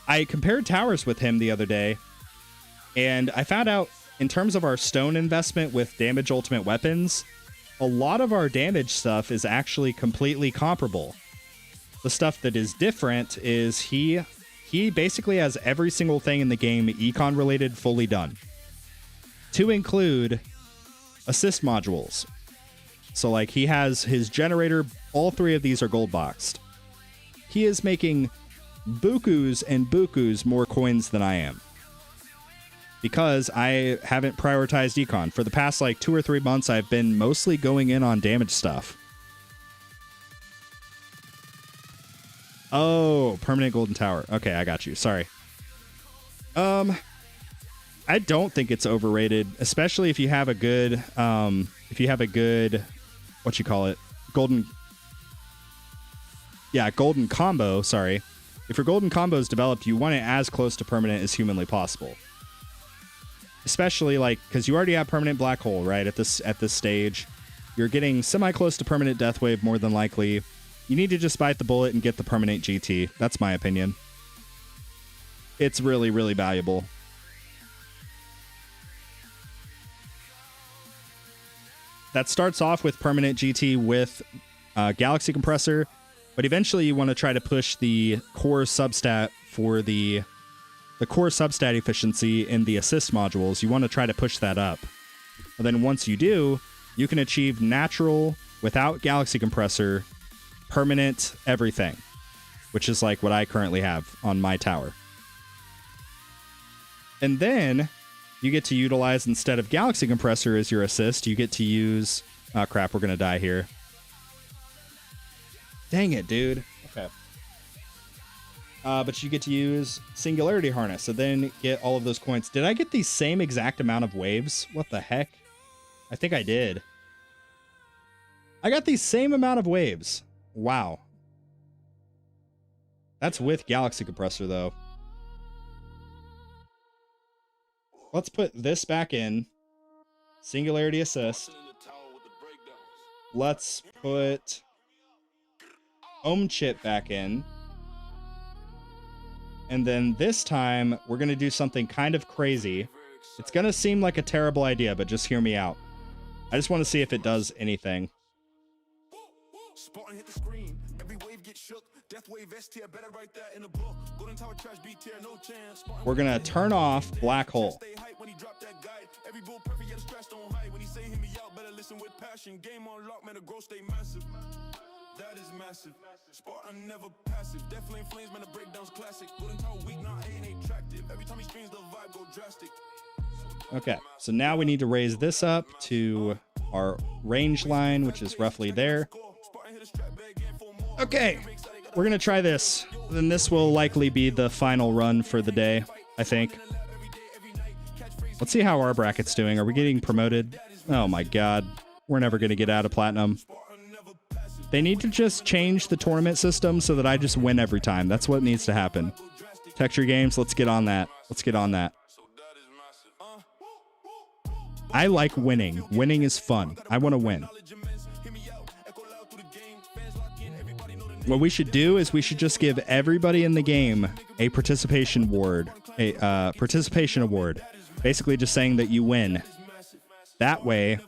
I compared towers with him the other day, and I found out in terms of our stone investment with damage ultimate weapons, a lot of our damage stuff is actually completely comparable. the stuff that is different is he basically has every single thing in the game econ related fully done, to include assist modules. So like he has his generator, all three of these are gold boxed. He is making bukus and bukus more coins than I am, because I haven't prioritized econ. For the past like 2 or 3 months, I've been mostly going in on damage stuff. Oh, permanent golden tower. Okay, I got you. Sorry. I don't think it's overrated, especially if you have a good, what you call it? Golden combo, sorry. If your golden combo is developed, you want it as close to permanent as humanly possible. Especially like, because you already have permanent black hole, right? At this stage, you're getting semi-close to permanent death wave more than likely. You need to just bite the bullet and get the permanent GT. That's my opinion. It's really, really valuable. That starts off with permanent GT with Galaxy Compressor, but eventually you want to try to push the core substat for the core substat efficiency in the assist modules. You want to try to push that up. And then once you do, you can achieve natural, without Galaxy Compressor, permanent everything, which is like what I currently have on my tower. And then you get to utilize, instead of Galaxy Compressor as your assist, you get to use... Oh, crap, we're going to die here. Dang it, dude. Okay. But you get to use Singularity Harness, so then get all of those coins. Did I get the same exact amount of waves? What the heck? I think I did. I got the same amount of waves. Wow. That's with Galaxy Compressor, though. Let's put this back in. Singularity Assist. Let's put Ohm Chip back in. And then this time, we're going to do something kind of crazy. It's going to seem like a terrible idea, but just hear me out. I just want to see if it does anything. Spartan hit the screen, every wave gets shook. Death wave S tier, better write that in a book. Golden tower trash B tier, no chance. We're going to turn off Black Hole. Stay hype when he drop that guide. Every bull perfect, yet the stress don't hide. When he say hit me out, better listen with passion. Game on lock, man, the growth stay massive. That is massive. Spartan never passive. Definitely in flames, man, the breakdown's classic. Golden tower weak, not ain't attractive. Every time he screams, the vibe go drastic. Okay, so now we need to raise this up to our range line, which is roughly there. Okay, we're going to try this. Then this will likely be the final run for the day, I think. Let's see how our bracket's doing. Are we getting promoted? Oh my god. We're never going to get out of Platinum. They need to just change the tournament system so that I just win every time. That's what needs to happen. Texture games, let's get on that. Let's get on that. I like winning. Winning is fun. I want to win. What we should do is we should just give everybody in the game a participation award. Participation award. Basically just saying that you win. That way,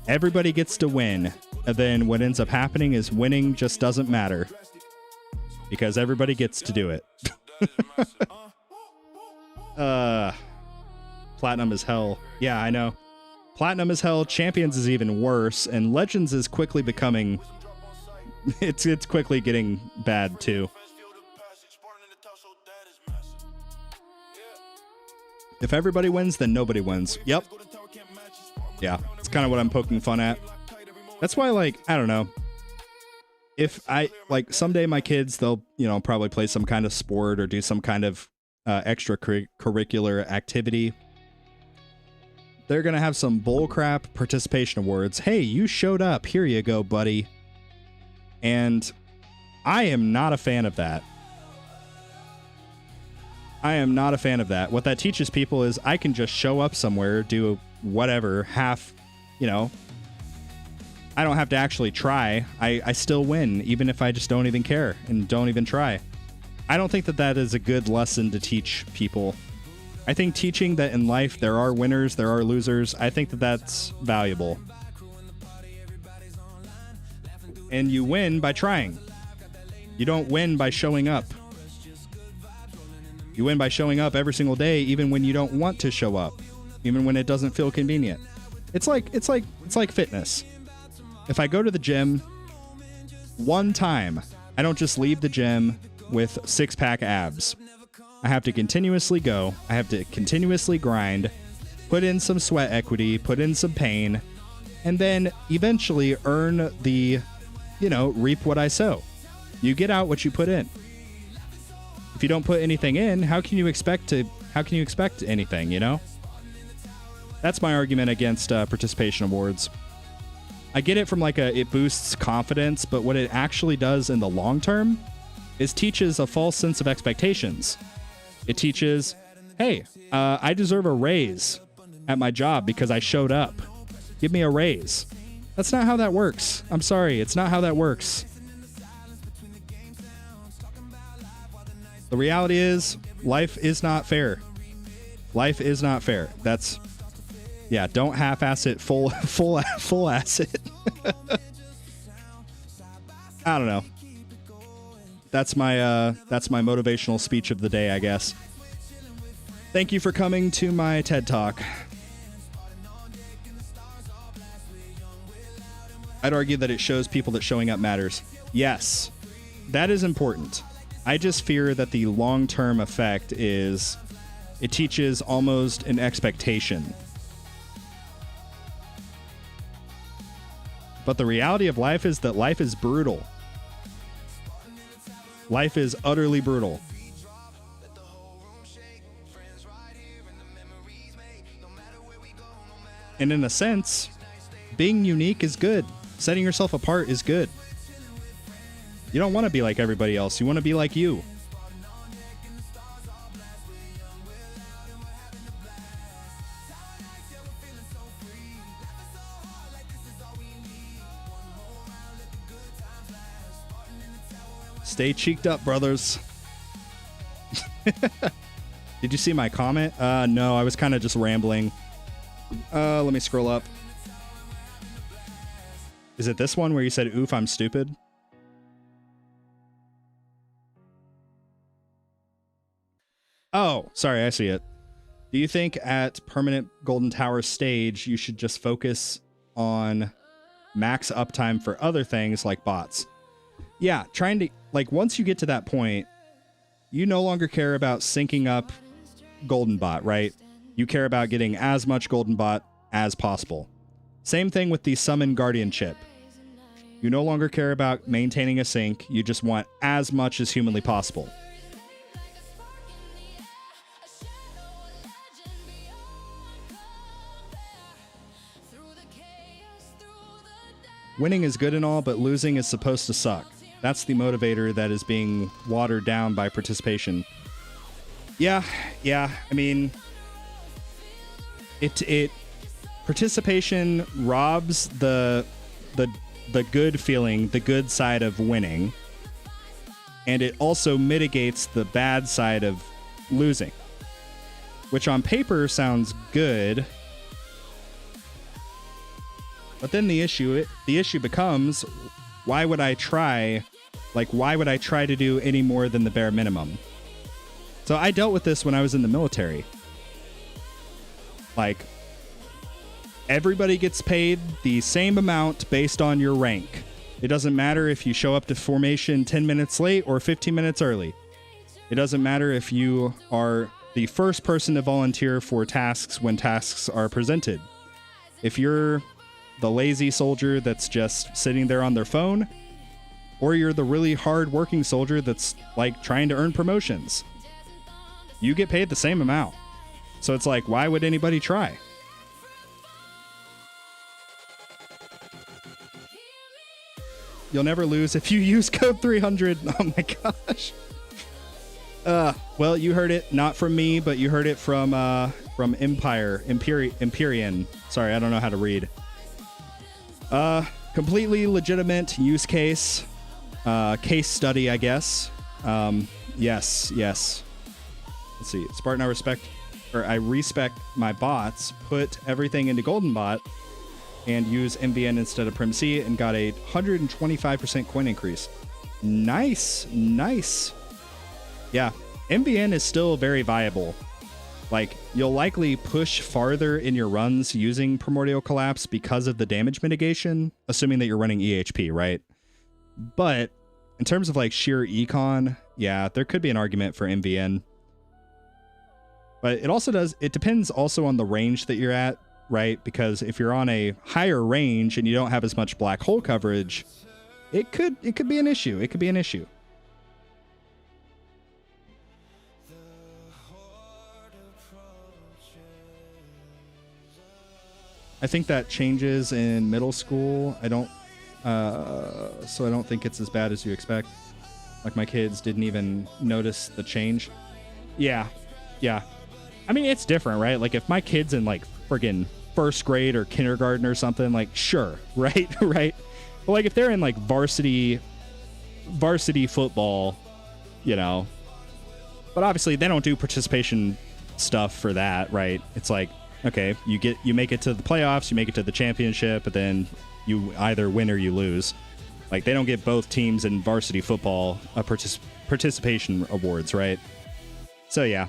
everybody gets to win. And then what ends up happening is winning just doesn't matter. Because everybody gets to do it. Platinum is hell. Yeah, I know. Platinum is hell. Champions is even worse. And Legends is quickly becoming... It's quickly getting bad, too. If everybody wins, then nobody wins. Yep. Yeah, it's kind of what I'm poking fun at. That's why, like, I don't know. If I, like, someday my kids, they'll, you know, probably play some kind of sport or do some kind of extracurricular activity. They're going to have some bullcrap participation awards. Hey, you showed up. Here you go, buddy. And I am not a fan of that. I am not a fan of that. What that teaches people is I can just show up somewhere, do whatever, half, you know, I don't have to actually try. I still win, even if I just don't even care and don't even try. I don't think that that is a good lesson to teach people. I think teaching that in life there are winners, there are losers, I think that that's valuable. And you win by trying. You don't win by showing up. You win by showing up every single day, even when you don't want to show up, even when it doesn't feel convenient. It's like fitness. If I go to the gym one time, I don't just leave the gym with six-pack abs. I have to continuously go. I have to continuously grind, put in some sweat equity, put in some pain, and then eventually earn the, reap what I sow. You get out what you put in. If you don't put anything in, how can you expect anything, That's my argument against participation awards. I get it from it boosts confidence, but what it actually does in the long term is teaches a false sense of expectations. It teaches, hey, I deserve a raise at my job because I showed up. Give me a raise. That's not how that works. I'm sorry, it's not how that works. The reality is, life is not fair. Life is not fair. Don't half-ass it, full ass it. I don't know. That's my motivational speech of the day, I guess. Thank you for coming to my TED Talk. I'd argue that it shows people that showing up matters. Yes, that is important. I just fear that the long-term effect is it teaches almost an expectation. But the reality of life is that life is brutal. Life is utterly brutal. And in a sense, being unique is good. Setting yourself apart is good. You don't want to be like everybody else. You want to be like you. Stay cheeked up, brothers. Did you see my comment? No, I was kind of just rambling. Let me scroll up. Is it this one where you said, oof, I'm stupid? Oh, sorry, I see it. Do you think at Permanent Golden Tower stage, you should just focus on max uptime for other things like bots? Yeah, trying to, once you get to that point, you no longer care about syncing up Golden Bot, right? You care about getting as much Golden Bot as possible. Same thing with the Summon Guardian chip. You no longer care about maintaining a sync, you just want as much as humanly possible. Winning is good and all, but losing is supposed to suck. That's the motivator that is being watered down by participation. Yeah. I mean, it participation robs the good feeling, the good side of winning, and it also mitigates the bad side of losing, which on paper sounds good. But then the issue becomes, why would I try to do any more than the bare minimum? So I dealt with this when I was in the military. Everybody gets paid the same amount based on your rank. It doesn't matter if you show up to formation 10 minutes late or 15 minutes early. It doesn't matter if you are the first person to volunteer for tasks when tasks are presented. If you're the lazy soldier that's just sitting there on their phone, or you're the really hard-working soldier that's trying to earn promotions, you get paid the same amount. So it's why would anybody try? You'll never lose if you use code 300. Oh my gosh. Well, you heard it not from me, but you heard it from Empyrean. Sorry, I don't know how to read. Completely legitimate use case. Case study, I guess. Yes. Let's see. Spartan, I respect my bots, put everything into Golden Bot, and use MVN instead of Prim C, and got a 125% coin increase. Nice. Yeah, MVN is still very viable. Like, you'll likely push farther in your runs using Primordial Collapse because of the damage mitigation, assuming that you're running EHP, right? But in terms of like sheer econ, yeah, there could be an argument for MVN. But it depends also on the range that you're at, right? Because if you're on a higher range and you don't have as much black hole coverage, it could be an issue. It could be an issue. I think that changes in middle school. I don't think it's as bad as you expect. Like, my kids didn't even notice the change. Yeah. I mean, it's different, right? Like, if my kid's in like friggin' first grade or kindergarten or something, like, sure, right? Right. But like, if they're in like varsity football, you know, but obviously they don't do participation stuff for that, right? It's like, okay, you make it to the playoffs, you make it to the championship, but then you either win or you lose. Like, they don't give both teams in varsity football participation awards, right? So yeah,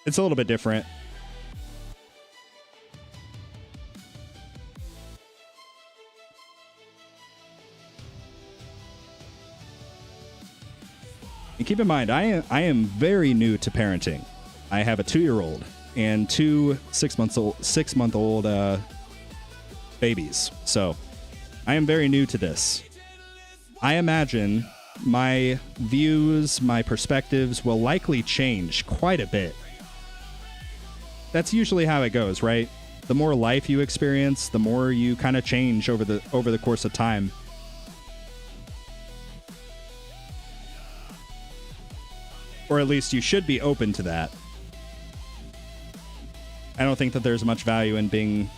it's a little bit different. And keep in mind, I am very new to parenting. I have a 2-year-old and 2 6-month-old babies. So I am very new to this. I imagine my views, my perspectives will likely change quite a bit. That's usually how it goes, right? The more life you experience, the more you kind of change over the course of time. Or at least you should be open to that. I don't think that there's much value in being,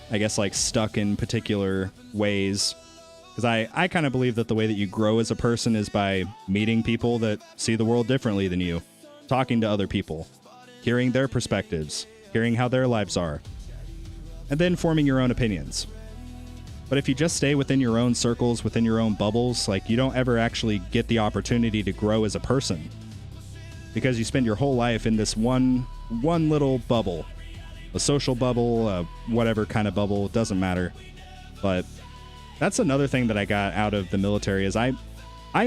I guess, like, stuck in particular ways. Because I kind of believe that the way that you grow as a person is by meeting people that see the world differently than you, talking to other people, hearing their perspectives, hearing how their lives are, and then forming your own opinions. But if you just stay within your own circles, within your own bubbles, like, you don't ever actually get the opportunity to grow as a person. Because you spend your whole life in this one little bubble. A social bubble, whatever kind of bubble, doesn't matter. But that's another thing that I got out of the military is I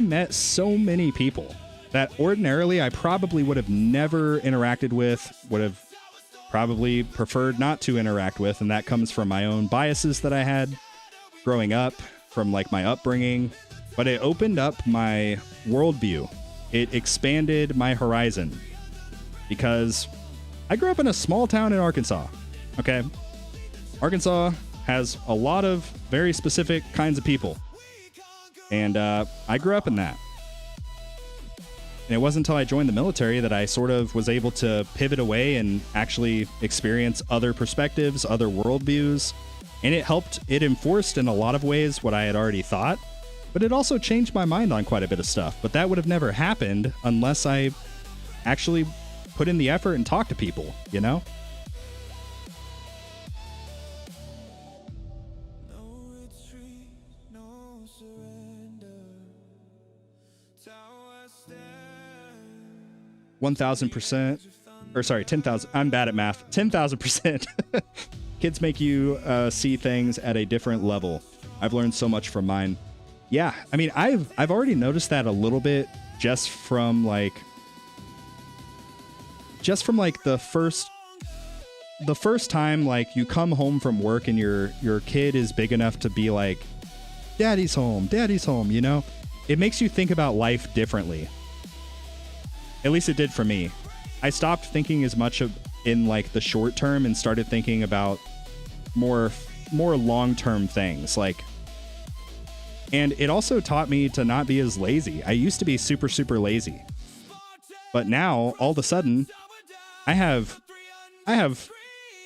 met so many people that ordinarily I probably would have never interacted with, would have probably preferred not to interact with, and that comes from my own biases that I had growing up, from like my upbringing. But it opened up my worldview. It expanded my horizon because I grew up in a small town in Arkansas. Okay. Arkansas has a lot of very specific kinds of people. And I grew up in that. And it wasn't until I joined the military that I sort of was able to pivot away and actually experience other perspectives, other worldviews. And it enforced in a lot of ways what I had already thought. But it also changed my mind on quite a bit of stuff. But that would have never happened unless I actually put in the effort and talk to people, you know? No retreat, no surrender. Tower stand. 1,000%. Or sorry, 10,000. I'm bad at math. 10,000%. Kids make you see things at a different level. I've learned so much from mine. Yeah, I mean, I've already noticed that a little bit just from like the first time, like, you come home from work and your kid is big enough to be like, daddy's home, you know? It makes you think about life differently. At least it did for me. I stopped thinking as much in like the short term and started thinking about more long-term things, like. And it also taught me to not be as lazy. I used to be super, super lazy. But now, all of a sudden, I have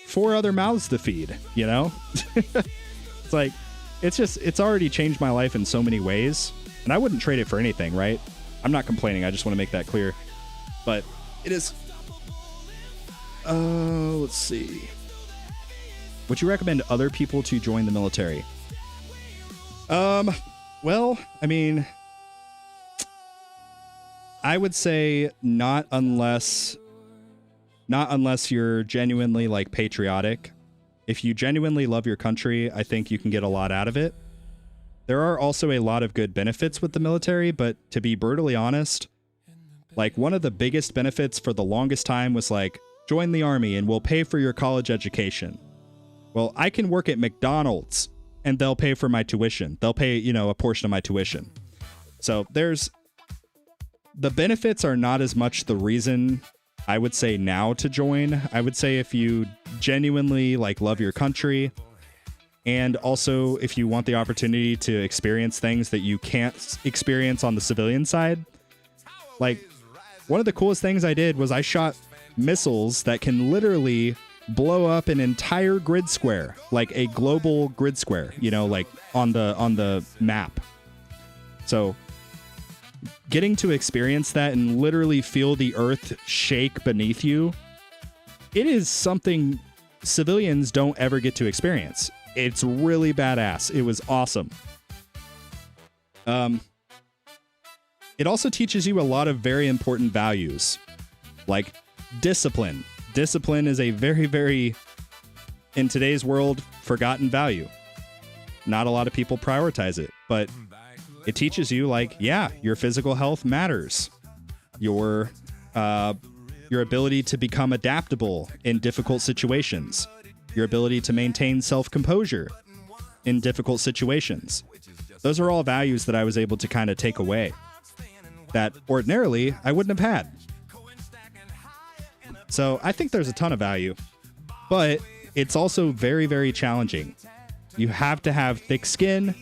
4 other mouths to feed, you know? It's like, it's already changed my life in so many ways. And I wouldn't trade it for anything, right? I'm not complaining. I just want to make that clear. But it is... let's see. Would you recommend other people to join the military? Well, I mean, I would say not unless you're genuinely like patriotic. If you genuinely love your country, I think you can get a lot out of it. There are also a lot of good benefits with the military, but to be brutally honest, like one of the biggest benefits for the longest time was like, join the army and we'll pay for your college education. Well, I can work at McDonald's and they'll pay for my tuition. They'll pay, a portion of my tuition. So the benefits are not as much the reason I would say now to join. I would say if you genuinely like love your country, and also if you want the opportunity to experience things that you can't experience on the civilian side. Like one of the coolest things I did was I shot missiles that can literally blow up an entire grid square, like a global grid square, like on the map. So getting to experience that and literally feel the earth shake beneath you, it is something civilians don't ever get to experience. It's really badass. It was awesome. It also teaches you a lot of very important values, like discipline. Discipline is a very, very, in today's world, forgotten value. Not a lot of people prioritize it, but it teaches you like, yeah, your physical health matters. Your ability to become adaptable in difficult situations. Your ability to maintain self-composure in difficult situations. Those are all values that I was able to kind of take away that ordinarily I wouldn't have had. So I think there's a ton of value, but it's also very, very challenging. You have to have thick skin.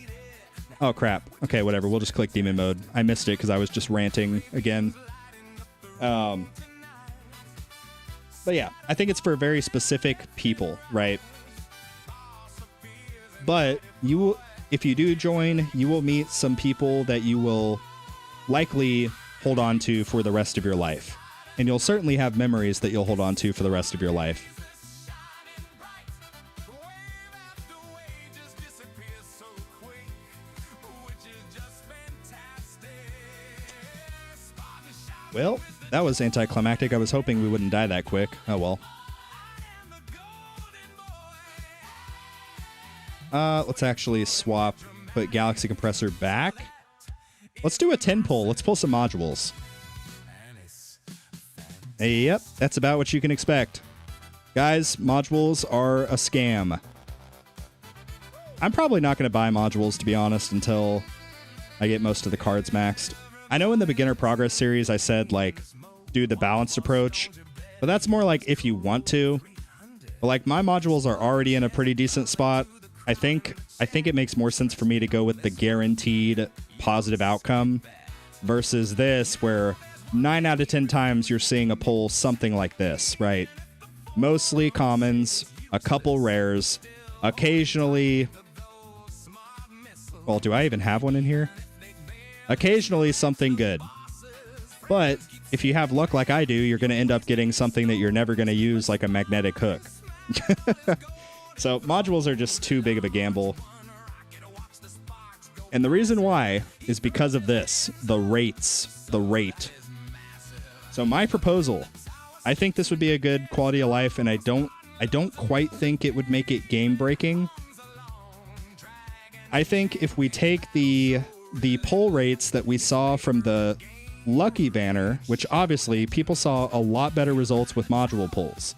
Oh, crap. Okay, whatever. We'll just click demon mode. I missed it because I was just ranting again. But yeah, I think it's for very specific people, right? But if you do join, you will meet some people that you will likely hold on to for the rest of your life. And you'll certainly have memories that you'll hold on to for the rest of your life. Well, that was anticlimactic. I was hoping we wouldn't die that quick. Oh well. Let's actually swap, put Galaxy Compressor back. Let's do a 10 pull. Let's pull some modules. Yep, that's about what you can expect. Guys, modules are a scam. I'm probably not going to buy modules, to be honest, until I get most of the cards maxed. I know in the beginner progress series I said, like, do the balanced approach, but that's more like if you want to. But like my modules are already in a pretty decent spot. I think it makes more sense for me to go with the guaranteed positive outcome versus this, where 9 out of 10 times you're seeing a pull something like this, right? Mostly commons, a couple rares, occasionally... Well, do I even have one in here? Occasionally something good. But if you have luck like I do, you're going to end up getting something that you're never going to use, like a magnetic hook. So modules are just too big of a gamble. And the reason why is because of this, the rates, the rate. So my proposal, I think this would be a good quality of life, and I don't quite think it would make it game breaking. I think if we take the pull rates that we saw from the Lucky banner, which obviously people saw a lot better results with module pulls.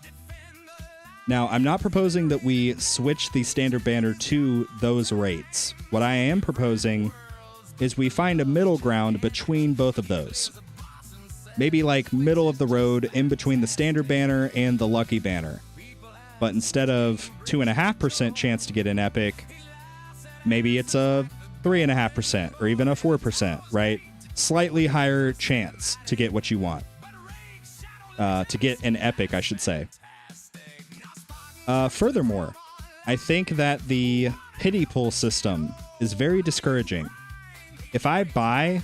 Now, I'm not proposing that we switch the standard banner to those rates. What I am proposing is we find a middle ground between both of those. Maybe like middle of the road in between the standard banner and the lucky banner. But instead of 2.5% chance to get an epic, maybe it's a 3.5% or even a 4%, right? Slightly higher chance to get what you want. To get an epic, I should say. Furthermore, I think that the pity pull system is very discouraging. If I buy,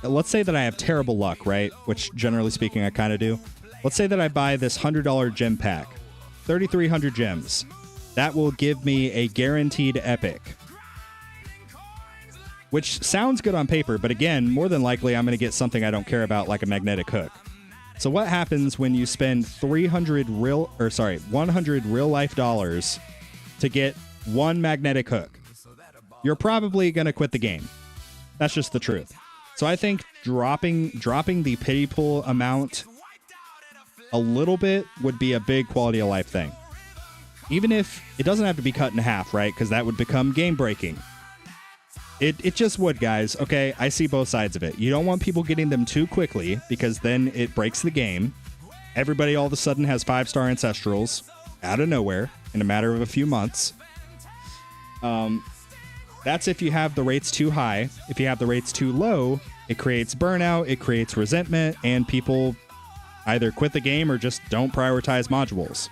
let's say that I have terrible luck, right? Which generally speaking, I kind of do. Let's say that I buy this $100 gem pack, 3,300 gems. That will give me a guaranteed epic. which sounds good on paper, but again, more than likely I'm going to get something I don't care about, like a magnetic hook. So what happens when you spend 100 real life dollars to get one magnetic hook? You're probably going to quit the game. That's just the truth. So I think dropping the pity pool amount a little bit would be a big quality of life thing. Even if it doesn't have to be cut in half, right? Because that would become game breaking. It just would, guys. Okay, I see both sides of it. You don't want people getting them too quickly because then it breaks the game. Everybody all of a sudden has 5-star ancestrals out of nowhere in a matter of a few months. That's if you have the rates too high. If you have the rates too low, it creates burnout, it creates resentment, and people either quit the game or just don't prioritize modules.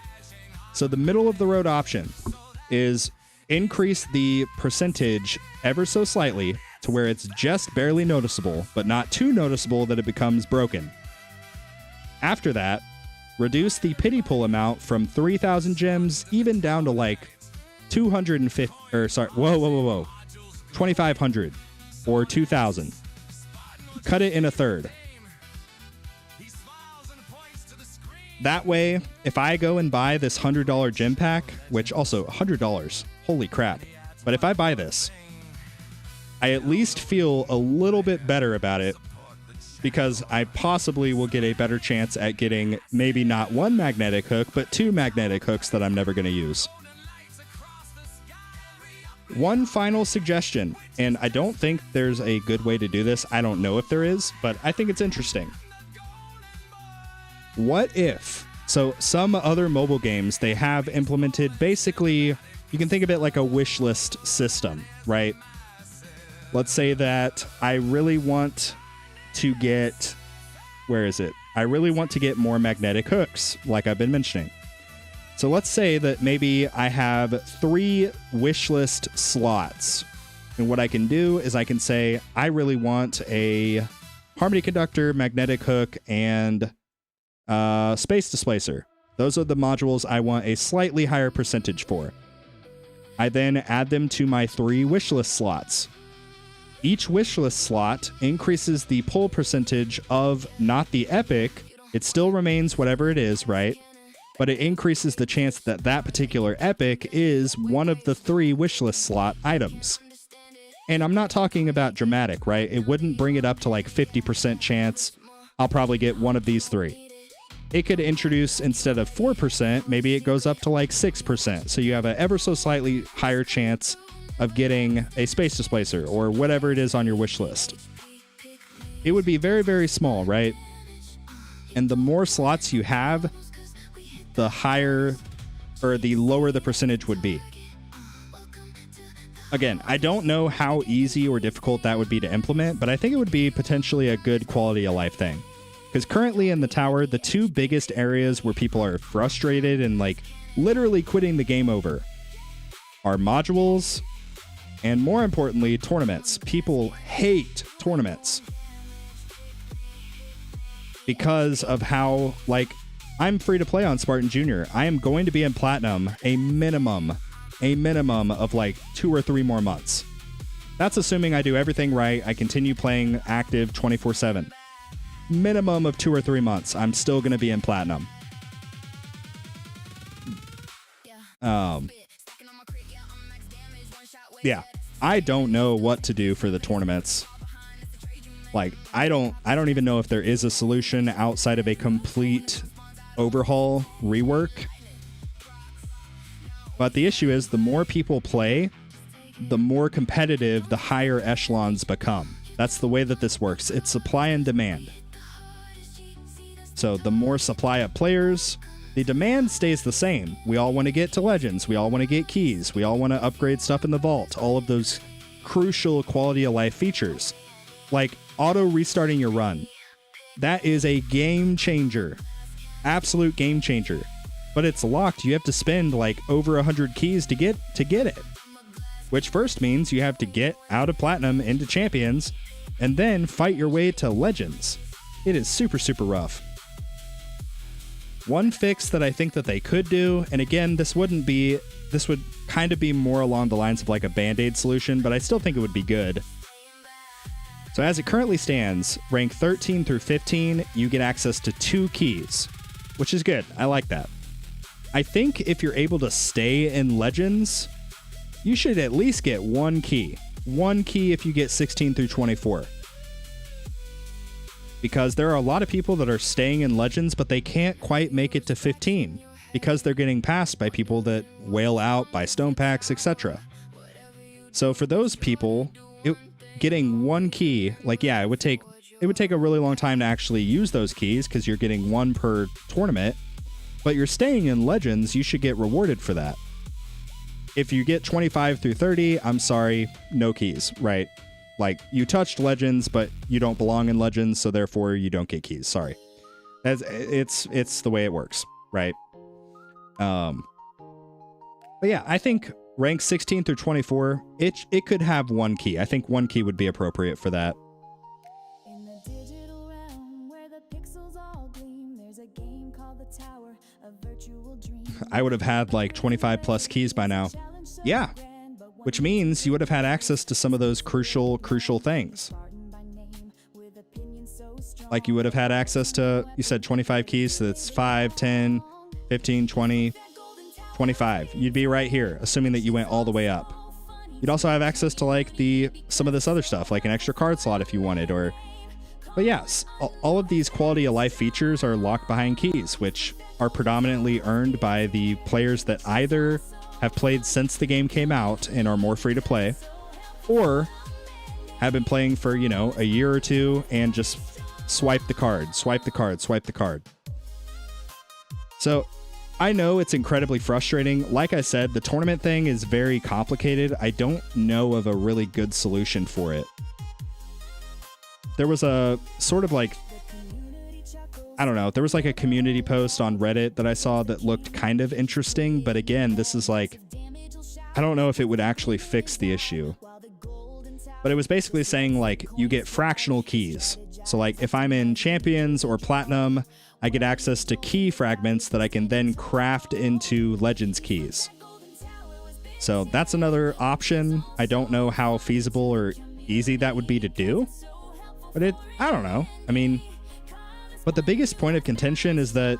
So the middle of the road option is increase the percentage ever so slightly to where it's just barely noticeable, but not too noticeable that it becomes broken. After that, reduce the pity pool amount from 3,000 gems even down to like 250, 2,500 or 2,000. Cut it in a third. That way, if I go and buy this $100 gem pack, which also $100, holy crap. But if I buy this, I at least feel a little bit better about it because I possibly will get a better chance at getting maybe not one magnetic hook, but 2 magnetic hooks that I'm never going to use. One final suggestion, and I don't think there's a good way to do this. I don't know if there is, but I think it's interesting. What if, so some other mobile games, they have implemented basically, you can think of it like a wish list system, right? Let's say that I really want to get, I really want to get more magnetic hooks, like I've been mentioning. So let's say that maybe I have 3 wish list slots. And what I can do is I can say, I really want a harmony conductor, magnetic hook, and space displacer. Those are the modules I want a slightly higher percentage for. I then add them to my 3 wishlist slots. Each wishlist slot increases the pull percentage of not the epic. It still remains whatever it is, right? But it increases the chance that that particular epic is one of the 3 wishlist slot items. And I'm not talking about dramatic, right? It wouldn't bring it up to like 50% chance I'll probably get one of these 3. It could introduce, instead of 4%, maybe it goes up to like 6%. So you have an ever so slightly higher chance of getting a space displacer or whatever it is on your wish list. It would be very, very small, right? And the more slots you have, the higher or the lower the percentage would be. Again, I don't know how easy or difficult that would be to implement, but I think it would be potentially a good quality of life thing. Because currently in the tower, the 2 biggest areas where people are frustrated and like literally quitting the game over are modules and, more importantly, tournaments. People hate tournaments because of how, like, I'm free to play on Spartan Junior. I am going to be in Platinum a minimum of like 2 or 3 more months. That's assuming I do everything right. I continue playing active 24/7. Minimum of 2 or 3 months, I'm still going to be in Platinum. Yeah, I don't know what to do for the tournaments. Like, I don't even know if there is a solution outside of a complete overhaul, rework. But the issue is, the more people play, the more competitive the higher echelons become. That's the way that this works. It's supply and demand. So the more supply of players, the demand stays the same. We all want to get to Legends. We all want to get keys. We all want to upgrade stuff in the vault. All of those crucial quality of life features. Like auto restarting your run. That is a game changer. Absolute game changer. But it's locked. You have to spend like over 100 keys to get it. Which first means you have to get out of Platinum into Champions and then fight your way to Legends. It is super, super rough. One fix that I think that they could do, and again, this would kind of be more along the lines of like a Band-Aid solution, but I still think it would be good, So as it currently stands, rank 13 through 15, you get access to 2 keys, which is good. I like that. I think if you're able to stay in Legends, you should at least get 1 key. 1 key if you get 16 through 24. Because there are a lot of people that are staying in Legends, but they can't quite make it to 15 because they're getting passed by people that whale out, by stone packs, etc. So for those people, getting 1 key, like, yeah, it would take a really long time to actually use those keys because you're getting 1 per tournament, but you're staying in Legends, you should get rewarded for that. If you get 25 through 30, I'm sorry, no keys, right? Like, you touched Legends, but you don't belong in Legends, so therefore you don't get keys. Sorry. It's the way it works, right? But yeah, I think rank 16 through 24, it could have 1 key. I think 1 key would be appropriate for that. In the digital realm where the pixels all gleam, there's a game called The Tower, a virtual dream. I would have had like 25 plus keys by now. Yeah. Which means you would have had access to some of those crucial things. Like you would have had access to, you said 25 keys, so that's 5, 10, 15, 20, 25. You'd be right here, assuming that you went all the way up. You'd also have access to like some of this other stuff, like an extra card slot if you wanted, but yes, all of these quality of life features are locked behind keys, which are predominantly earned by the players that either have played since the game came out and are more free to play, or have been playing for, a year or 2 and just swipe the card. So I know it's incredibly frustrating. Like I said, the tournament thing is very complicated. I don't know of a really good solution for it. There was a sort of like, I don't know, there was like a community post on Reddit that I saw that looked kind of interesting, but again, this is like, I don't know if it would actually fix the issue. But it was basically saying like, you get fractional keys. So like, if I'm in Champions or Platinum, I get access to key fragments that I can then craft into Legends keys. So that's another option. I don't know how feasible or easy that would be to do, but I don't know. I mean, but the biggest point of contention is that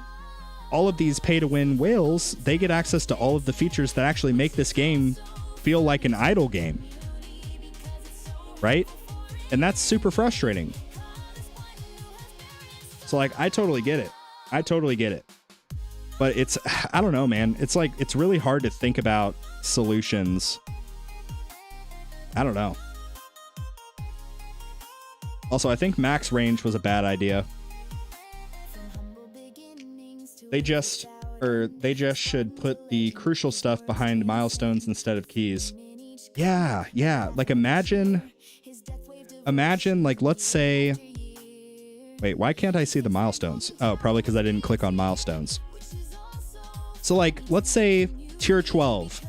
all of these pay-to-win whales, they get access to all of the features that actually make this game feel like an idle game. Right? And that's super frustrating. So, like, I totally get it. But I don't know, man. It's like, it's really hard to think about solutions. I don't know. Also, I think max range was a bad idea. They just should put the crucial stuff behind milestones instead of keys. Yeah. Like imagine, like, let's say, wait, why can't I see the milestones? Oh, probably because I didn't click on milestones. So like, let's say tier 12.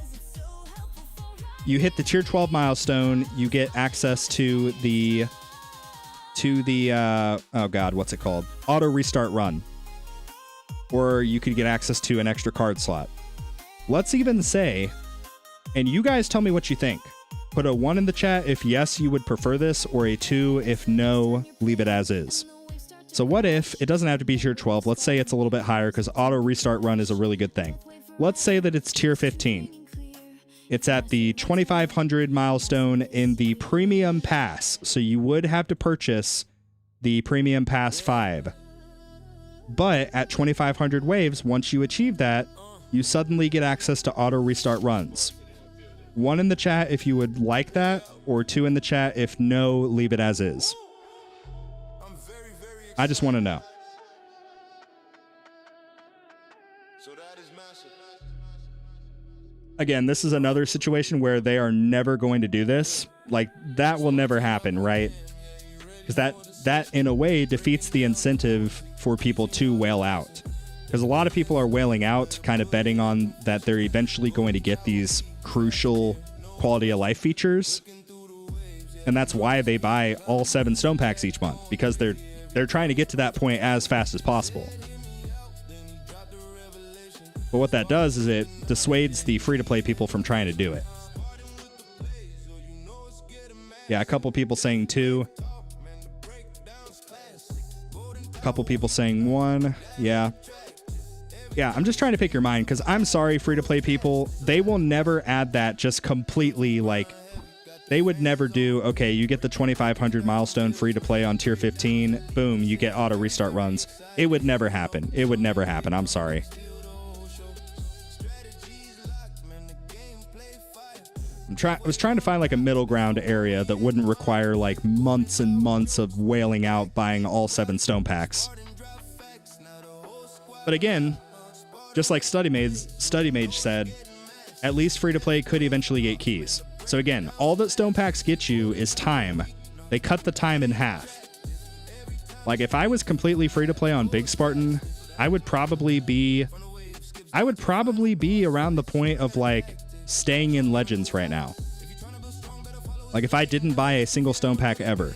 You hit the tier 12 milestone, you get access to the oh God, what's it called? Auto restart run. Or you could get access to an extra card slot. Let's even say, and you guys tell me what you think. Put a 1 in the chat if yes, you would prefer this, or a 2 if no, leave it as is. So what if, it doesn't have to be tier 12, let's say it's a little bit higher because auto restart run is a really good thing. Let's say that it's tier 15. It's at the 2500 milestone in the premium pass, so you would have to purchase the premium pass 5. But at 2500 waves, once you achieve that, you suddenly get access to auto restart runs. 1 in the chat if you would like that, or 2 in the chat if no, leave it as is. I just want to know. Again, this is another situation where they are never going to do this. Like, that will never happen, right? Because that in a way defeats the incentive for people to whale out. Because a lot of people are whaling out, kind of betting on that they're eventually going to get these crucial quality of life features. And that's why they buy all 7 stone packs each month, because they're trying to get to that point as fast as possible. But what that does is it dissuades the free-to-play people from trying to do it. Yeah, a couple people saying 2. couple people saying 1. Yeah. Yeah, I'm just trying to pick your mind because I'm sorry, free-to-play people. They will never add that just completely, like, they would never do, okay, you get the 2,500 milestone free-to-play on tier 15. Boom, you get auto restart runs. It would never happen. It would never happen. I'm sorry. I was trying to find like a middle ground area that wouldn't require like months and months of wailing out buying all 7 stone packs. But again, just like Study Mage said, at least free-to-play could eventually get keys. So again, all that stone packs get you is time. They cut the time in half. Like if I was completely free-to-play on Big Spartan, I would probably be around the point of like staying in Legends right now. Like if I didn't buy a single stone pack ever.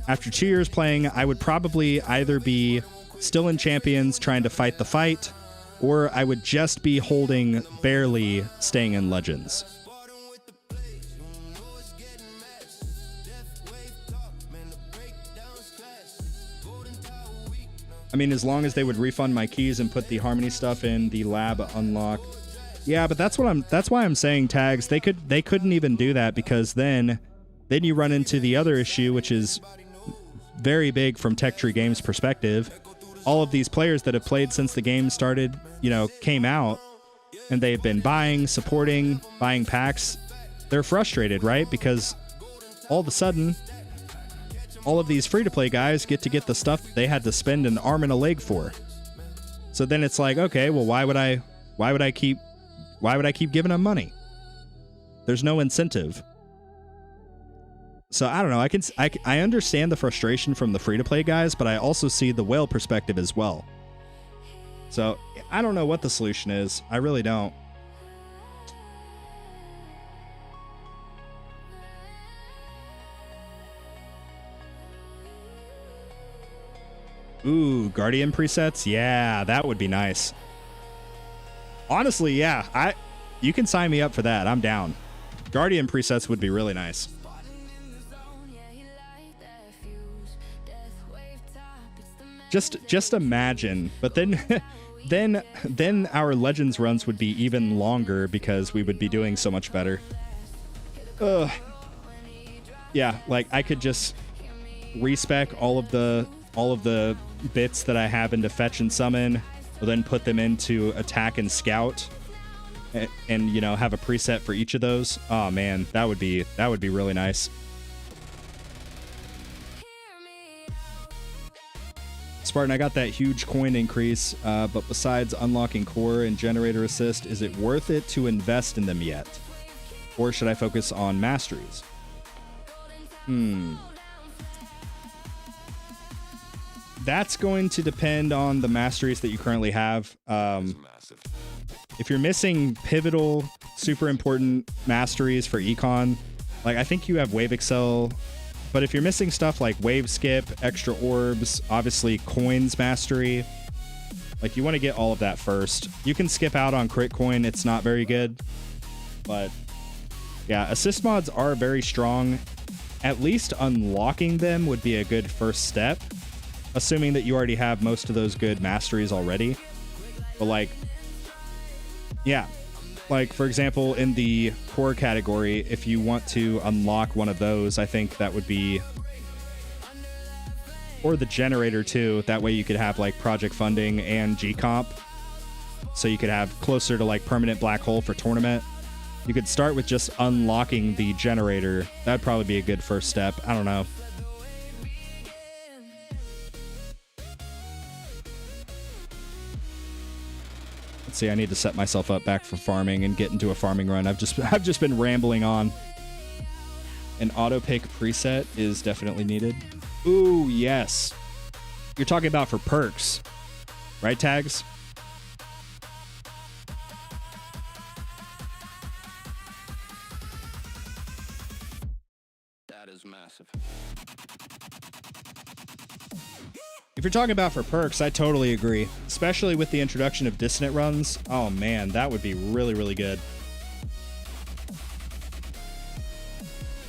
After 2 years playing, I would probably either be still in Champions trying to fight the fight, or I would just be holding barely staying in Legends. I mean, as long as they would refund my keys and put the Harmony stuff in the lab unlock. Yeah, but that's why I'm saying, Tags, they couldn't even do that, because then you run into the other issue, which is very big from Tech Tree Games' perspective. All of these players that have played since the game started, came out, and they've been buying, supporting, buying packs. They're frustrated, right? Because all of a sudden, all of these free-to-play guys get the stuff that they had to spend an arm and a leg for. So then it's like, okay, well, why would I keep giving them money? There's no incentive. So I don't know. I understand the frustration from the free-to-play guys, but I also see the whale perspective as well. So I don't know what the solution is. I really don't. Ooh, Guardian presets? Yeah, that would be nice. Honestly, yeah, you can sign me up for that. I'm down. Guardian presets would be really nice. Just imagine, but then then our Legends runs would be even longer because we would be doing so much better. Yeah, like I could just respec all of the bits that I have into fetch and summon, but then put them into attack and scout, and have a preset for each of those. Oh man, that would be really nice. Spartan, I got that huge coin increase, but besides unlocking core and generator assist, is it worth it to invest in them yet? Or should I focus on masteries? That's going to depend on the masteries that you currently have. If you're missing pivotal, super important masteries for econ, like I think you have Wave Excel. But if you're missing stuff like Wave Skip, extra orbs, obviously coins mastery, like you want to get all of that first. You can skip out on crit coin. It's not very good. But yeah, assist mods are very strong. At least unlocking them would be a good first step, assuming that you already have most of those good masteries already. But like, yeah. Like, for example, in the core category, if you want to unlock one of those, I think that would be... Or the generator, too. That way you could have, like, project funding and G-Comp. So you could have closer to, like, permanent black hole for tournament. You could start with just unlocking the generator. That'd probably be a good first step. I don't know. See, I need to set myself up back for farming and get into a farming run. I've just been rambling on. An auto pick preset is definitely needed. Ooh, yes. You're talking about for perks, right, Tags? That is massive. If you're talking about for perks, I totally agree. Especially with the introduction of dissonant runs. Oh man, that would be really, really good.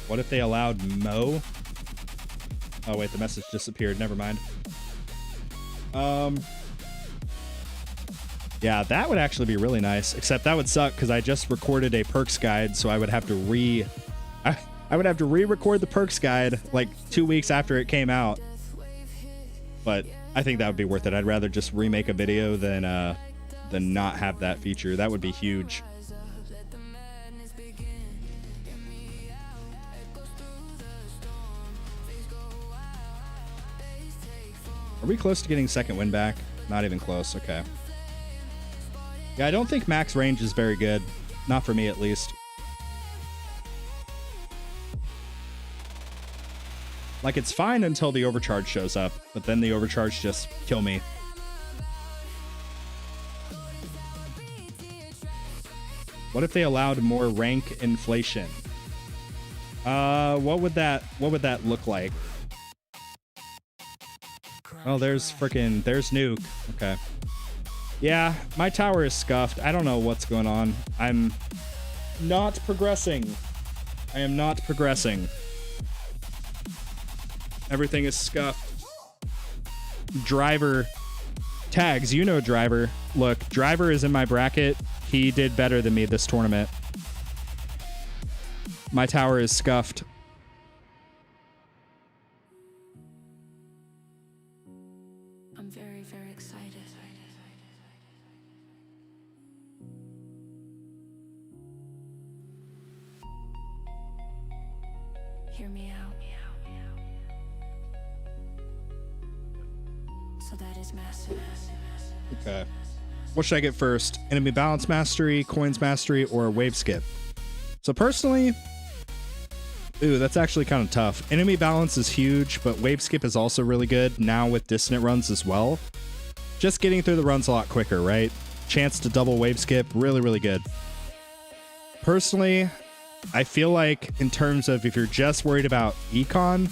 What if they allowed Mo? Oh wait, the message disappeared. Never mind. Yeah, that would actually be really nice. Except that would suck because I just recorded a perks guide, so I would have to I would have to re-record the perks guide like 2 weeks after it came out. But I think that would be worth it. I'd rather just remake a video than not have that feature. That would be huge. Are we close to getting second win back? Not even close. Okay. Yeah, I don't think max range is very good. Not for me, at least. Like, it's fine until the overcharge shows up, but then the overcharge just kill me. What if they allowed more rank inflation? What would that look like? Oh, there's Nuke. Okay. Yeah, my tower is scuffed. I don't know what's going on. I'm not progressing. I am not progressing. Everything is scuffed. Driver. Tags, you know Driver. Look, Driver is in my bracket. He did better than me this tournament. My tower is scuffed. I'm very, very excited. Hear me out. So that is massive. Okay. What should I get first? Enemy balance mastery, coins mastery, or wave skip? So personally, ooh, that's actually kind of tough. Enemy balance is huge, but wave skip is also really good now with dissonant runs as well. Just getting through the runs a lot quicker, right? Chance to double wave skip, really, really good. Personally, I feel like in terms of if you're just worried about econ,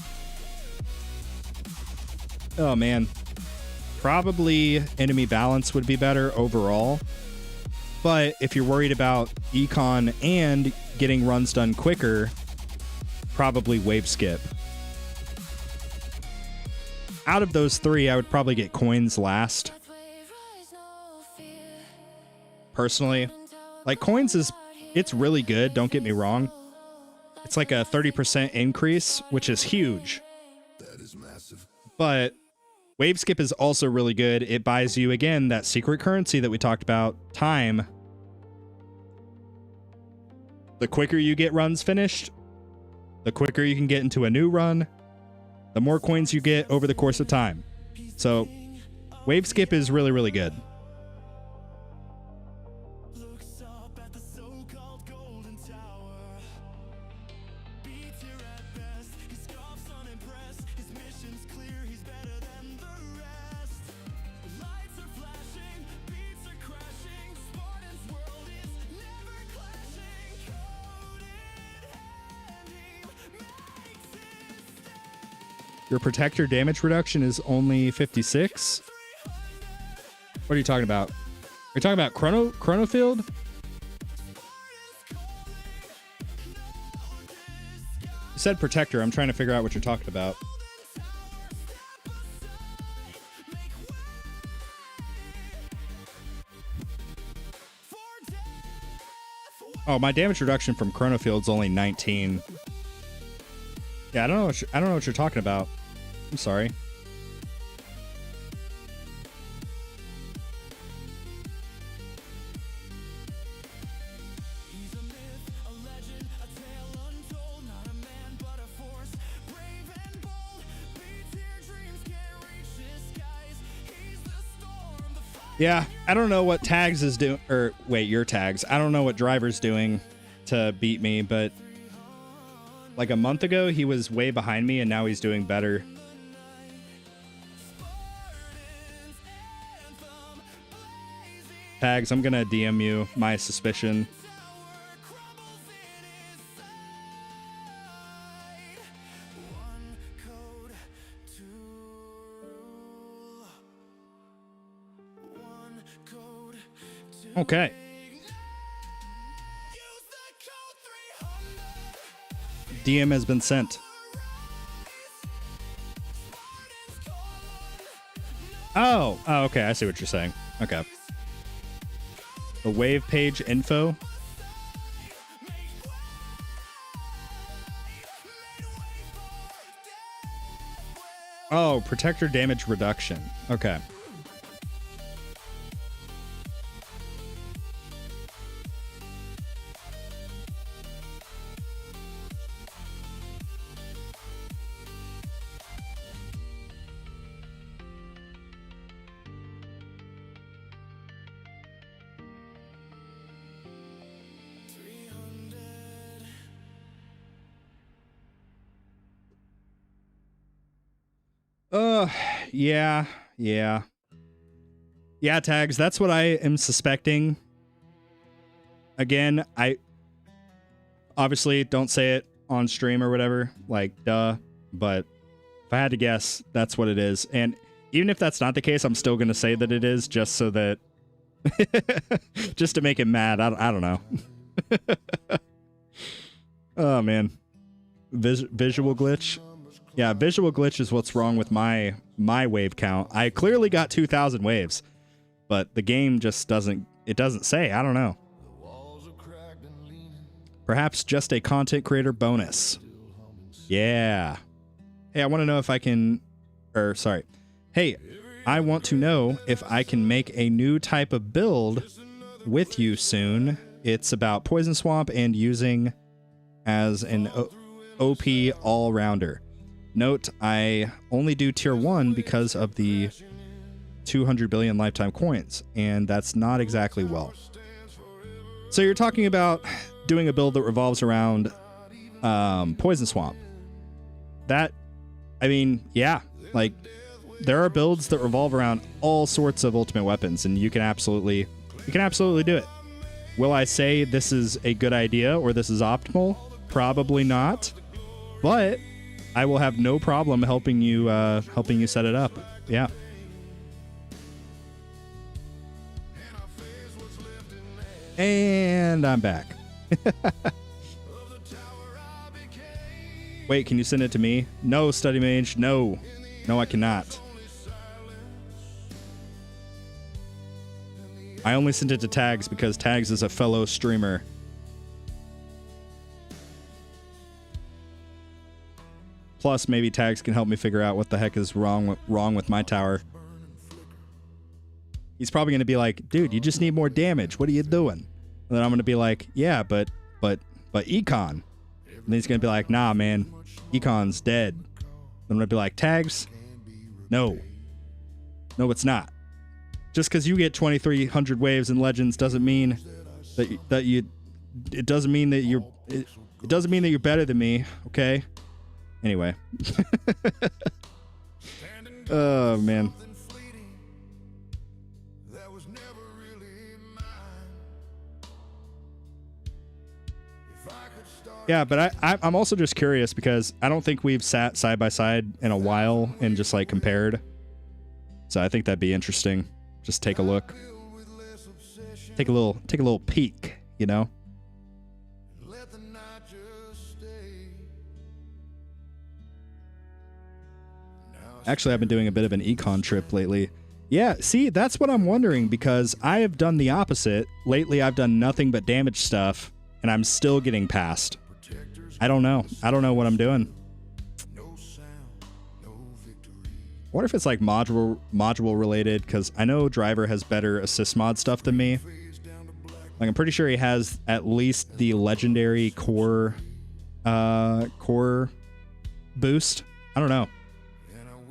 oh man, probably enemy balance would be better overall. But if you're worried about econ and getting runs done quicker, probably wave skip. Out of those three, I would probably get coins last. Personally, like coins it's really good, don't get me wrong. It's like a 30% increase, which is huge. That is massive. But wave skip is also really good. It buys you, again, that secret currency that we talked about, time. The quicker you get runs finished, the quicker you can get into a new run, the more coins you get over the course of time. So wave skip is really, really good. Looks up at the so-called golden tower. Beats here at best. He scoffs unimpressed. His mission's clear. He's better than the rest. Lights are flashing. Beats are crashing. Spartan's world is never clashing. Code in hand. He makes his stand. Your protector damage reduction is only 56. What are you talking about? Are you talking about Chrono Field? You said protector. I'm trying to figure out what you're talking about. Oh, my damage reduction from Chrono Field's only 19. Yeah, I don't know what you're talking about. I'm sorry. He's a myth, a legend, a tale untold. Not a man, but a force. Brave and bold. Beats here, dreams can't reach the skies. He's the storm, the fire. Yeah, I don't know what tags is doing, or wait, your tags. I don't know what driver's doing to beat me, but like a month ago, he was way behind me, and now he's doing better. Tags, I'm gonna DM you my suspicion. One code to rule. One code to Okay. use the code 300. DM has been sent. Spartan's code. No Oh, okay. I see what you're saying. Okay. The wave page info. Oh, protector damage reduction. Okay. Yeah. Yeah, Tags, that's what I am suspecting. Again, I obviously don't say it on stream or whatever, like, duh, but if I had to guess, that's what it is. And even if that's not the case, I'm still going to say that it is, just so that, just to make him mad. I don't know. Oh, man. Visual glitch. Yeah, visual glitch is what's wrong with my wave count. I clearly got 2,000 waves, but the game just doesn't say. I don't know. Perhaps just a content creator bonus. Yeah. Hey, I want to know if I can, Hey, I want to know if I can make a new type of build with you soon. It's about Poison Swamp and using as an OP all-rounder. Note, I only do tier 1 because of the 200 billion lifetime coins, and that's not exactly well. So you're talking about doing a build that revolves around Poison Swamp. That, I mean, yeah, like, there are builds that revolve around all sorts of ultimate weapons, and you can absolutely do it. Will I say this is a good idea or this is optimal? Probably not, but I will have no problem helping you set it up. Yeah. And I'm back. Wait, can you send it to me? No, Study Mage. No, I cannot. I only sent it to Tags because Tags is a fellow streamer. Plus, maybe Tags can help me figure out what the heck is wrong with my tower. He's probably going to be like, dude, you just need more damage. What are you doing? And then I'm going to be like, yeah, but Econ. And then he's going to be like, nah, man, Econ's dead. I'm going to be like, Tags, no, it's not. Just because you get 2,300 waves in Legends doesn't mean that you. It doesn't mean that you're. It doesn't mean that you're better than me. Okay. Anyway. Oh man. Yeah, but I'm also just curious because I don't think we've sat side by side in a while and just like compared. So I think that'd be interesting. Just take a look. Take a little peek, you know? Actually, I've been doing a bit of an econ trip lately. Yeah, see, that's what I'm wondering because I have done the opposite. Lately, I've done nothing but damage stuff and I'm still getting passed. I don't know. I don't know what I'm doing. I wonder if it's like module related because I know Driver has better assist mod stuff than me. Like I'm pretty sure he has at least the legendary core boost. I don't know.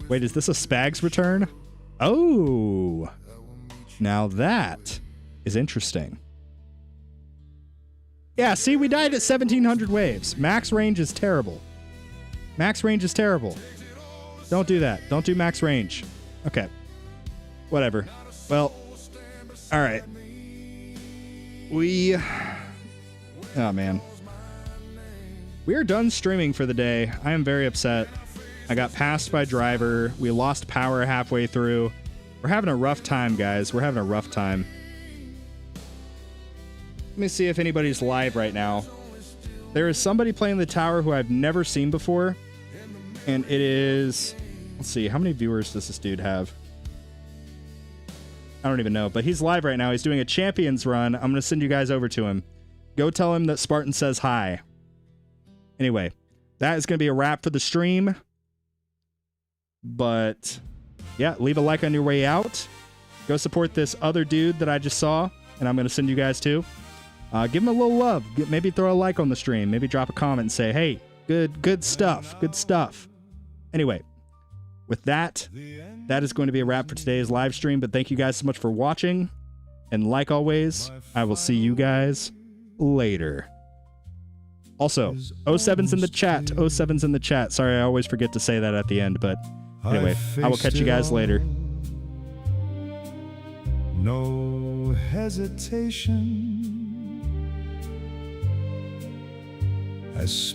Wait, is this a Spags return? Oh, now that is interesting. Yeah, see, we died at 1,700 waves. Max range is terrible. Max range is terrible. Don't do that. Don't do max range. Okay. Whatever. Well, all right. Oh, man. We are done streaming for the day. I am very upset. I got passed by Driver. We lost power halfway through. We're having a rough time, guys. We're having a rough time. Let me see if anybody's live right now. There is somebody playing the tower who I've never seen before. And it is... Let's see. How many viewers does this dude have? I don't even know, but he's live right now. He's doing a champions run. I'm going to send you guys over to him. Go tell him that Spartan says hi. Anyway, that is going to be a wrap for the stream. But yeah, leave a like on your way out. Go support this other dude that I just saw, and I'm going to send you guys to. Give him a little love. Maybe throw a like on the stream. Maybe drop a comment and say, hey, good stuff. Good stuff. Anyway, with that, that is going to be a wrap for today's live stream. But thank you guys so much for watching. And like always, I will see you guys later. Also, 07's in the chat. 07's in the chat. Sorry, I always forget to say that at the end. But anyway, I will catch you guys later. No hesitation. As